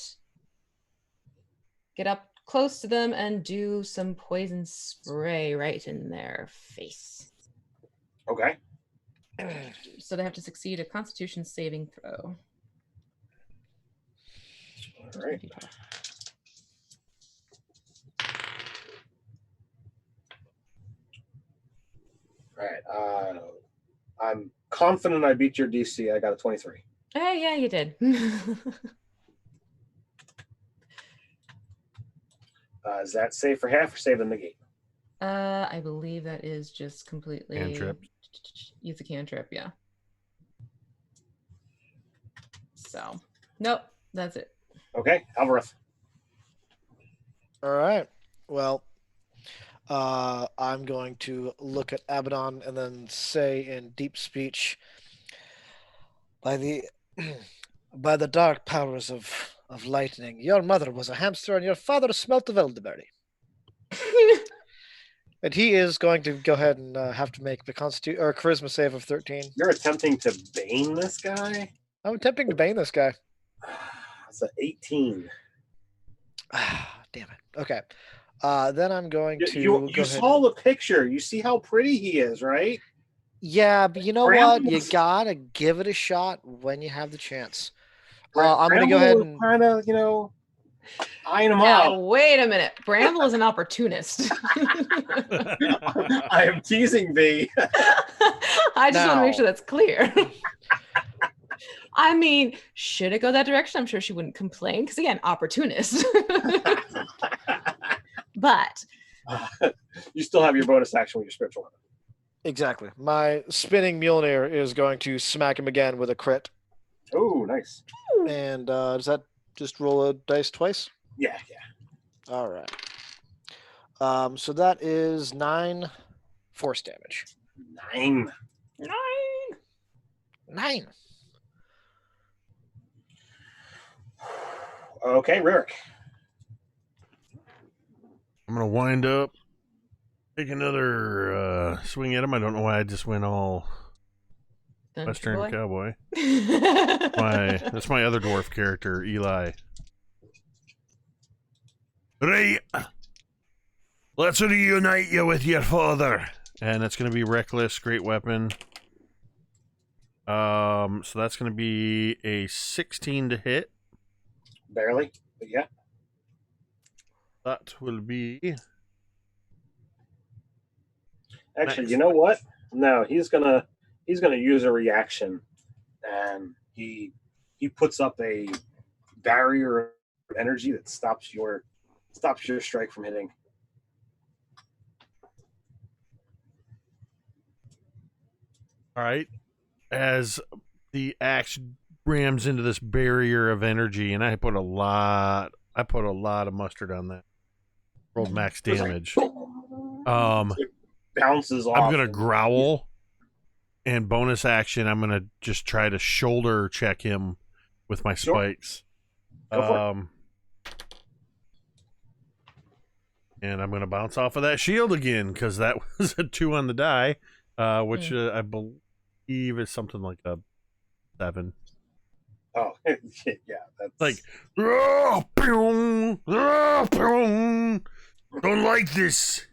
get up close to them and do some poison spray right in their face. Okay. So they have to succeed a Constitution saving throw. All right. All right. I'm confident I beat your DC. I got a 23. Oh, yeah, you did. Is that save for half or save in the gate? I believe that is just completely Cantrip. Use a cantrip, yeah. So, nope, that's it. Okay, Alvareth. All right. Well, I'm going to look at Abaddon and then say in deep speech, by the dark powers of lightning, your mother was a hamster and your father smelt of elderberry. And he is going to go ahead and have to make the charisma save of 13. You're attempting to bane this guy? I'm attempting to bane this guy. That's an 18. Damn it. Okay. Then I'm going to You saw the picture. You see how pretty he is, right? Yeah, but you know what? You gotta give it a shot when you have the chance. I'm gonna go ahead and kind of, eyeing him Now, up. wait a minute. Bramble is an opportunist. I am teasing thee. I just want to make sure that's clear. I mean, should it go that direction? I'm sure she wouldn't complain because, again, opportunist. But you still have your bonus action with your spiritual weapon. exactly. My spinning Mjolnir is going to smack him again with a crit. Oh, nice. And does that just roll a dice twice? Yeah. All right. So that is 9 force damage. 9. 9. Okay, Rick. I'm going to wind up, take another swing at him. I don't know why I just went all Western Cowboy. That's my other dwarf character, Eli. Ray, Let's reunite you with your father. And that's going to be reckless, great weapon. So that's going to be a 16 to hit. Barely, but yeah. That will be. Actually, Nice. you know what? No, he's gonna use a reaction, and he puts up a barrier of energy that stops your strike from hitting. All right. As the axe rams into this barrier of energy, and I put a lot of mustard on that. Rolled max It's like, damage. it bounces off. I'm gonna growl, and bonus action, I'm gonna just try to shoulder check him with my Sure. spikes. Go for it. And I'm gonna bounce off of that shield again because that was a 2 on the die, which I believe is something like a 7. Oh, yeah, that's Like, "Oh, boom, oh, boom. Don't like this.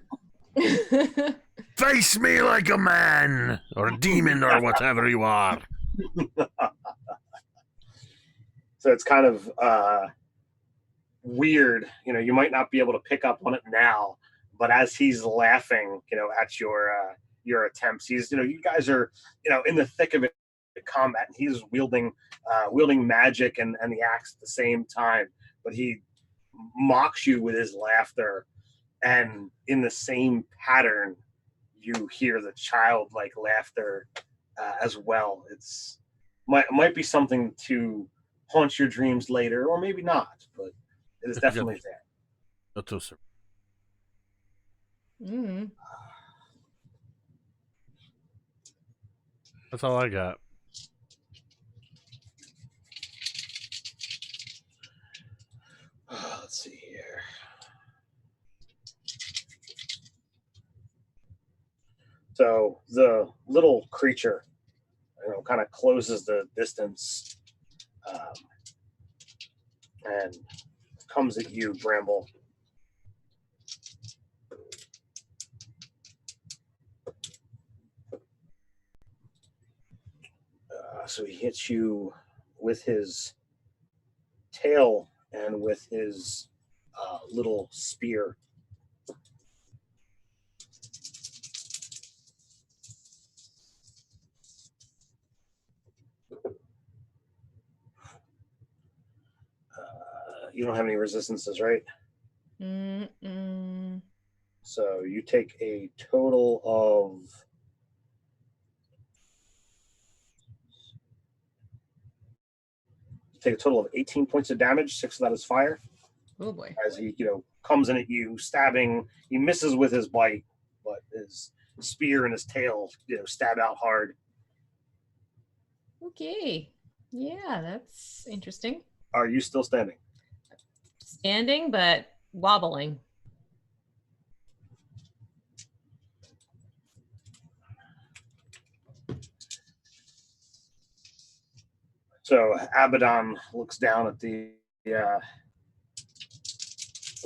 Face me like a man or a demon or whatever you are." so it's kind of weird. You might not be able to pick up on it now, but as he's laughing, at your attempts, he's you guys are in the thick of it, combat, and he's wielding magic and the axe at the same time, but he mocks you with his laughter, and in the same pattern you hear the childlike laughter as well. It's might be something to haunt your dreams later, or maybe not, but it is definitely there. That's all I got. Let's see here. So the little creature, kind of closes the distance, and comes at you, Bramble. So he hits you with his tail and with his little spear. You don't have any resistances, right? Mm-mm. So you take a total of 18 points of damage. 6 of that is fire. Oh boy. As he, comes in at you, stabbing. He misses with his bite, but his spear and his tail, stab out hard. Okay. Yeah, that's interesting. Are you still standing? Standing, but wobbling. So Abaddon looks down at the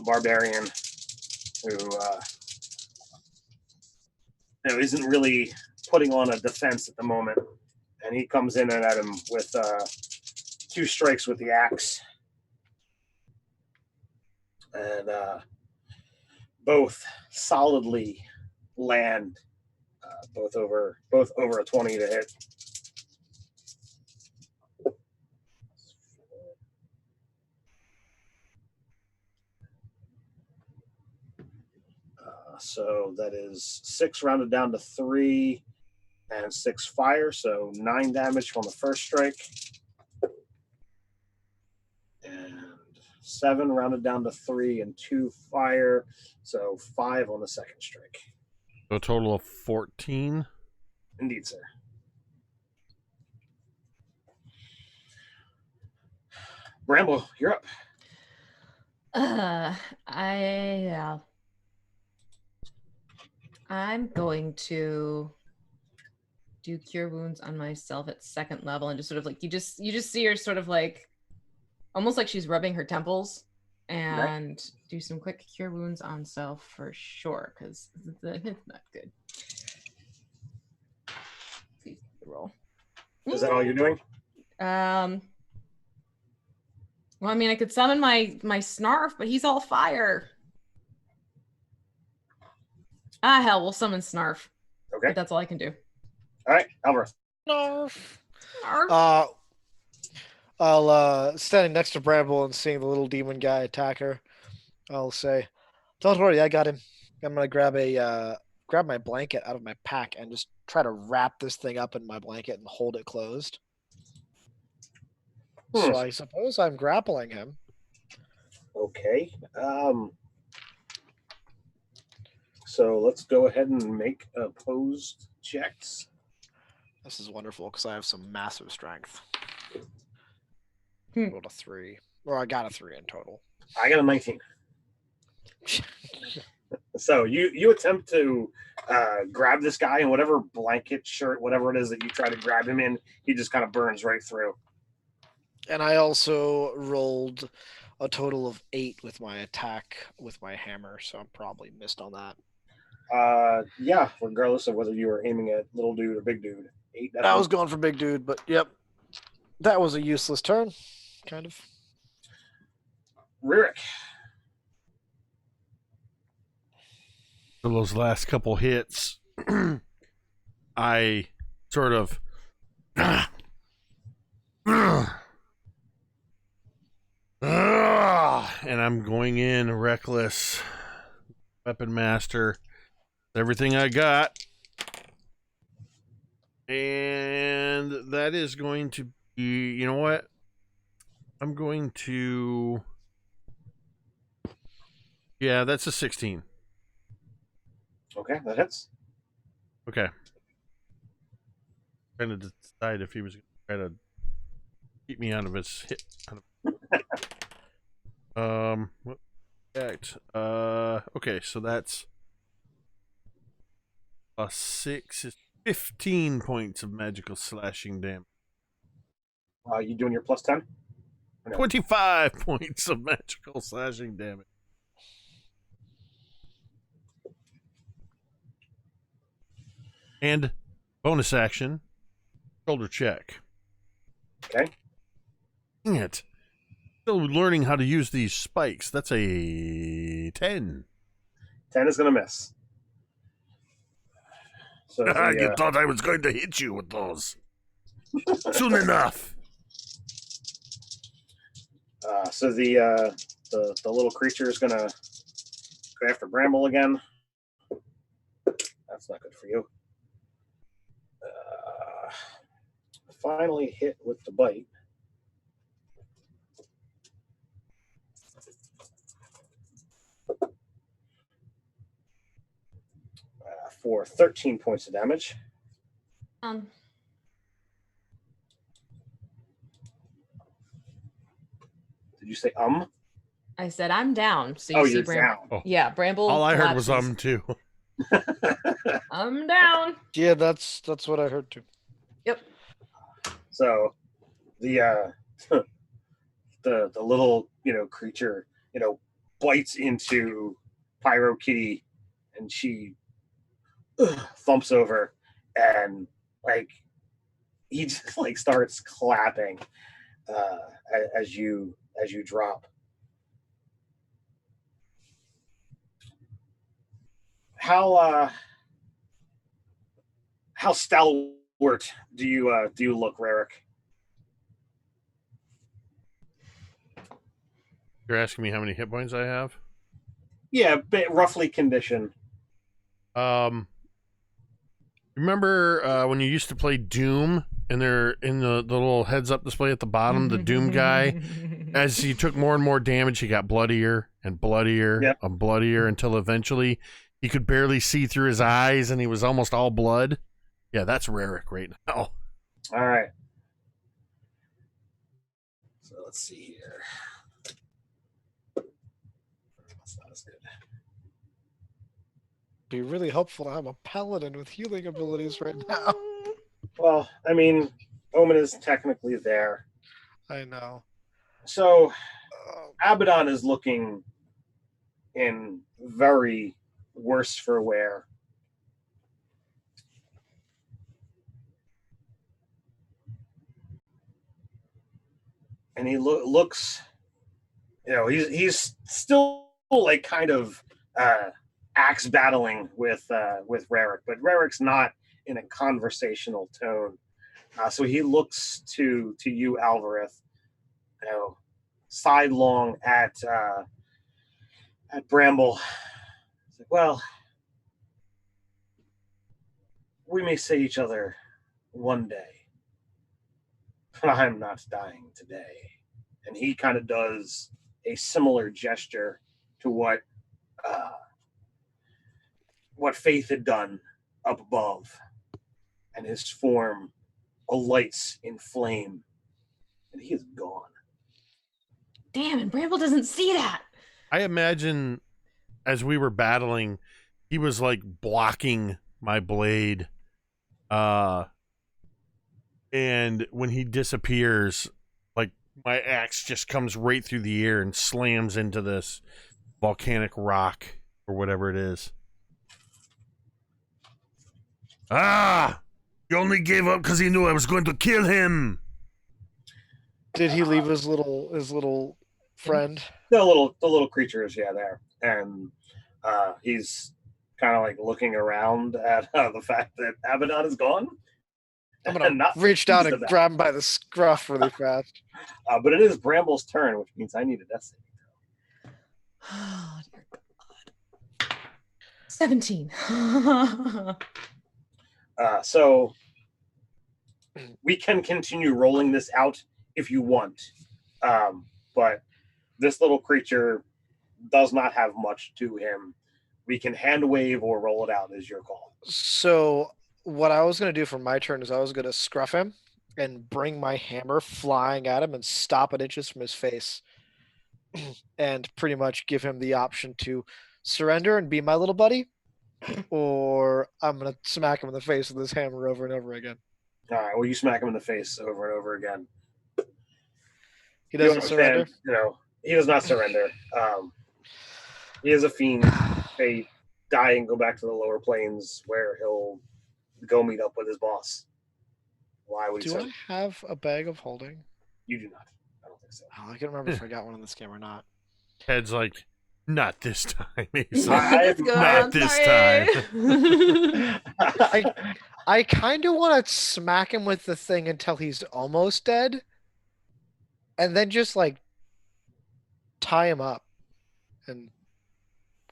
barbarian who isn't really putting on a defense at the moment, and he comes in at him with 2 strikes with the axe, and both solidly land, both over a 20 to hit. So that is 6 rounded down to 3 and 6 fire, so 9 damage from the first strike. And 7 rounded down to 3 and 2 fire, so 5 on the second strike. So a total of 14. Indeed, sir. Bramble, you're up. I'm going to do cure wounds on myself at 2nd level, and just sort of like you just see her sort of like almost like she's rubbing her temples, and do some quick cure wounds on self for sure, because it's not good. Please roll. Is that all you're doing? Well, I mean, I could summon my Snarf, but he's all fire. Ah, hell, we'll summon Snarf. Okay. But that's all I can do. All right, Alvarez. Snarf. Snarf. I'll standing next to Bramble and seeing the little demon guy attack her, I'll say, "Don't worry, I got him." I'm gonna grab my blanket out of my pack and just try to wrap this thing up in my blanket and hold it closed. So I suppose I'm grappling him. Okay. So let's go ahead and make opposed checks. This is wonderful because I have some massive strength. Hmm. Rolled a 3. Or I got a 3 in total. I got a 19. So you attempt to grab this guy, and whatever blanket, shirt, whatever it is that you try to grab him in, he just kind of burns right through. And I also rolled a total of 8 with my attack with my hammer, so I'm probably missed on that. Yeah, regardless of whether you were aiming at little dude or big dude. 8. I was going for big dude, but yep. That was a useless turn, kind of. Ririk. For those last couple hits, I sort of and I'm going in reckless, weapon master, everything I got, and that is going to be, you know what? I'm going to, yeah, that's a 16. Okay, that hits. Okay. Trying to decide if he was going to try to keep me out of his hit. What? Okay, so that's a 6 is 15 points of magical slashing damage. You doing your plus 10? No. 25 points of magical slashing damage. And bonus action, shoulder check. Okay. Dang it. Still learning how to use these spikes. That's a 10. 10 is going to miss. So You thought I was going to hit you with those. Soon enough. So the little creature is going to go after Bramble again. That's not good for you. Finally hit with the bite. For 13 points of damage. Did you say I said I'm down. So you Oh, see you're Bramble. down. Yeah, Bramble. All I heard was collapses. too. I'm down. Yeah, that's what I heard too. Yep. So the the little creature bites into Pyro Kitty, and she thumps over, and he just starts clapping as you drop. How stalwart do you look, Rarick? You're asking me how many hit points I have? Yeah, roughly condition. Remember when you used to play Doom, and they're in the little heads-up display at the bottom, the Doom guy, as he took more and more damage, he got bloodier and bloodier and bloodier until eventually he could barely see through his eyes, and he was almost all blood. Yeah, that's Rarick right now. All right. So let's see here. That's not as good. Be really helpful to have a paladin with healing abilities right now. Well, I mean, Omen is technically there. I know. So Abaddon is looking in very worse for wear. And he looks, he's still like kind of axe battling with Rarick, but Rarick's not in a conversational tone. So he looks to you, Alvarez, sidelong at Bramble. He's like, well, we may see each other one day, but I'm not dying today. And he kind of does a similar gesture to what Faith had done up above, and his form alights in flame, and he is gone. Damn, and Bramble doesn't see that. I imagine as we were battling, he was like blocking my blade. And when he disappears, like my axe just comes right through the air and slams into this volcanic rock or whatever it is. Ah! He only gave up because he knew I was going to kill him. Did he leave his little friend? The little creature is there, and he's kind of like looking around at the fact that Abaddon is gone. I'm gonna reach down and grab him by the scruff really fast. But it is Bramble's turn, which means I need a death saving throw. Oh dear God. 17. So we can continue rolling this out if you want, but this little creature does not have much to him. We can hand wave or roll it out as your call. So what I was going to do for my turn is I was going to scruff him and bring my hammer flying at him and stop it inches from his face and pretty much give him the option to surrender and be my little buddy, or I'm going to smack him in the face with this hammer over and over again. All right, well, you smack him in the face over and over again. He doesn't surrender? He does not surrender. He is a fiend. They die and go back to the lower planes where he'll go meet up with his boss. Why would Do I have a bag of holding? You do not. I don't think so. Oh, I can't remember if I got one in this game or not. Ted's like, not this time. Not this time. I kind of want to smack him with the thing until he's almost dead, and then just like tie him up and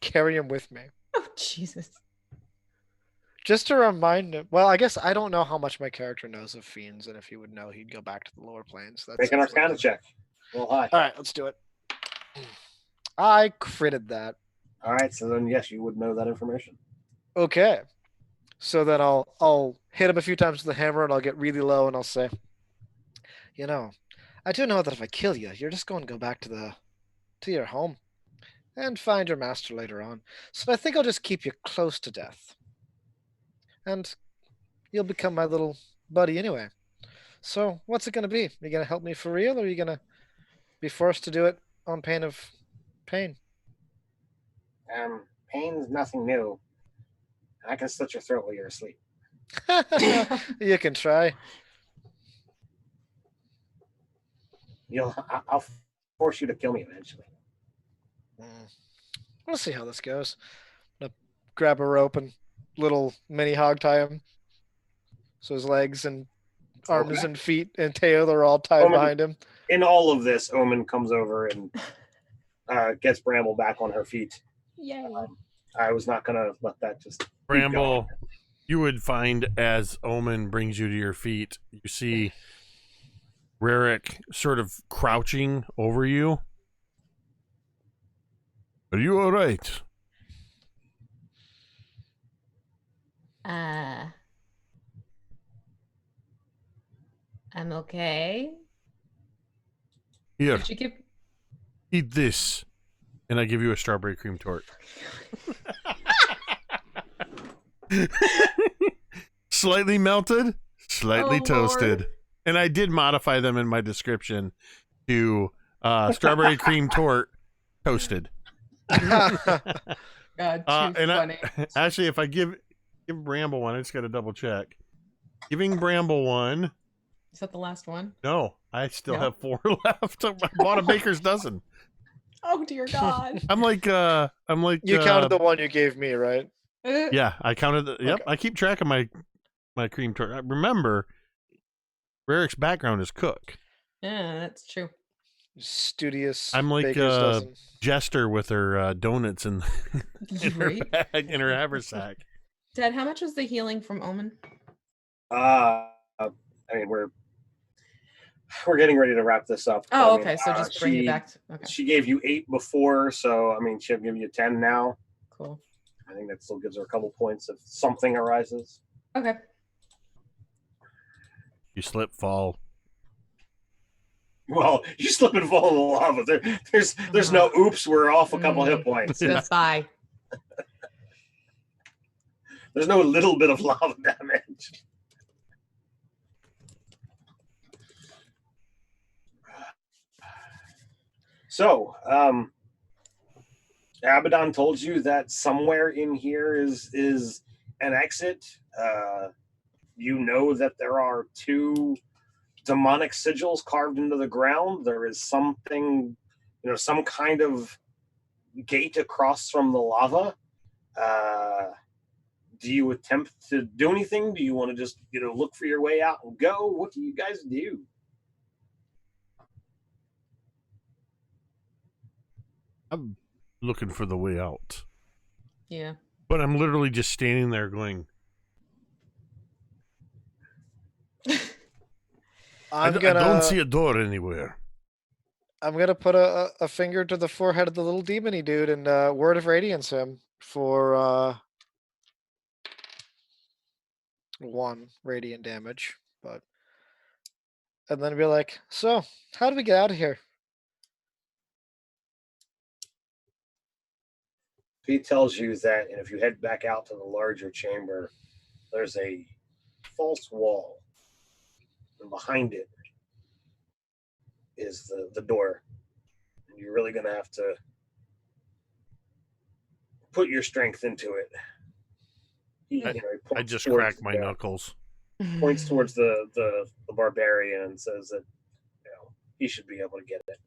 carry him with me. Oh, Jesus. Just to remind him. Well, I guess I don't know how much my character knows of fiends, and if he would know, he'd go back to the lower planes. Make an Arcana check. Well, hi. All right, let's do it. I critted that. All right, so then yes, you would know that information. Okay. So then I'll hit him a few times with the hammer, and I'll get really low, and I'll say, I do know that if I kill you, you're just going to go back to your home and find your master later on. So I think I'll just keep you close to death. And you'll become my little buddy anyway. So what's it going to be? Are you going to help me for real, or are you going to be forced to do it on pain of pain? Pain's nothing new. I can slit your throat while you're asleep. You can try. I'll force you to kill me eventually. We'll see how this goes. I'm gonna grab a rope and little mini hog tie him. So his legs and arms and feet and tail are all tied behind him. In all of this, Omen comes over and gets Bramble back on her feet. Yay. I was not going to let that just... Bramble, you would find as Omen brings you to your feet, you see Rarick sort of crouching over you. Are you all right? I'm okay. Here, Did you give... eat this. And I give you a strawberry cream tort. Slightly melted, slightly toasted. Lord. And I did modify them in my description to Strawberry cream tort toasted. God, too funny. Actually, if I give Bramble one, I just got to double check. Giving Bramble one. Is that the last one? No, I still No? have 4 left. I bought a baker's dozen. Oh dear God. I'm like You counted the one you gave me, right? Yeah, I counted the yep. Okay. I keep track of my cream tort. Remember, Rarik's background is cook. Yeah, that's true. Studious. I'm like baker's dozen. Jester with her donuts in her Right? bag, in her haversack. Dad, how much was the healing from Omen? I mean, we're getting ready to wrap this up. Oh, I mean, okay. So just bring it back. Okay, She gave you 8 before, so I mean, she'll give you 10 now. cool. I think that still gives her a couple points if something arises. Okay. You slip, fall. Well, you slip and fall in the lava. There's no oops. We're off a couple hit points. Goodbye. There's no little bit of lava damage. So, Abaddon told you that somewhere in here is an exit. You know that there are 2 demonic sigils carved into the ground. There is something, some kind of gate across from the lava. Do you attempt to do anything? Do you want to just, look for your way out and go? What do you guys do? I'm looking for the way out. Yeah. But I'm literally just standing there going, I don't see a door anywhere. I'm gonna put a finger to the forehead of the little demony dude and word of radiance him for 1 radiant damage, and then be like, so how do we get out of here? He tells you that, and if you head back out to the larger chamber, there's a false wall, and behind it is the door. And you're really going to have to put your strength into it. He I just cracked my knuckles. Points towards the barbarian and says that he should be able to get it.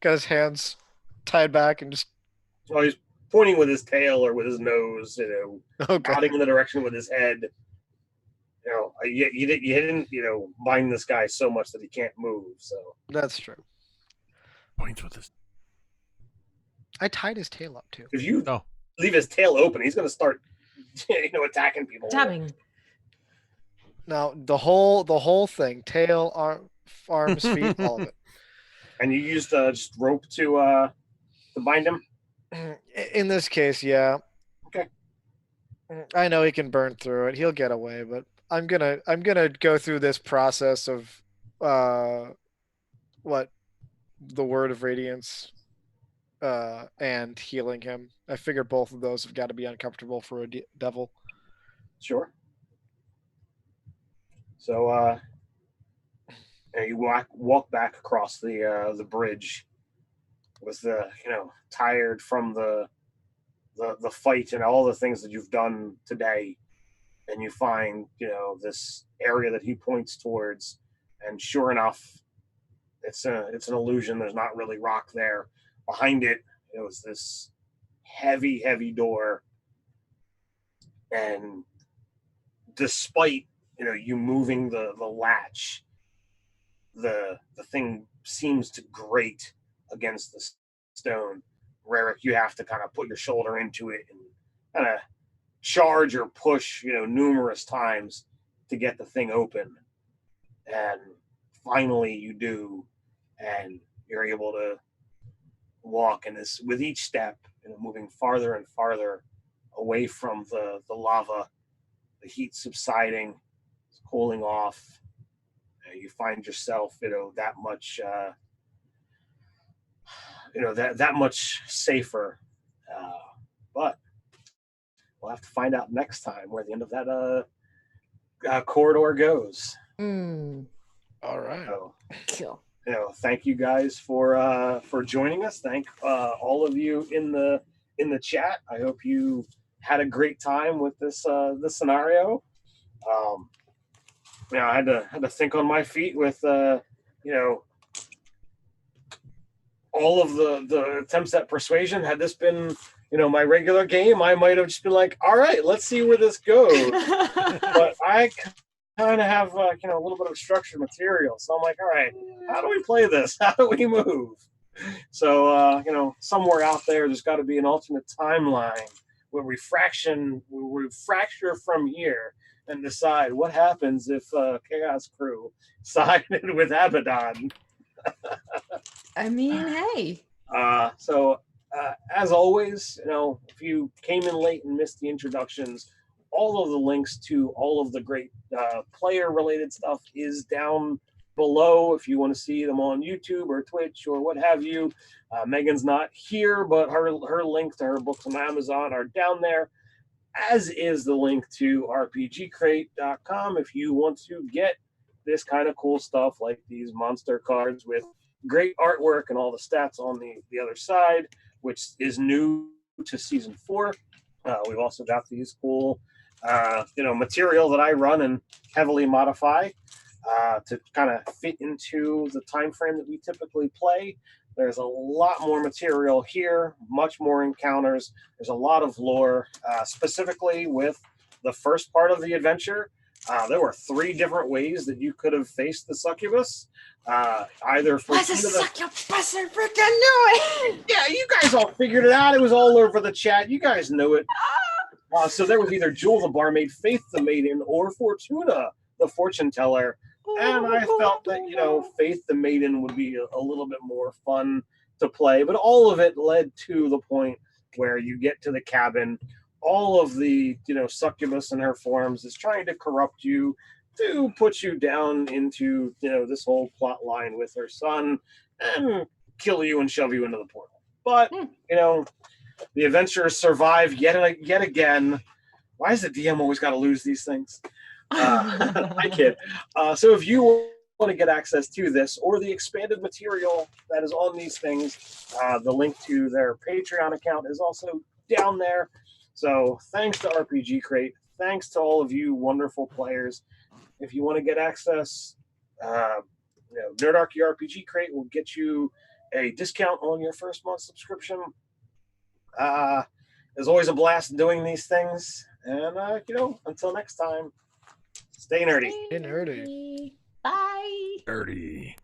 Got his hands tied back and just. Well, he's pointing with his tail or with his nose, Okay. nodding in the direction with his head. You didn't bind this guy so much that he can't move. So That's true. Points with his. I tied his tail up too. if you leave his tail open, he's going to start, attacking people. Stabbing. Now the whole thing, tail, arms, feet, all of it. And you used just rope to bind him. In this case, yeah. Okay. I know he can burn through it. He'll get away, but I'm gonna go through this process of what the word of radiance and healing him. I figure both of those have got to be uncomfortable for a devil. Sure. So you walk back across the bridge with the tired from the fight and all the things that you've done today, and you find this area that he points towards, and sure enough, it's an illusion. There's not really rock there. Behind it, it was this heavy door, and despite you moving the latch, the thing seems to grate against the stone. Rarik, you have to kind of put your shoulder into it and kind of charge or push, numerous times to get the thing open. And finally you do, and you're able to walk. And this, with each step, moving farther and farther away from the lava, the heat subsiding, cooling off. You find yourself, that much, that much safer. But we'll have to find out next time where the end of that corridor goes. All right. So, Cool. thank you guys for joining us. Thank all of you in the chat. I hope you had a great time with this scenario. I had to think on my feet with all of the attempts at persuasion. Had this been my regular game, I might have just been like, all right, let's see where this goes. But I kind of have a little bit of structured material, so I'm like, all right, how do we play this? How do we move? So somewhere out there's got to be an alternate timeline where we fracture from here and decide what happens if Chaos Crew sided with Abaddon. I mean, hey. So as always, if you came in late and missed the introductions, all of the links to all of the great player-related stuff is down below if you want to see them on YouTube or Twitch or what have you. Megan's not here, but her link to her books on Amazon are down there, as is the link to rpgcrate.com if you want to get this kind of cool stuff like these monster cards with great artwork and all the stats on the other side, which is new to season 4. We've also got these cool material that I run and heavily modify to kind of fit into the time frame that we typically play. There's a lot more material here, much more encounters. There's a lot of lore, specifically with the first part of the adventure. There were 3 different ways that you could have faced the succubus. Either for What's a succubus? I freaking knew it! Yeah, you guys all figured it out. It was all over the chat. You guys knew it. So there was either Jewel the Barmaid, Faith the Maiden, or Fortuna the Fortune Teller. And I felt that, Faith the Maiden would be a little bit more fun to play. But all of it led to the point where you get to the cabin. All of the, succubus in her forms is trying to corrupt you to put you down into, this whole plot line with her son and kill you and shove you into the portal. But, the adventurers survive yet again. Why is the DM always got to lose these things? I kid. So if you want to get access to this or the expanded material that is on these things, the link to their Patreon account is also down there. So thanks to RPG Crate. Thanks to all of you wonderful players. If you want to get access, Nerdarchy RPG Crate will get you a discount on your first month subscription. There's always a blast doing these things. And, until next time, stay nerdy. Stay nerdy. Bye. Dirty.